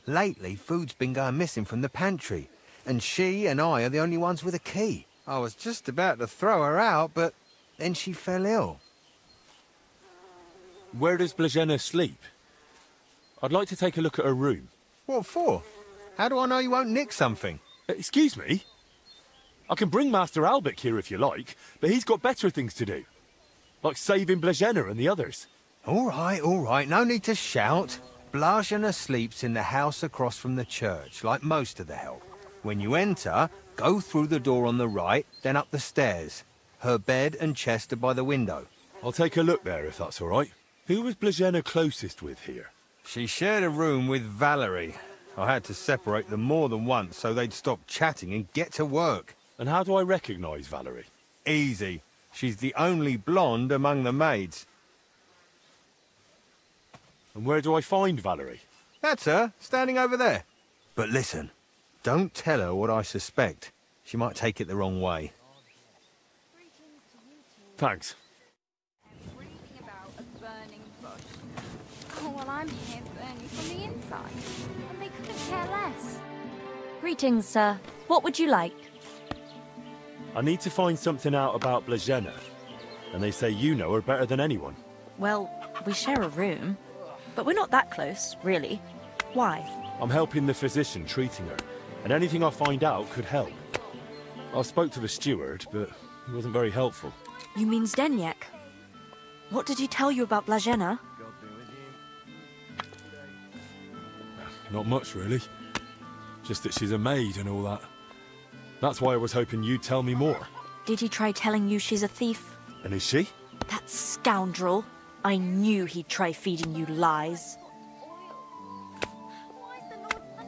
Lately, food's been going missing from the pantry, and she and I are the only ones with a key. I was just about to throw her out, but then she fell ill. Where does Blazena sleep? I'd like to take a look at her room. What for? How do I know you won't nick something? Excuse me? I can bring Master Albic here if you like, but he's got better things to do. Like saving Blazena and the others. All right, no need to shout. Blazena sleeps in the house across from the church, like most of the help. When you enter, go through the door on the right, then up the stairs. Her bed and chest are by the window. I'll take a look there if that's all right. Who was Blazena closest with here? She shared a room with Valerie. I had to separate them more than once so they'd stop chatting and get to work. And how do I recognise Valerie? Easy. She's the only blonde among the maids. And where do I find Valerie? That's her, standing over there. But listen, don't tell her what I suspect. She might take it the wrong way. Thanks. Oh, well, I'm here burning from the inside, and they couldn't care less. Greetings, sir. What would you like? I need to find something out about Blazena. And they say you know her better than anyone. Well, we share a room, but we're not that close, really. Why? I'm helping the physician treating her, and anything I find out could help. I spoke to the steward, but he wasn't very helpful. You mean Zdeněk? What did he tell you about Blazena? Not much, really. Just that she's a maid and all that. That's why I was hoping you'd tell me more. Did he try telling you she's a thief? And is she? That scoundrel. I knew he'd try feeding you lies.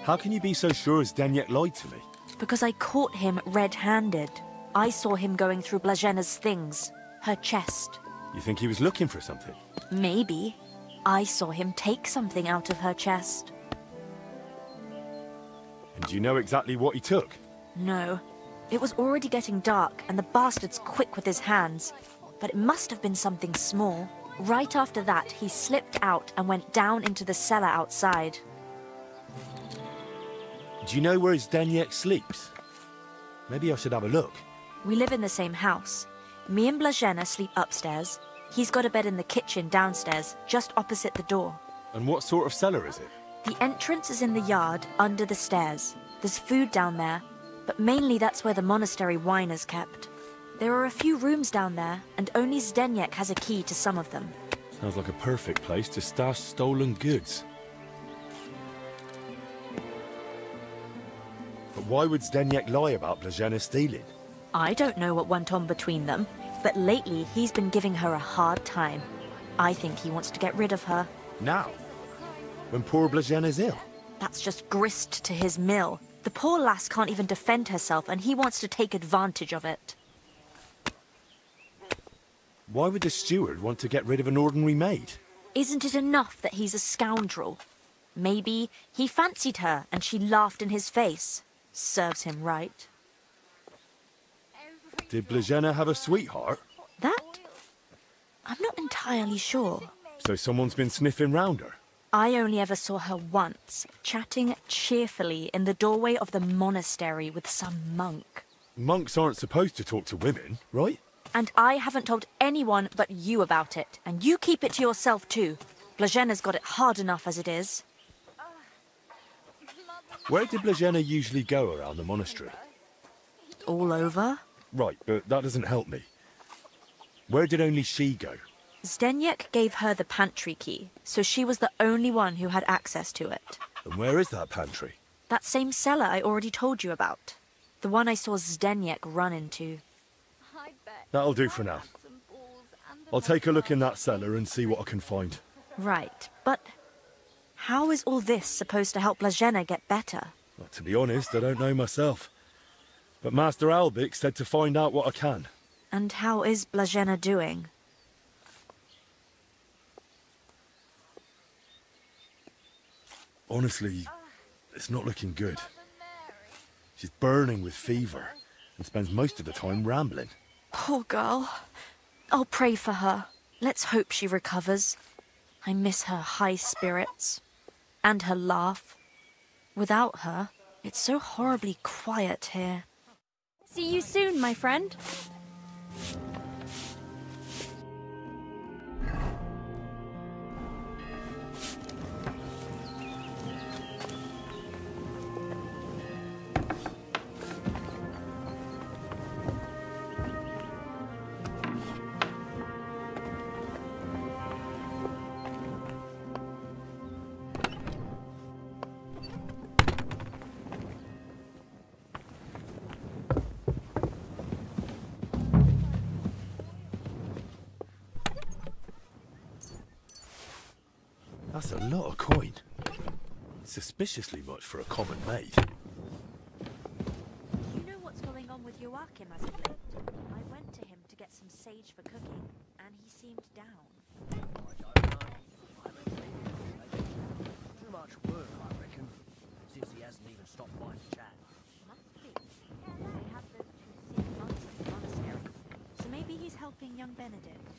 How can you be so sure Zdeněk lied to me? Because I caught him red-handed. I saw him going through Blazena's things. Her chest. You think he was looking for something? Maybe. I saw him take something out of her chest. And do you know exactly what he took? No. It was already getting dark, and the bastard's quick with his hands. But it must have been something small. Right after that, he slipped out and went down into the cellar outside. Do you know where Zdeněk sleeps? Maybe I should have a look. We live in the same house. Me and Blazena sleep upstairs. He's got a bed in the kitchen downstairs, just opposite the door. And what sort of cellar is it? The entrance is in the yard, under the stairs. There's food down there, but mainly that's where the monastery wine is kept. There are a few rooms down there, and only Zdeněk has a key to some of them. Sounds like a perfect place to stash stolen goods. But why would Zdeněk lie about Blazena stealing? I don't know what went on between them, but lately he's been giving her a hard time. I think he wants to get rid of her. Now? When poor Blazena's ill? That's just grist to his mill. The poor lass can't even defend herself, and he wants to take advantage of it. Why would the steward want to get rid of an ordinary maid? Isn't it enough that he's a scoundrel? Maybe he fancied her and she laughed in his face. Serves him right. Did Blazena have a sweetheart? That? I'm not entirely sure. So someone's been sniffing round her? I only ever saw her once, chatting cheerfully in the doorway of the monastery with some monk. Monks aren't supposed to talk to women, right? And I haven't told anyone but you about it, and you keep it to yourself too. Blazena's got it hard enough as it is. Where did Blazena usually go around the monastery? All over? Right, but that doesn't help me. Where did only she go? Zdeněk gave her the pantry key, so she was the only one who had access to it. And where is that pantry? That same cellar I already told you about. The one I saw Zdeněk run into. That'll do for now. I'll take a look in that cellar and see what I can find. Right, but how is all this supposed to help Blazena get better? Well, to be honest, I don't know myself. But Master Albic said to find out what I can. And how is Blazena doing? Honestly, it's not looking good. She's burning with fever and spends most of the time rambling. Poor girl. I'll pray for her. Let's hope she recovers. I miss her high spirits. And her laugh. Without her, it's so horribly quiet here. See you soon, my friend. That's a lot of coin. Suspiciously much for a common maid. You know what's going on with Joachim as of late? I went to him to get some sage for cooking, and he seemed down. Too much work, I reckon, since he hasn't even stopped by to chat. Must be. They have those two sick monks at the monastery, so maybe he's helping young Benedict.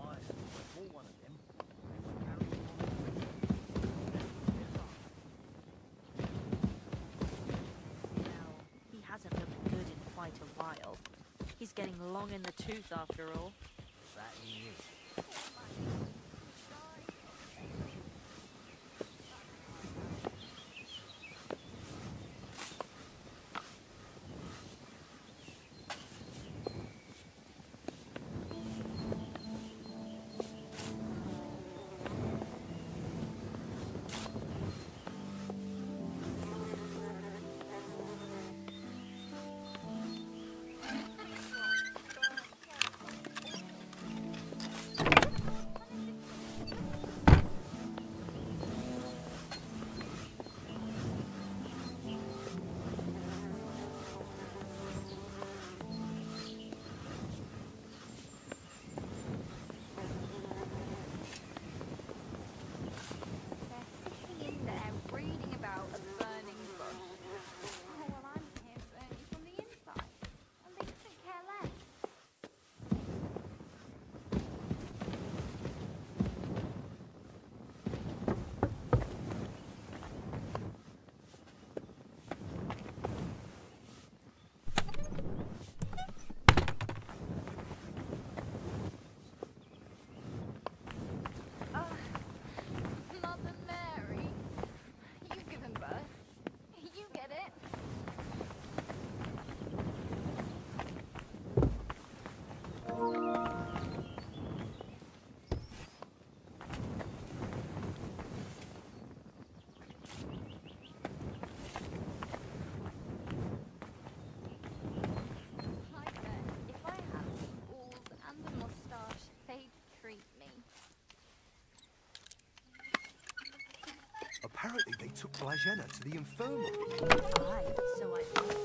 Aye, before one of them. He hasn't looked good in quite a while. He's getting long in the tooth after all. That he is. Apparently they took Blajena to the infirmary. Aye, so I thought.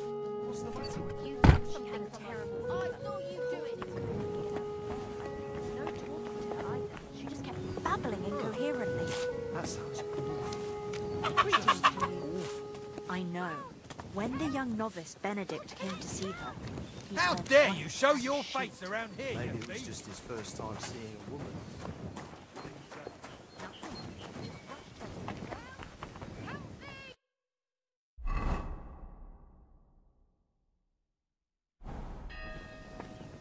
What's the matter with You her? took something terrible. I saw you do it. No talking to her either. She just kept babbling incoherently. That sounds awful. Pretty Just awful. awful. I know. When the young novice Benedict came to see her, he How said, dare you show your face around here, Maybe you it was thief? just his first time seeing a woman.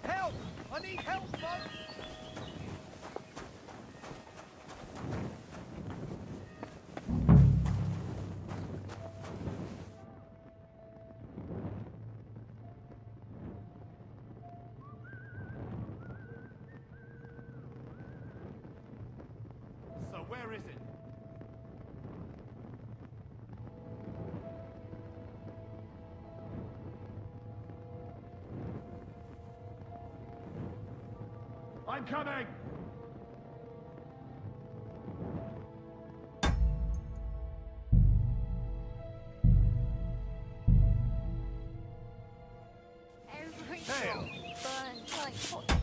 Help! I need help, folks! So where is it? I'm coming! Every Hey. drop burns like hot.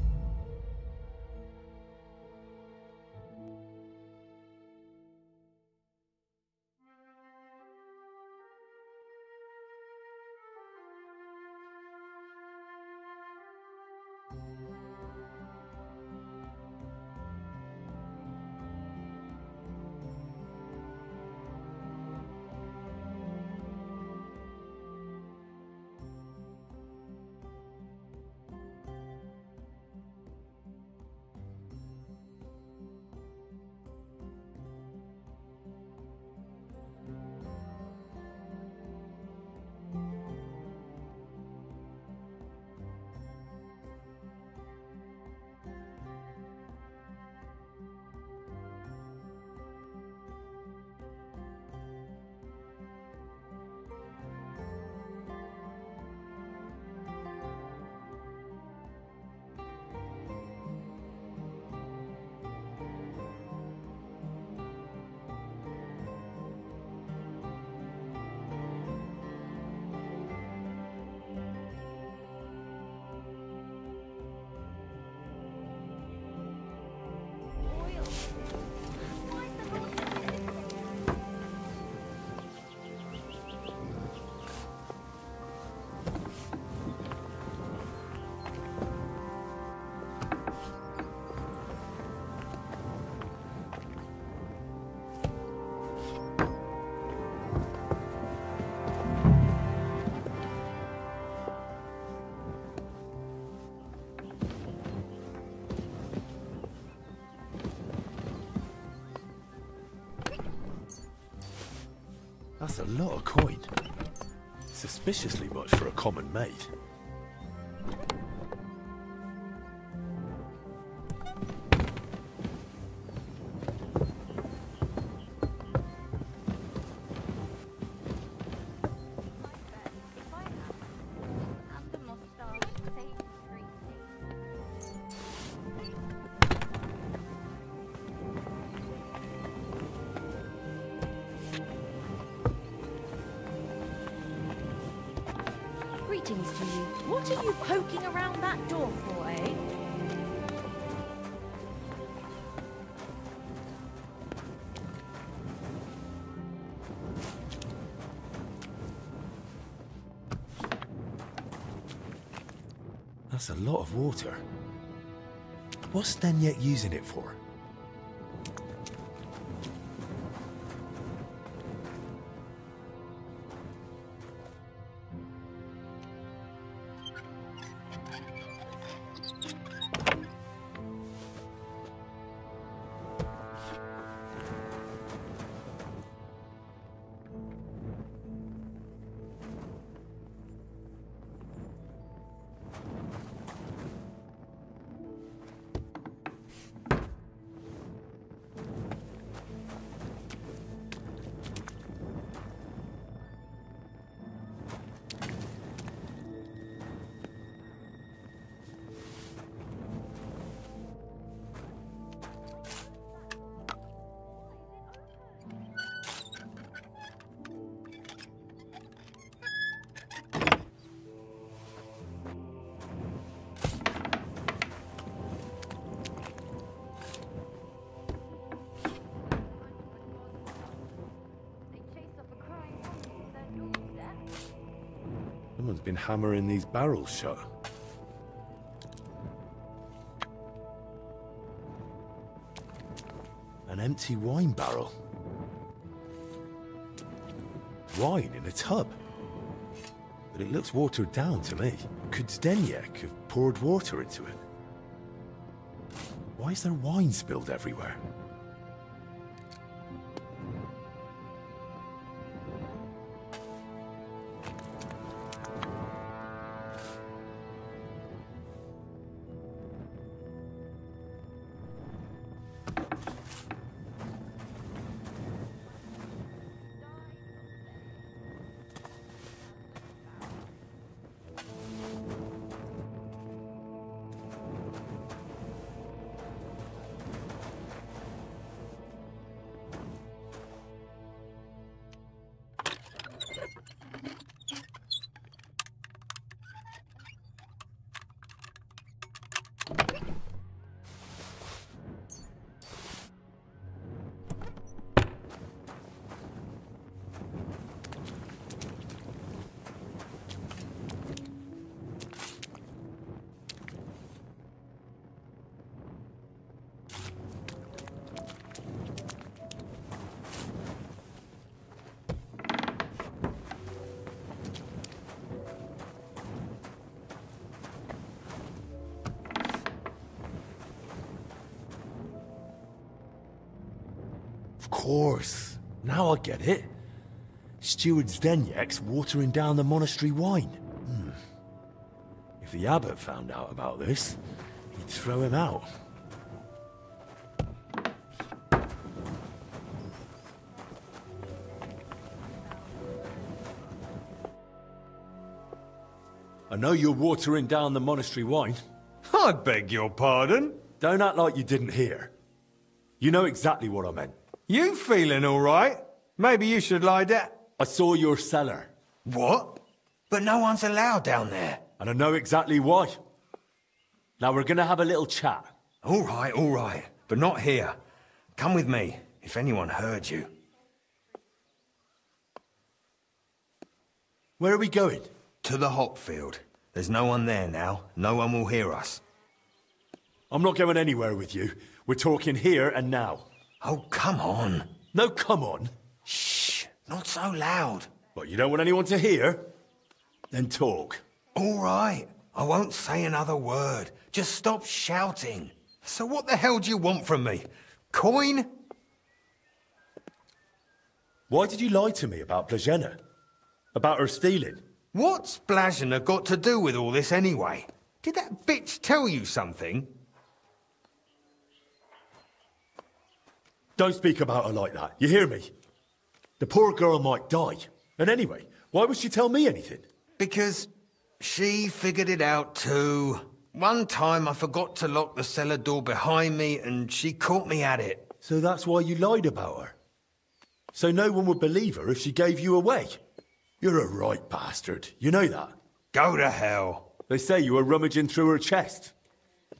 That's a lot of coin. Suspiciously much for a common maid. Greetings to you. What are you poking around that door for, eh? That's a lot of water. What's Stenyek using it for? Someone's been hammering these barrels shut. An empty wine barrel. Wine in a tub. But it looks watered down to me. Could Zdeněk have poured water into it? Why is there wine spilled everywhere? Of course. Now I get it. Steward Zdeněk's watering down the monastery wine. If the abbot found out about this, he'd throw him out. I know you're watering down the monastery wine. I beg your pardon? Don't act like you didn't hear. You know exactly what I meant. You feeling all right? Maybe you should lie down. I saw your cellar. What? But no one's allowed down there. And I know exactly why. Now we're gonna have a little chat. All right. But not here. Come with me, if anyone heard you. Where are we going? To the hop field. There's no one there now. No one will hear us. I'm not going anywhere with you. We're talking here and now. Oh, come on. No, come on. Shh, not so loud. What, you don't want anyone to hear? Then talk. All right. I won't say another word. Just stop shouting. So what the hell do you want from me? Coin? Why did you lie to me about Blazhenna? About her stealing? What's Blazhenna got to do with all this anyway? Did that bitch tell you something? Don't speak about her like that, you hear me? The poor girl might die. And anyway, why would she tell me anything? Because she figured it out too. One time I forgot to lock the cellar door behind me and she caught me at it. So that's why you lied about her? So no one would believe her if she gave you away? You're a right bastard, you know that? Go to hell. They say you were rummaging through her chest.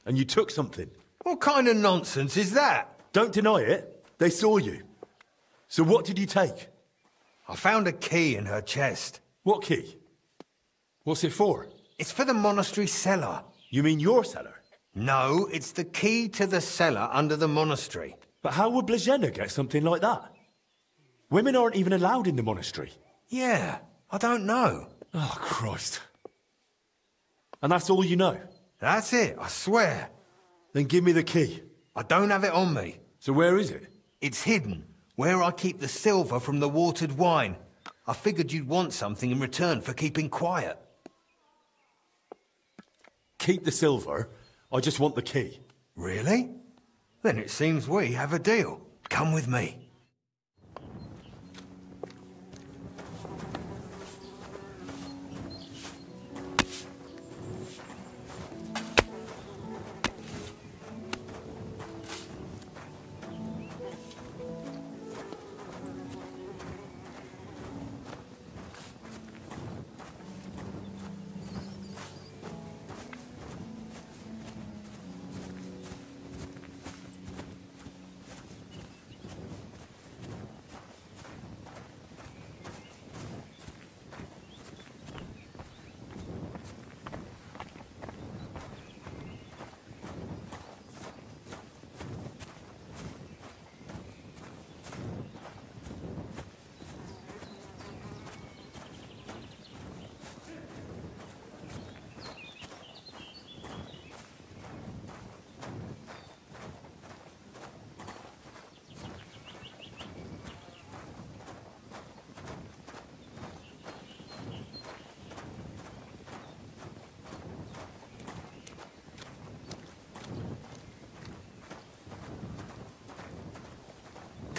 And you took something. What kind of nonsense is that? Don't deny it. They saw you. So what did you take? I found a key in her chest. What key? What's it for? It's for the monastery cellar. You mean your cellar? No, it's the key to the cellar under the monastery. But how would Blazhenna get something like that? Women aren't even allowed in the monastery. Yeah, I don't know. Oh, Christ. And that's all you know? That's it, I swear. Then give me the key. I don't have it on me. So where is it? It's hidden, where I keep the silver from the watered wine. I figured you'd want something in return for keeping quiet. Keep the silver. I just want the key. Really? Then it seems we have a deal. Come with me.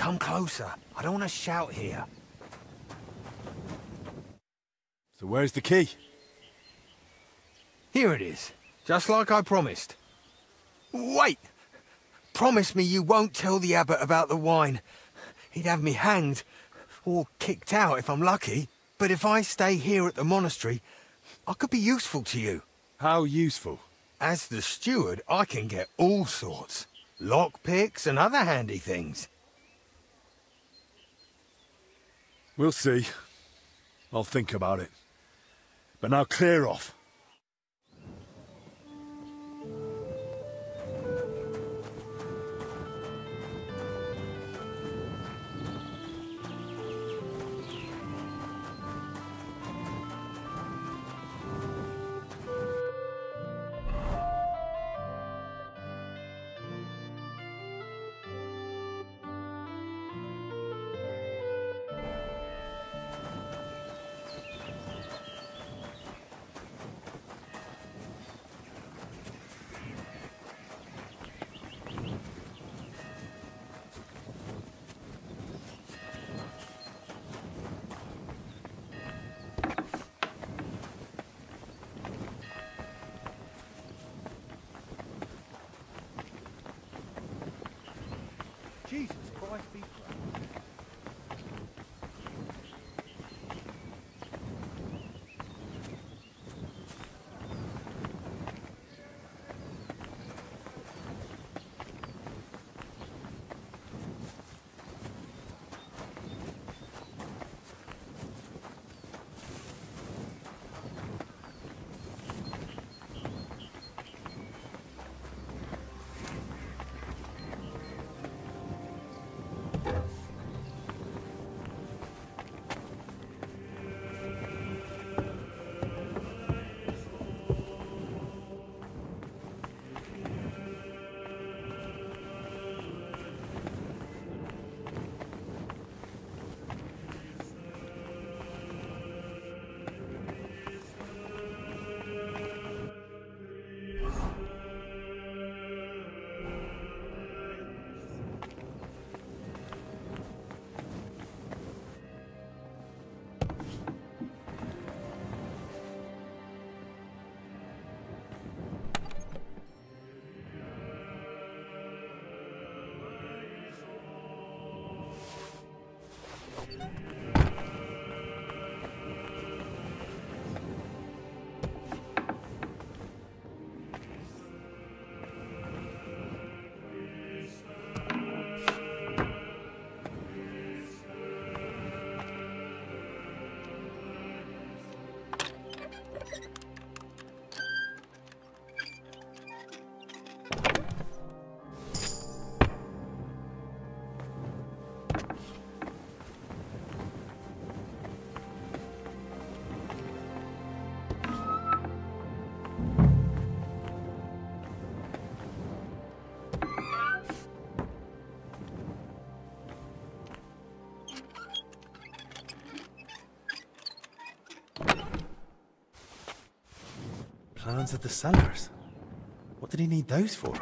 Come closer. I don't want to shout here. So where's the key? Here it is. Just like I promised. Wait! Promise me you won't tell the abbot about the wine. He'd have me hanged, or kicked out if I'm lucky. But if I stay here at the monastery, I could be useful to you. How useful? As the steward, I can get all sorts. Lockpicks and other handy things. We'll see. I'll think about it. But now clear off. Jesus Christ be praised. Plans of the cellars. What did he need those for?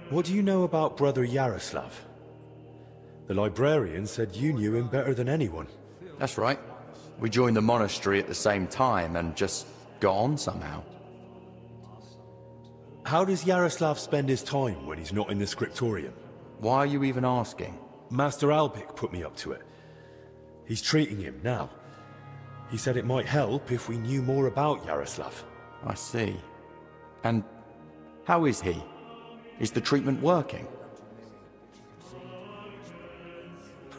What do you know about Brother Yaroslav? The librarian said you knew him better than anyone. That's right. We joined the monastery at the same time and just got on somehow. How does Yaroslav spend his time when he's not in the scriptorium? Why are you even asking? Master Albik put me up to it. He's treating him now. He said it might help if we knew more about Yaroslav. I see. And how is he? Is the treatment working?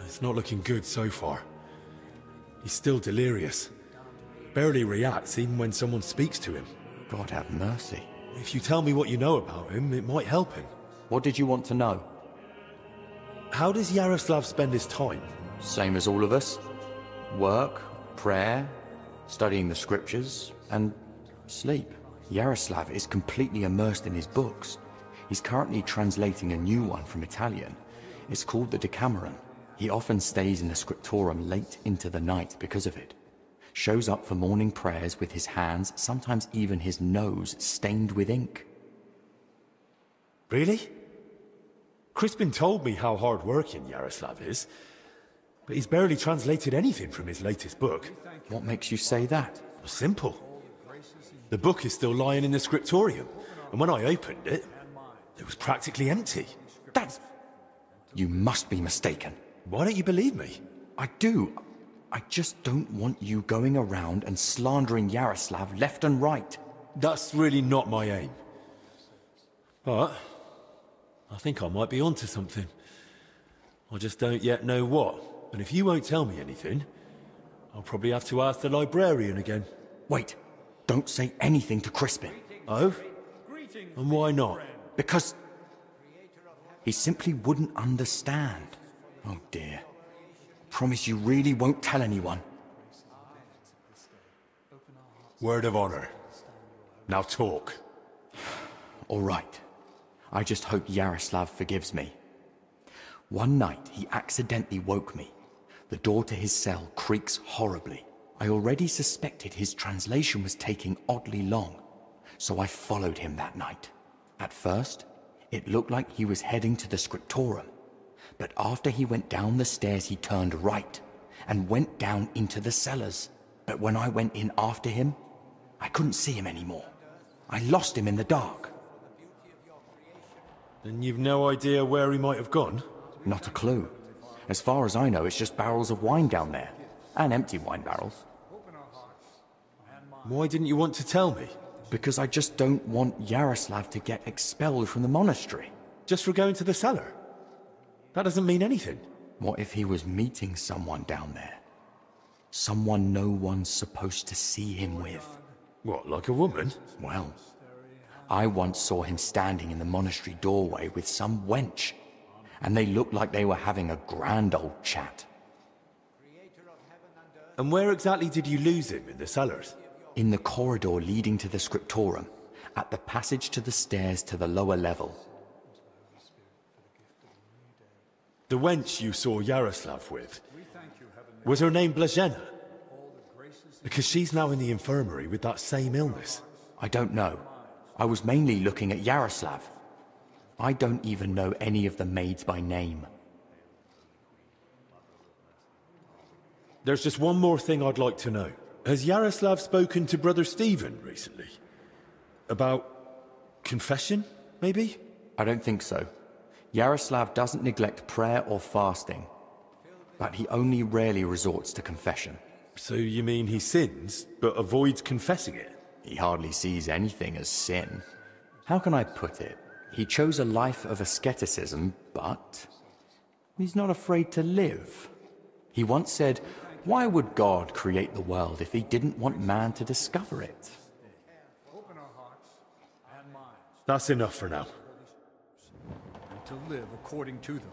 It's not looking good so far. He's still delirious. Barely reacts even when someone speaks to him. God have mercy. If you tell me what you know about him, it might help him. What did you want to know? How does Yaroslav spend his time? Same as all of us. Work, prayer, studying the scriptures, and sleep. Yaroslav is completely immersed in his books. He's currently translating a new one from Italian. It's called the Decameron. He often stays in the scriptorium late into the night because of it. Shows up for morning prayers with his hands, sometimes even his nose, stained with ink. Really? Crispin told me how hard-working Yaroslav is, but he's barely translated anything from his latest book. What makes you say that? Simple. The book is still lying in the scriptorium, and when I opened it, it was practically empty. That's... You must be mistaken. Why don't you believe me? I do. I just don't want you going around and slandering Yaroslav left and right. That's really not my aim. But I think I might be onto something. I just don't yet know what. And if you won't tell me anything, I'll probably have to ask the librarian again. Wait. Don't say anything to Crispin. Oh? And why not? Because he simply wouldn't understand. Oh dear. Promise you really won't tell anyone. Word of honor. Now talk. All right. I just hope Yaroslav forgives me. One night, he accidentally woke me. The door to his cell creaks horribly. I already suspected his translation was taking oddly long, so I followed him that night. At first, it looked like he was heading to the scriptorium, but after he went down the stairs, he turned right and went down into the cellars. But when I went in after him, I couldn't see him anymore. I lost him in the dark. Then you've no idea where he might have gone? Not a clue. As far as I know, it's just barrels of wine down there. And empty wine barrels. Why didn't you want to tell me? Because I just don't want Yaroslav to get expelled from the monastery. Just for going to the cellar? That doesn't mean anything. What if he was meeting someone down there? Someone no one's supposed to see him with. What, like a woman? Well, I once saw him standing in the monastery doorway with some wench. and they looked like they were having a grand old chat. And where exactly did you lose him, in the cellars? In the corridor leading to the scriptorum, at the passage to the stairs to the lower level. The wench you saw Yaroslav with, was her name Blazhena? Because she's now in the infirmary with that same illness. I don't know. I was mainly looking at Yaroslav. I don't even know any of the maids by name. There's just one more thing I'd like to know. Has Yaroslav spoken to Brother Stephen recently? About confession, maybe? I don't think so. Yaroslav doesn't neglect prayer or fasting, but he only rarely resorts to confession. So you mean he sins, but avoids confessing it? He hardly sees anything as sin. How can I put it? He chose a life of asceticism, but he's not afraid to live. He once said, why would God create the world if he didn't want man to discover it? That's enough for now. And to live according to them.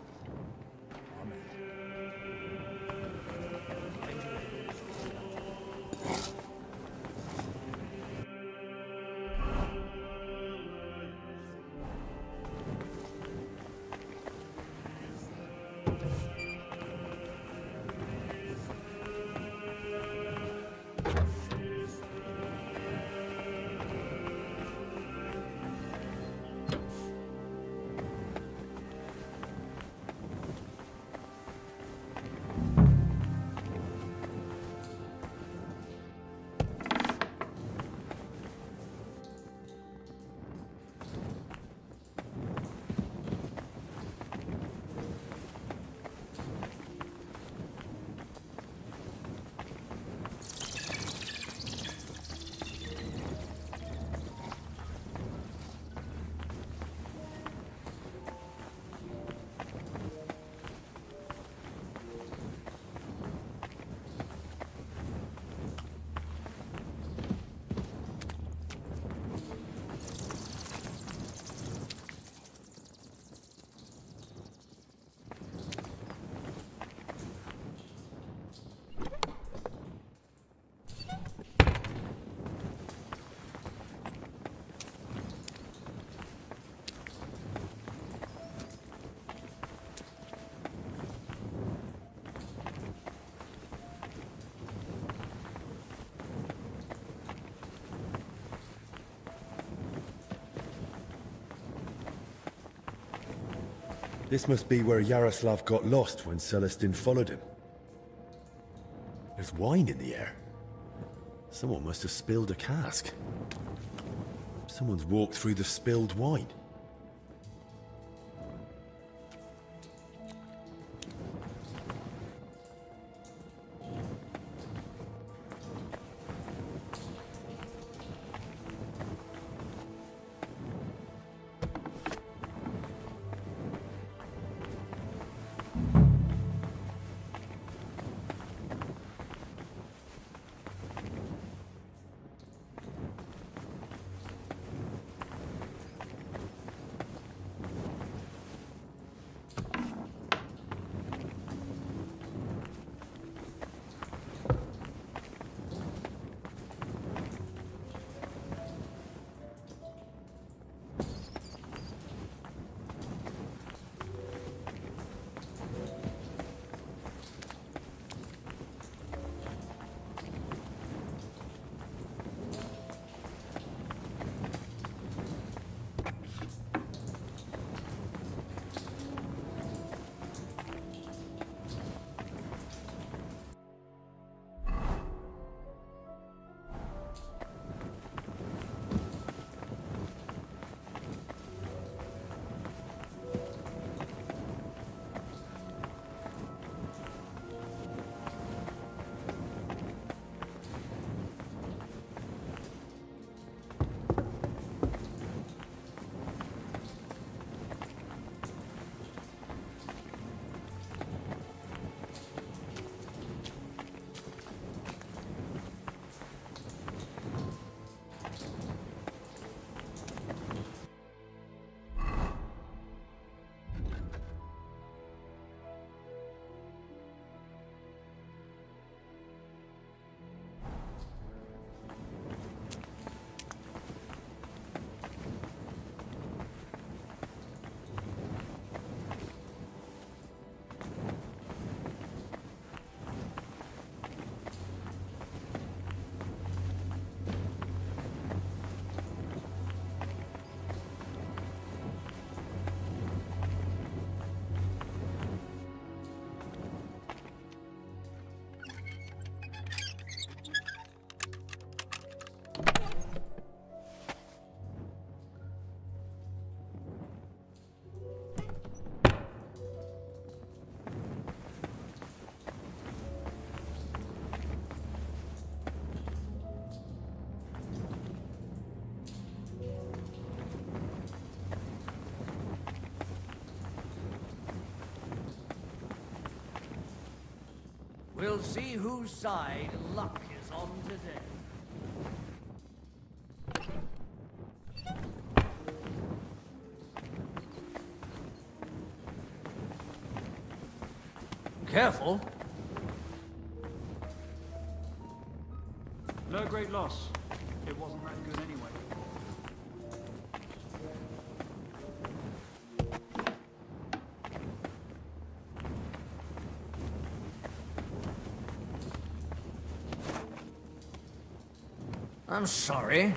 This must be where Yaroslav got lost when Celestin followed him. There's wine in the air. Someone must have spilled a cask. Someone's walked through the spilled wine. We'll see whose side luck is on today. Careful. No great loss. It wasn't that good anyway. I'm sorry.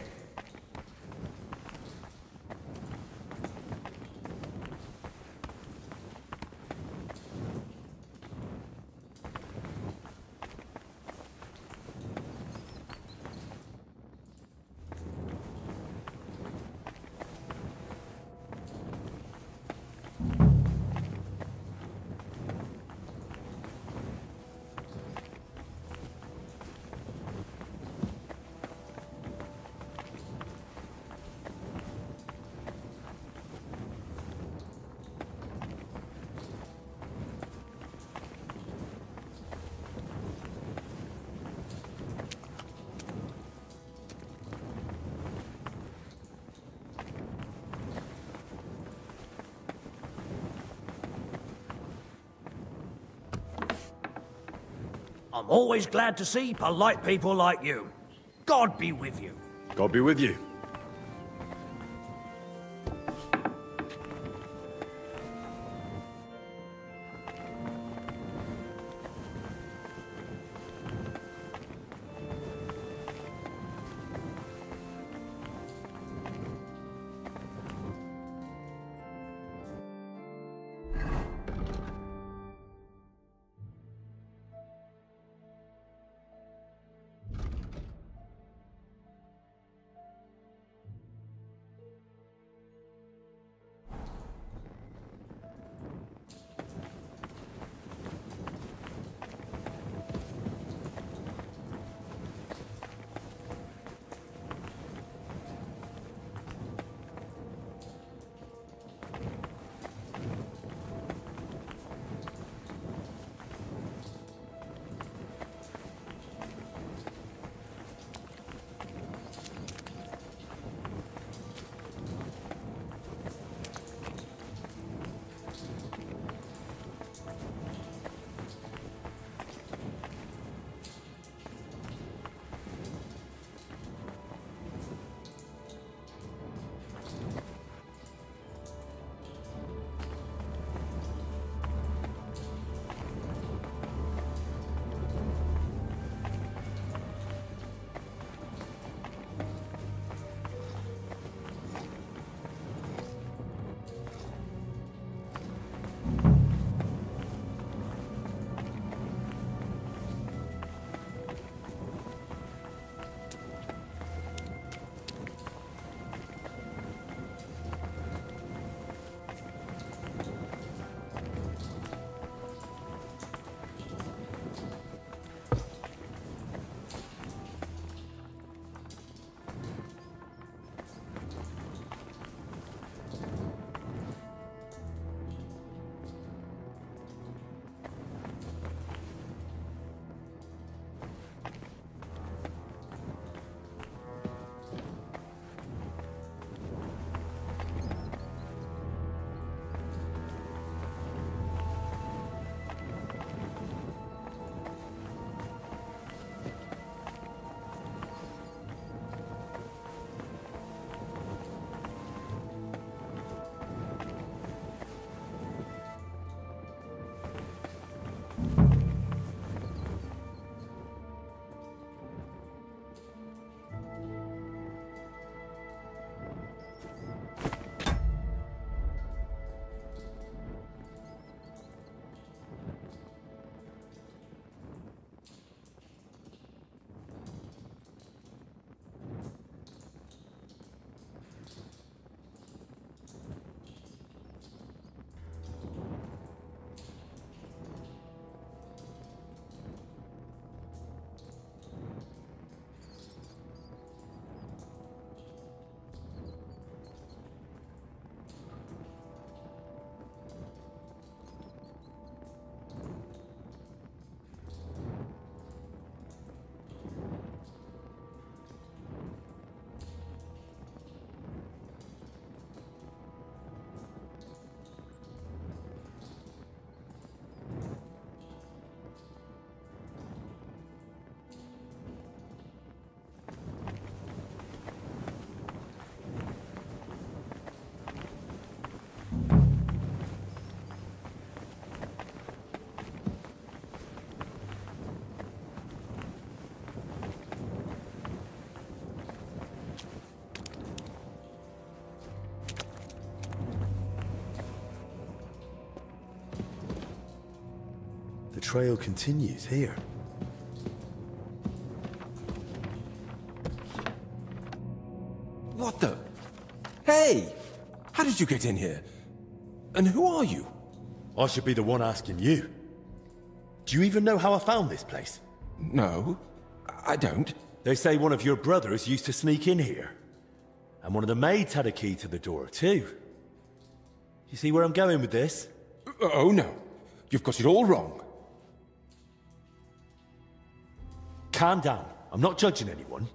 I'm always glad to see polite people like you. God be with you. God be with you. The trail continues here. What the? Hey! How did you get in here? And who are you? I should be the one asking you. Do you even know how I found this place? No, I don't. They say one of your brothers used to sneak in here. And one of the maids had a key to the door, too. You see where I'm going with this? Oh, no. You've got it all wrong. Calm down. I'm not judging anyone.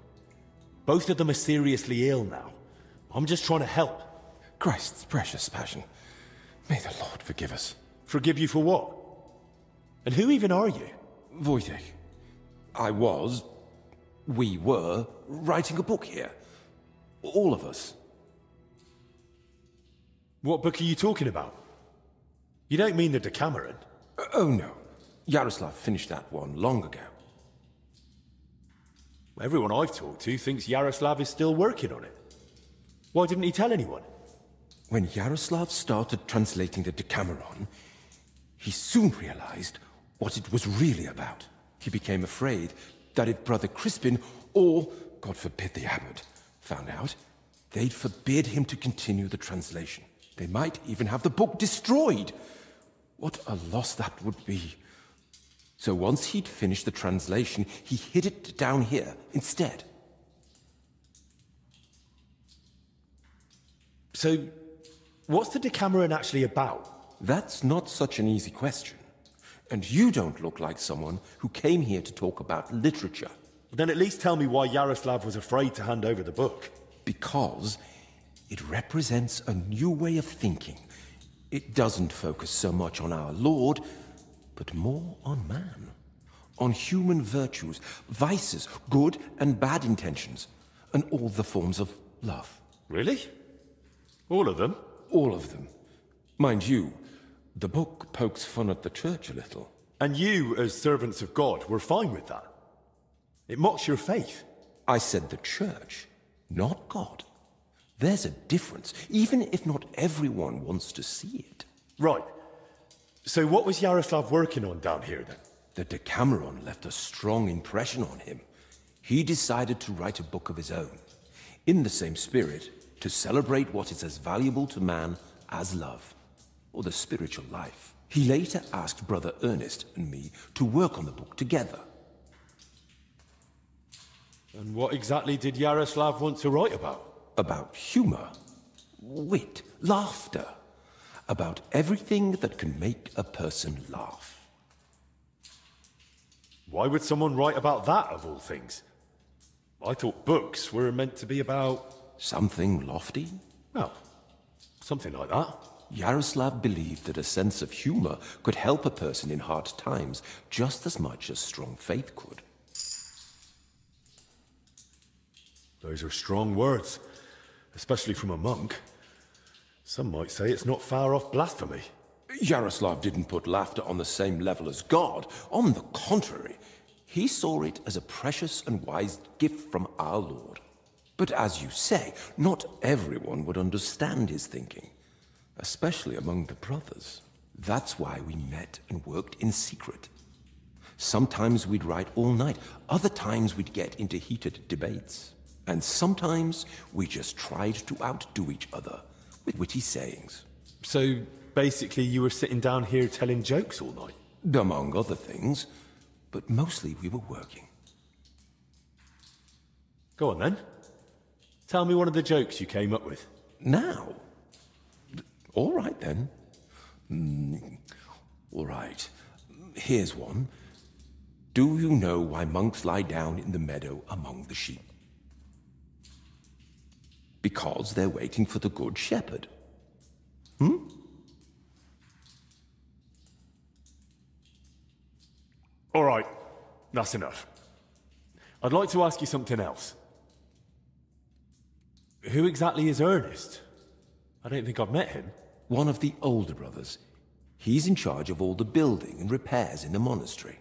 Both of them are seriously ill now. I'm just trying to help. Christ's precious passion. May the Lord forgive us. Forgive you for what? And who even are you? Wojtek. We were writing a book here. All of us. What book are you talking about? You don't mean the Decameron? Oh no. Yaroslav finished that one long ago. Everyone I've talked to thinks Yaroslav is still working on it. Why didn't he tell anyone? When Yaroslav started translating the Decameron, he soon realized what it was really about. He became afraid that if Brother Crispin, or, God forbid, the abbot, found out, they'd forbid him to continue the translation. They might even have the book destroyed. What a loss that would be. So once he'd finished the translation, he hid it down here instead. So, what's the Decameron actually about? That's not such an easy question. And you don't look like someone who came here to talk about literature. Then at least tell me why Yaroslav was afraid to hand over the book. Because it represents a new way of thinking. It doesn't focus so much on our Lord, but more on man. On human virtues, vices, good and bad intentions, and all the forms of love. Really? All of them? All of them. Mind you, the book pokes fun at the church a little. And you, as servants of God, were fine with that? It mocks your faith. I said the church, not God. There's a difference, even if not everyone wants to see it. Right. So what was Yaroslav working on down here, then? The Decameron left a strong impression on him. He decided to write a book of his own, in the same spirit, to celebrate what is as valuable to man as love, or the spiritual life. He later asked Brother Ernest and me to work on the book together. And what exactly did Yaroslav want to write about? About humor, wit, laughter. About everything that can make a person laugh. Why would someone write about that, of all things? I thought books were meant to be about... Something lofty? Well, something like that. Yaroslav believed that a sense of humor could help a person in hard times just as much as strong faith could. Those are strong words, especially from a monk. Some might say it's not far off blasphemy. Yaroslav didn't put laughter on the same level as God. On the contrary, he saw it as a precious and wise gift from our Lord. But as you say, not everyone would understand his thinking, especially among the brothers. That's why we met and worked in secret. Sometimes we'd write all night, other times we'd get into heated debates. And sometimes we just tried to outdo each other with witty sayings. So, basically you were sitting down here telling jokes all night? Among other things, but mostly we were working. Go on then. Tell me one of the jokes you came up with. Now? All right then. All right. Here's one. Do you know why monks lie down in the meadow among the sheep? Because they're waiting for the good shepherd. All right, that's enough. I'd like to ask you something else. Who exactly is Ernest? I don't think I've met him. One of the older brothers. He's in charge of all the building and repairs in the monastery.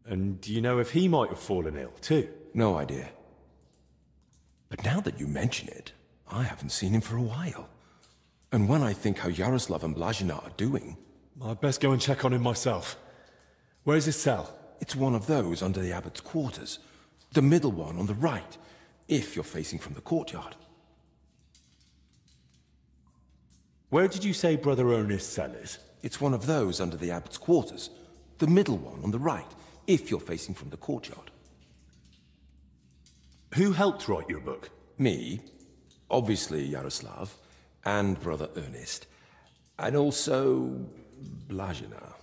And do you know if he might have fallen ill, too? No idea. But now that you mention it, I haven't seen him for a while. And when I think how Yaroslav and Blazhina are doing, I'd best go and check on him myself. Where's his cell? It's one of those under the abbot's quarters. The middle one on the right, if you're facing from the courtyard. Where did you say Brother Ernest's cell is? It's one of those under the abbot's quarters. The middle one on the right, if you're facing from the courtyard. Who helped write your book? Me, obviously Yaroslav, and Brother Ernest, and also Blazhina.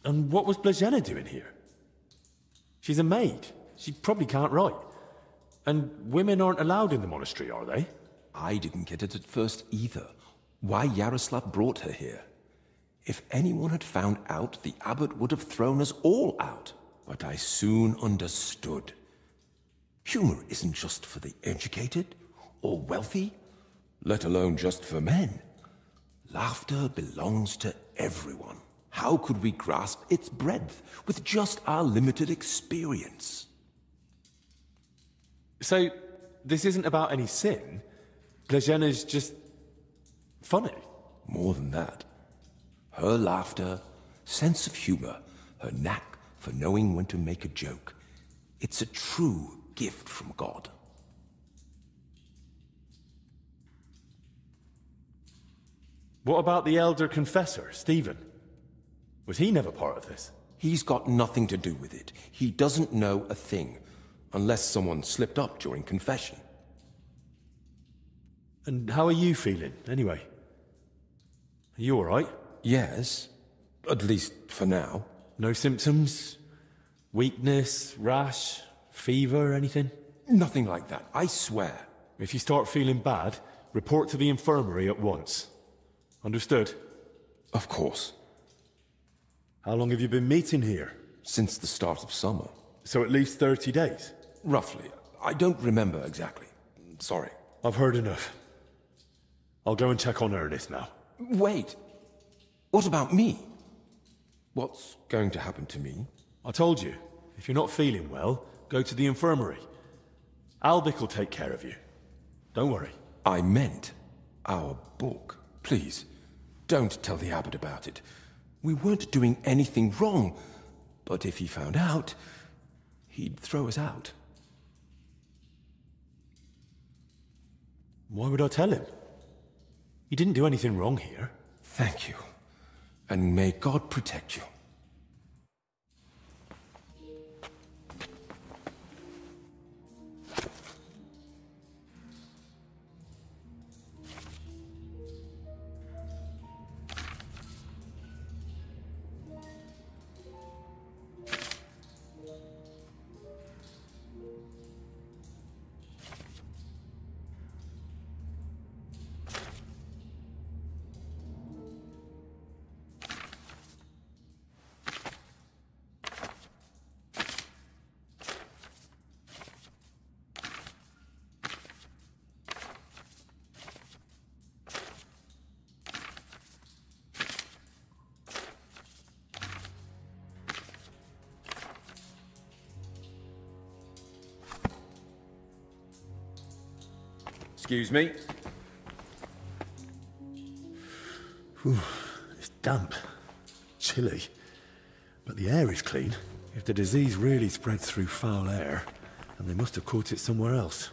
And what was Blazhina doing here? She's a maid. She probably can't write. And women aren't allowed in the monastery, are they? I didn't get it at first either. Why Yaroslav brought her here. If anyone had found out, the abbot would have thrown us all out. But I soon understood. Humor isn't just for the educated or wealthy, let alone just for men. Laughter belongs to everyone. How could we grasp its breadth with just our limited experience? So, this isn't about any sin? Blazhina's just funny? More than that. Her laughter, sense of humor, her knack for knowing when to make a joke. It's a true gift from God. What about the elder confessor, Stephen? Was he never part of this? He's got nothing to do with it. He doesn't know a thing, unless someone slipped up during confession. And how are you feeling, anyway? Are you all right? Yes, at least for now. No symptoms? Weakness, rash, fever, anything? Nothing like that, I swear. If you start feeling bad, report to the infirmary at once. Understood? Of course. How long have you been meeting here? Since the start of summer. So at least 30 days? Roughly. I don't remember exactly. Sorry. I've heard enough. I'll go and check on Ernest now. Wait. What about me? What's going to happen to me? I told you, if you're not feeling well, go to the infirmary. Albic will take care of you. Don't worry. I meant our book. Please, don't tell the abbot about it. We weren't doing anything wrong, but if he found out, he'd throw us out. Why would I tell him? You didn't do anything wrong here. Thank you. And may God protect you. Excuse me. Whew, it's damp, chilly, but the air is clean. If the disease really spread through foul air, then they must have caught it somewhere else.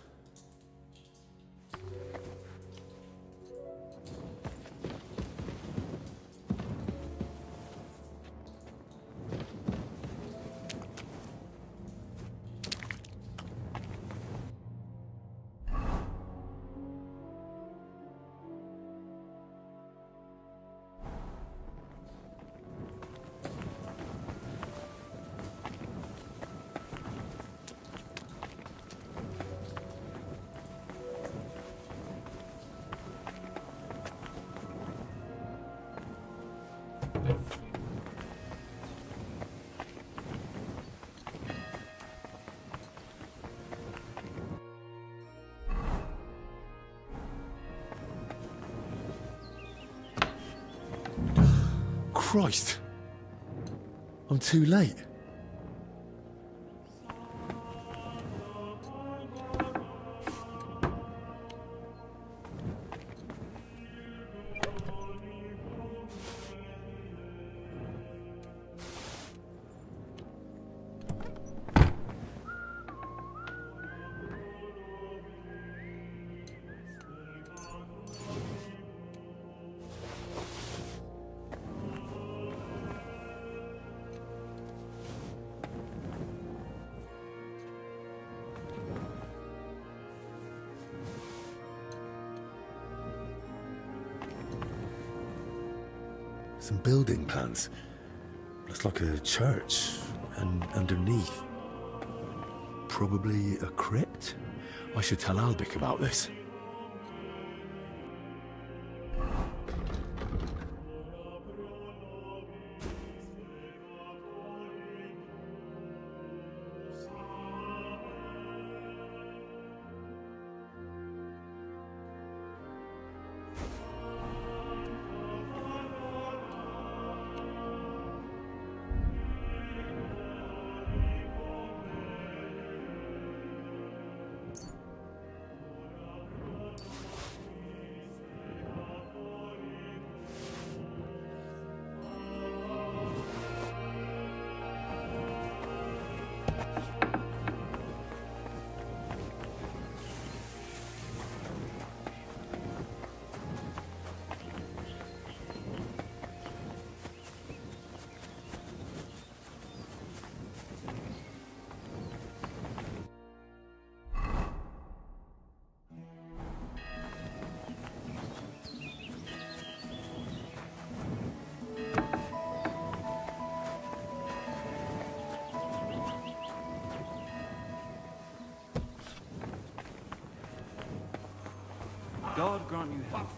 Christ! I'm too late. Some building plans. Looks like a church, and underneath, probably a crypt? I should tell Albic about this. God grant you health.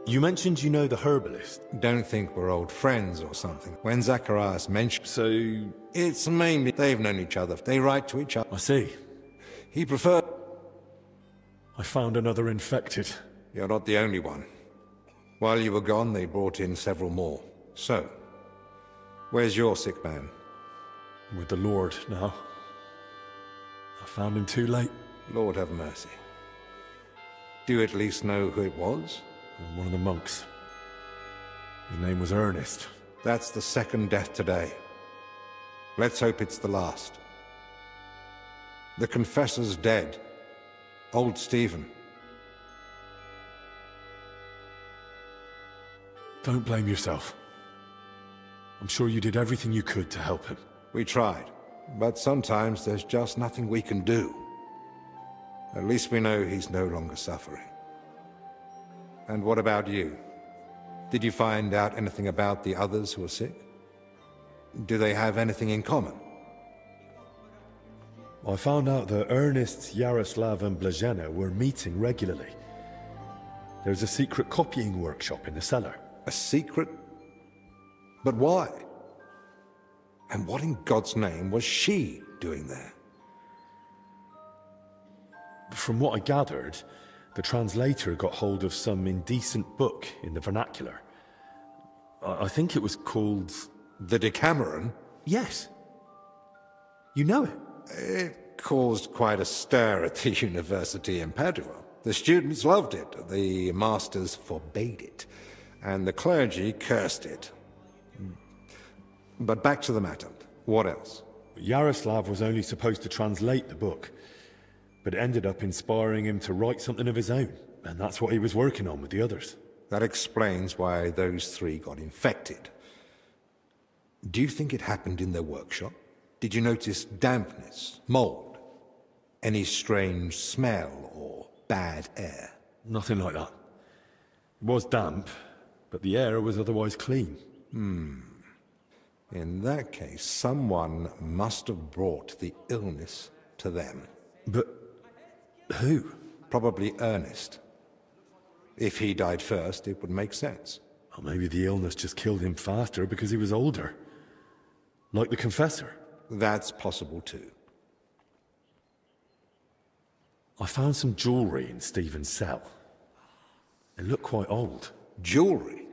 You mentioned you know the herbalist. Don't think we're old friends or something. When Zacharias mentioned... So... It's mainly they've known each other. They write to each other. I see. He preferred... I found another infected. You're not the only one. While you were gone, they brought in several more. So, where's your sick man? With the Lord now. I found him too late. Lord have mercy. Do you at least know who it was? One of the monks. His name was Ernest. That's the second death today. Let's hope it's the last. The confessor's dead. Old Stephen. Don't blame yourself. I'm sure you did everything you could to help him. We tried, but sometimes there's just nothing we can do. At least we know he's no longer suffering. And what about you? Did you find out anything about the others who are sick? Do they have anything in common? I found out that Ernest, Yaroslav and Blazhena were meeting regularly. There's a secret copying workshop in the cellar. A secret? But why? And what in God's name was she doing there? From what I gathered, the translator got hold of some indecent book in the vernacular. I think it was called... The Decameron? Yes. You know it? It caused quite a stir at the university in Padua. The students loved it, the masters forbade it, and the clergy cursed it. But back to the matter. What else? Yaroslav was only supposed to translate the book, but it ended up inspiring him to write something of his own, and that's what he was working on with the others. That explains why those three got infected. Do you think it happened in their workshop? Did you notice dampness, mold, any strange smell or bad air? Nothing like that. It was damp, but the air was otherwise clean. In that case, someone must have brought the illness to them. But who? Probably Ernest. If he died first, it would make sense. Or maybe the illness just killed him faster because he was older. Like the confessor. That's possible too. I found some jewelry in Stephen's cell. It looked quite old. Jewelry?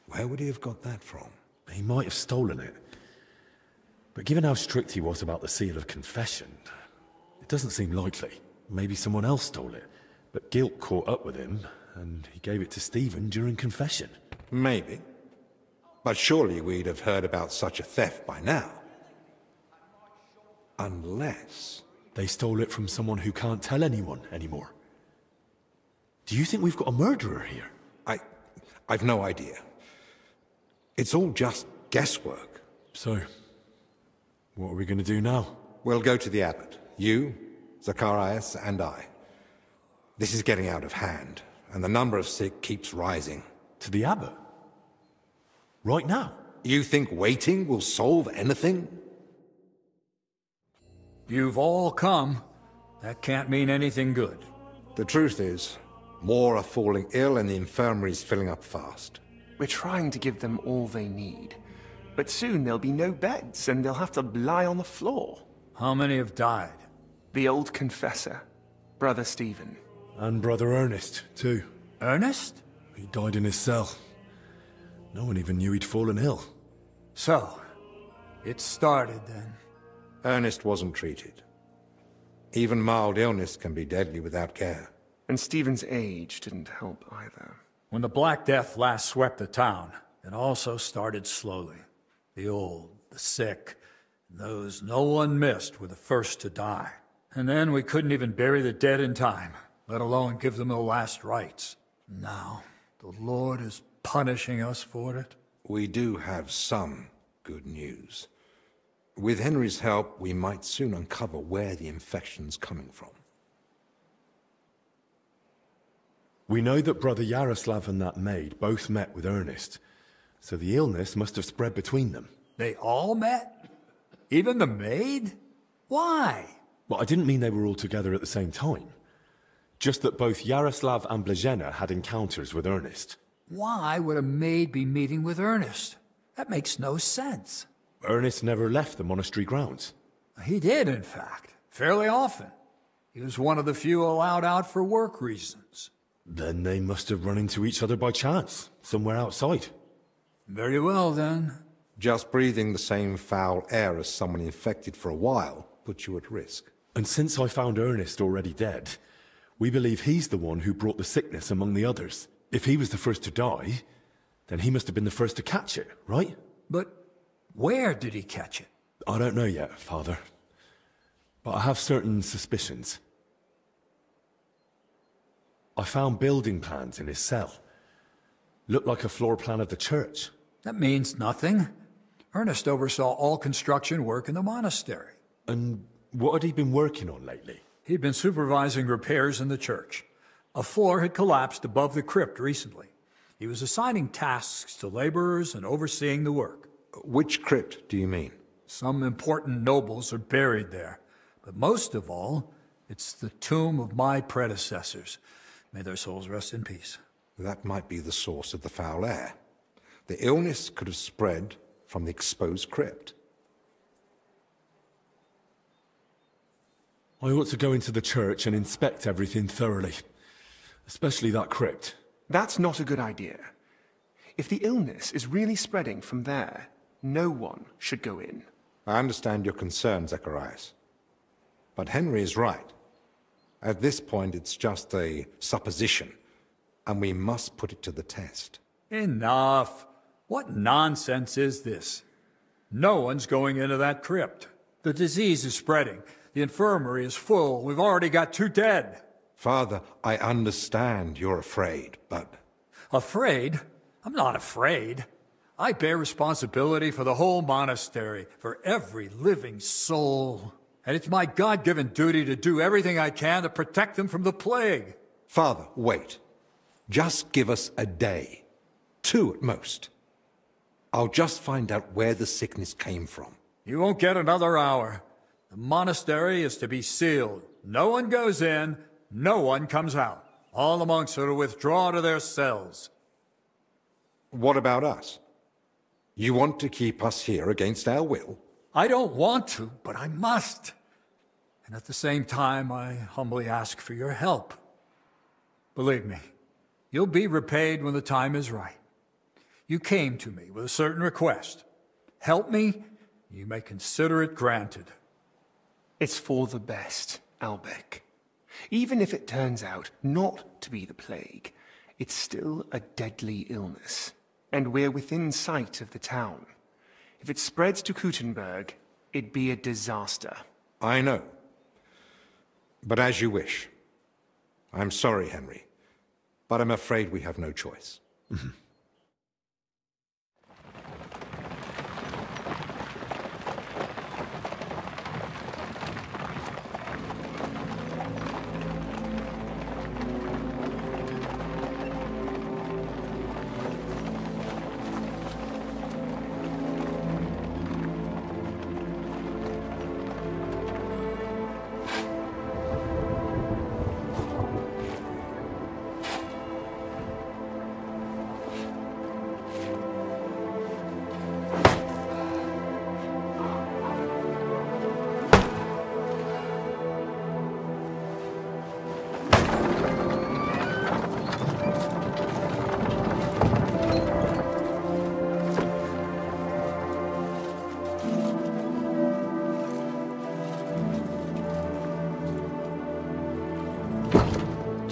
Where would he have got that from? He might have stolen it. But given how strict he was about the seal of confession, it doesn't seem likely. Maybe someone else stole it, but guilt caught up with him, and he gave it to Stephen during confession. Maybe. But surely we'd have heard about such a theft by now. Unless... they stole it from someone who can't tell anyone anymore. Do you think we've got a murderer here? I've no idea. It's all just guesswork. So, what are we going to do now? We'll go to the abbot. You, Zacharias, and I. This is getting out of hand, and the number of sick keeps rising. To the abbot? Right now? You think waiting will solve anything? You've all come. That can't mean anything good. The truth is, more are falling ill and the infirmary's filling up fast. We're trying to give them all they need. But soon there'll be no beds, and they'll have to lie on the floor. How many have died? The old confessor, Brother Stephen. And Brother Ernest, too. Ernest? He died in his cell. No one even knew he'd fallen ill. So, it started then. Ernest wasn't treated. Even mild illness can be deadly without care. And Stephen's age didn't help either. When the Black Death last swept the town, it also started slowly. The old, the sick, and those no one missed were the first to die. And then we couldn't even bury the dead in time, let alone give them the last rites. Now, the Lord is punishing us for it. We do have some good news. With Henry's help, we might soon uncover where the infection's coming from. We know that Brother Yaroslav and that maid both met with Ernest, so the illness must have spread between them. They all met? Even the maid? Why? Well, I didn't mean they were all together at the same time. Just that both Yaroslav and Blazhena had encounters with Ernest. Why would a maid be meeting with Ernest? That makes no sense. Ernest never left the monastery grounds. He did, in fact. Fairly often. He was one of the few allowed out for work reasons. Then they must have run into each other by chance, somewhere outside. Very well, then. Just breathing the same foul air as someone infected for a while puts you at risk. And since I found Ernest already dead, we believe he's the one who brought the sickness among the others. If he was the first to die, then he must have been the first to catch it, right? But where did he catch it? I don't know yet, Father. But I have certain suspicions. I found building plans in his cell. Looked like a floor plan of the church. That means nothing. Ernest oversaw all construction work in the monastery. And what had he been working on lately? He'd been supervising repairs in the church. A floor had collapsed above the crypt recently. He was assigning tasks to laborers and overseeing the work. Which crypt do you mean? Some important nobles are buried there. But most of all, it's the tomb of my predecessors. May their souls rest in peace. That might be the source of the foul air. The illness could have spread from the exposed crypt. I ought to go into the church and inspect everything thoroughly. Especially that crypt. That's not a good idea. If the illness is really spreading from there, no one should go in. I understand your concern, Zacharias. But Henry is right. At this point, it's just a supposition, and we must put it to the test. Enough. What nonsense is this? No one's going into that crypt. The disease is spreading. The infirmary is full. We've already got 2 dead. Father, I understand you're afraid, but... Afraid? I'm not afraid. I bear responsibility for the whole monastery, for every living soul. And it's my God-given duty to do everything I can to protect them from the plague. Father, wait. Just give us a day. 2 at most. I'll just find out where the sickness came from. You won't get another hour. The monastery is to be sealed. No one goes in, no one comes out. All the monks are to withdraw to their cells. What about us? You want to keep us here against our will? I don't want to, but I must. And at the same time, I humbly ask for your help. Believe me, you'll be repaid when the time is right. You came to me with a certain request. Help me, you may consider it granted. It's for the best, Albec. Even if it turns out not to be the plague, it's still a deadly illness, and we're within sight of the town. If it spreads to Kuttenberg, it'd be a disaster. I know. But as you wish. I'm sorry, Henry, but I'm afraid we have no choice.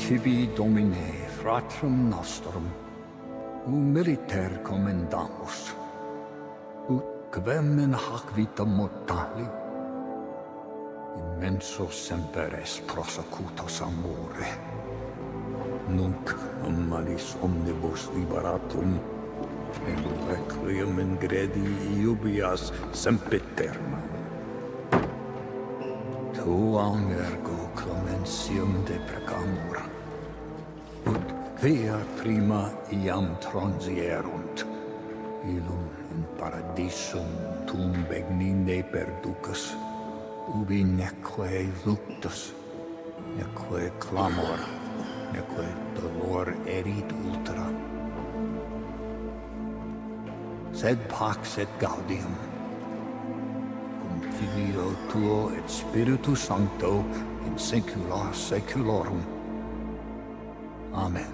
Tibi Domine, fratrum nostrum, militer commendamus, ut quem in hac vitam mortali, immenso semper es prosecutus amore, nunc malis omnibus liberatum, et requiem in gredi iubias sempiterna. Tuam ergo clementium deprecamur, ut via prima iam transierunt, illum in paradisum tum begnine perducus, ubi neque luctus, neque clamor, neque dolor erit ultra. Sed pax et gaudium, Filio tuo et Spiritus Sancto in saecula saeculorum. Amen.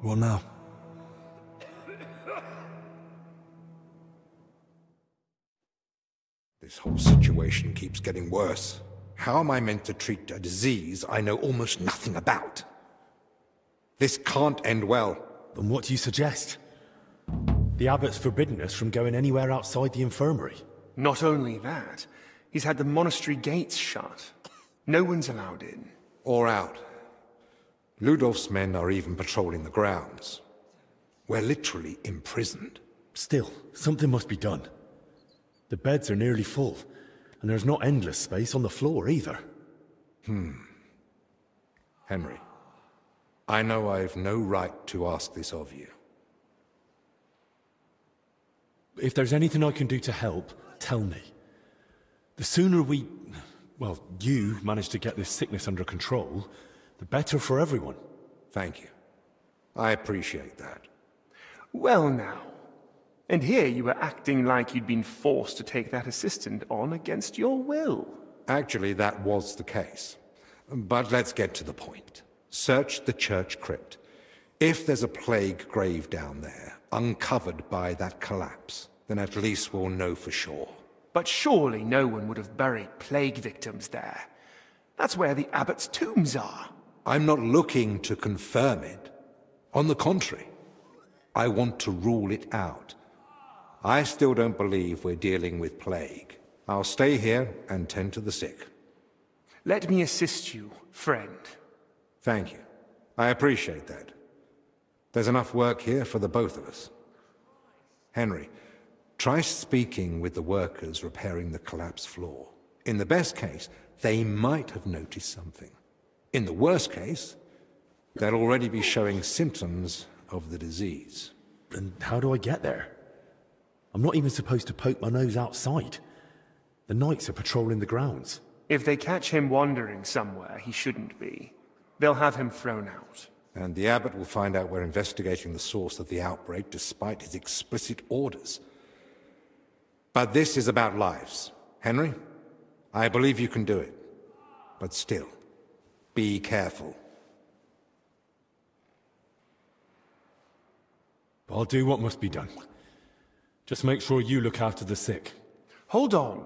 What now? This whole situation keeps getting worse. How am I meant to treat a disease I know almost nothing about? This can't end well. Then what do you suggest? The abbot's forbidden us from going anywhere outside the infirmary. Not only that, he's had the monastery gates shut. No one's allowed in. Or out. Ludolf's men are even patrolling the grounds. We're literally imprisoned. Still, something must be done. The beds are nearly full, and there's not endless space on the floor either. Henry, I know I've no right to ask this of you. If there's anything I can do to help, tell me. The sooner you manage to get this sickness under control, the better for everyone. Thank you. I appreciate that. Well now. And here you were acting like you'd been forced to take that assistant on against your will. Actually, that was the case. But let's get to the point. Search the church crypt. If there's a plague grave down there, uncovered by that collapse, then at least we'll know for sure. But surely no one would have buried plague victims there. That's where the abbot's tombs are. I'm not looking to confirm it. On the contrary, I want to rule it out. I still don't believe we're dealing with plague. I'll stay here and tend to the sick. Let me assist you, friend. Thank you. I appreciate that. There's enough work here for the both of us. Henry, try speaking with the workers repairing the collapsed floor. In the best case, they might have noticed something. In the worst case, they'll already be showing symptoms of the disease. And how do I get there? I'm not even supposed to poke my nose outside. The knights are patrolling the grounds. If they catch him wandering somewhere he shouldn't be, they'll have him thrown out. And the abbot will find out we're investigating the source of the outbreak despite his explicit orders. But this is about lives. Henry, I believe you can do it. But still, be careful. I'll do what must be done. Just make sure you look after the sick. Hold on.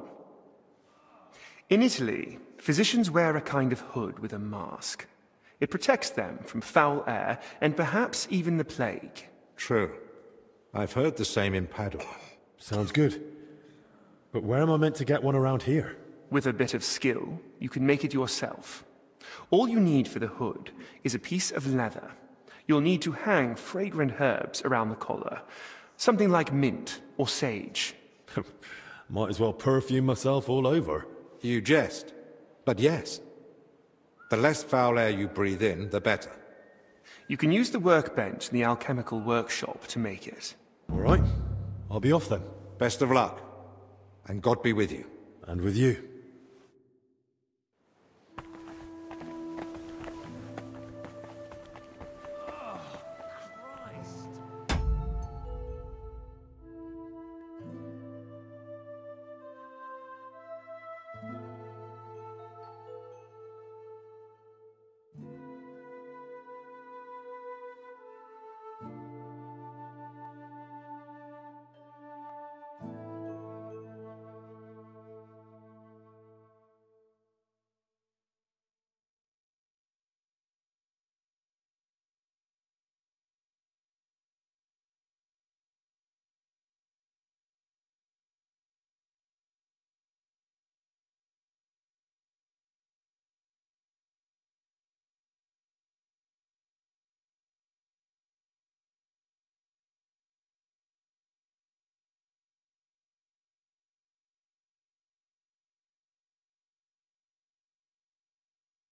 In Italy, physicians wear a kind of hood with a mask. It protects them from foul air and perhaps even the plague. True. I've heard the same in Padua. Sounds good. But where am I meant to get one around here? With a bit of skill, you can make it yourself. All you need for the hood is a piece of leather. You'll need to hang fragrant herbs around the collar. Something like mint or sage. Might as well perfume myself all over. You jest. But yes. The less foul air you breathe in, the better. You can use the workbench in the alchemical workshop to make it. All right. I'll be off then. Best of luck. And God be with you. And with you.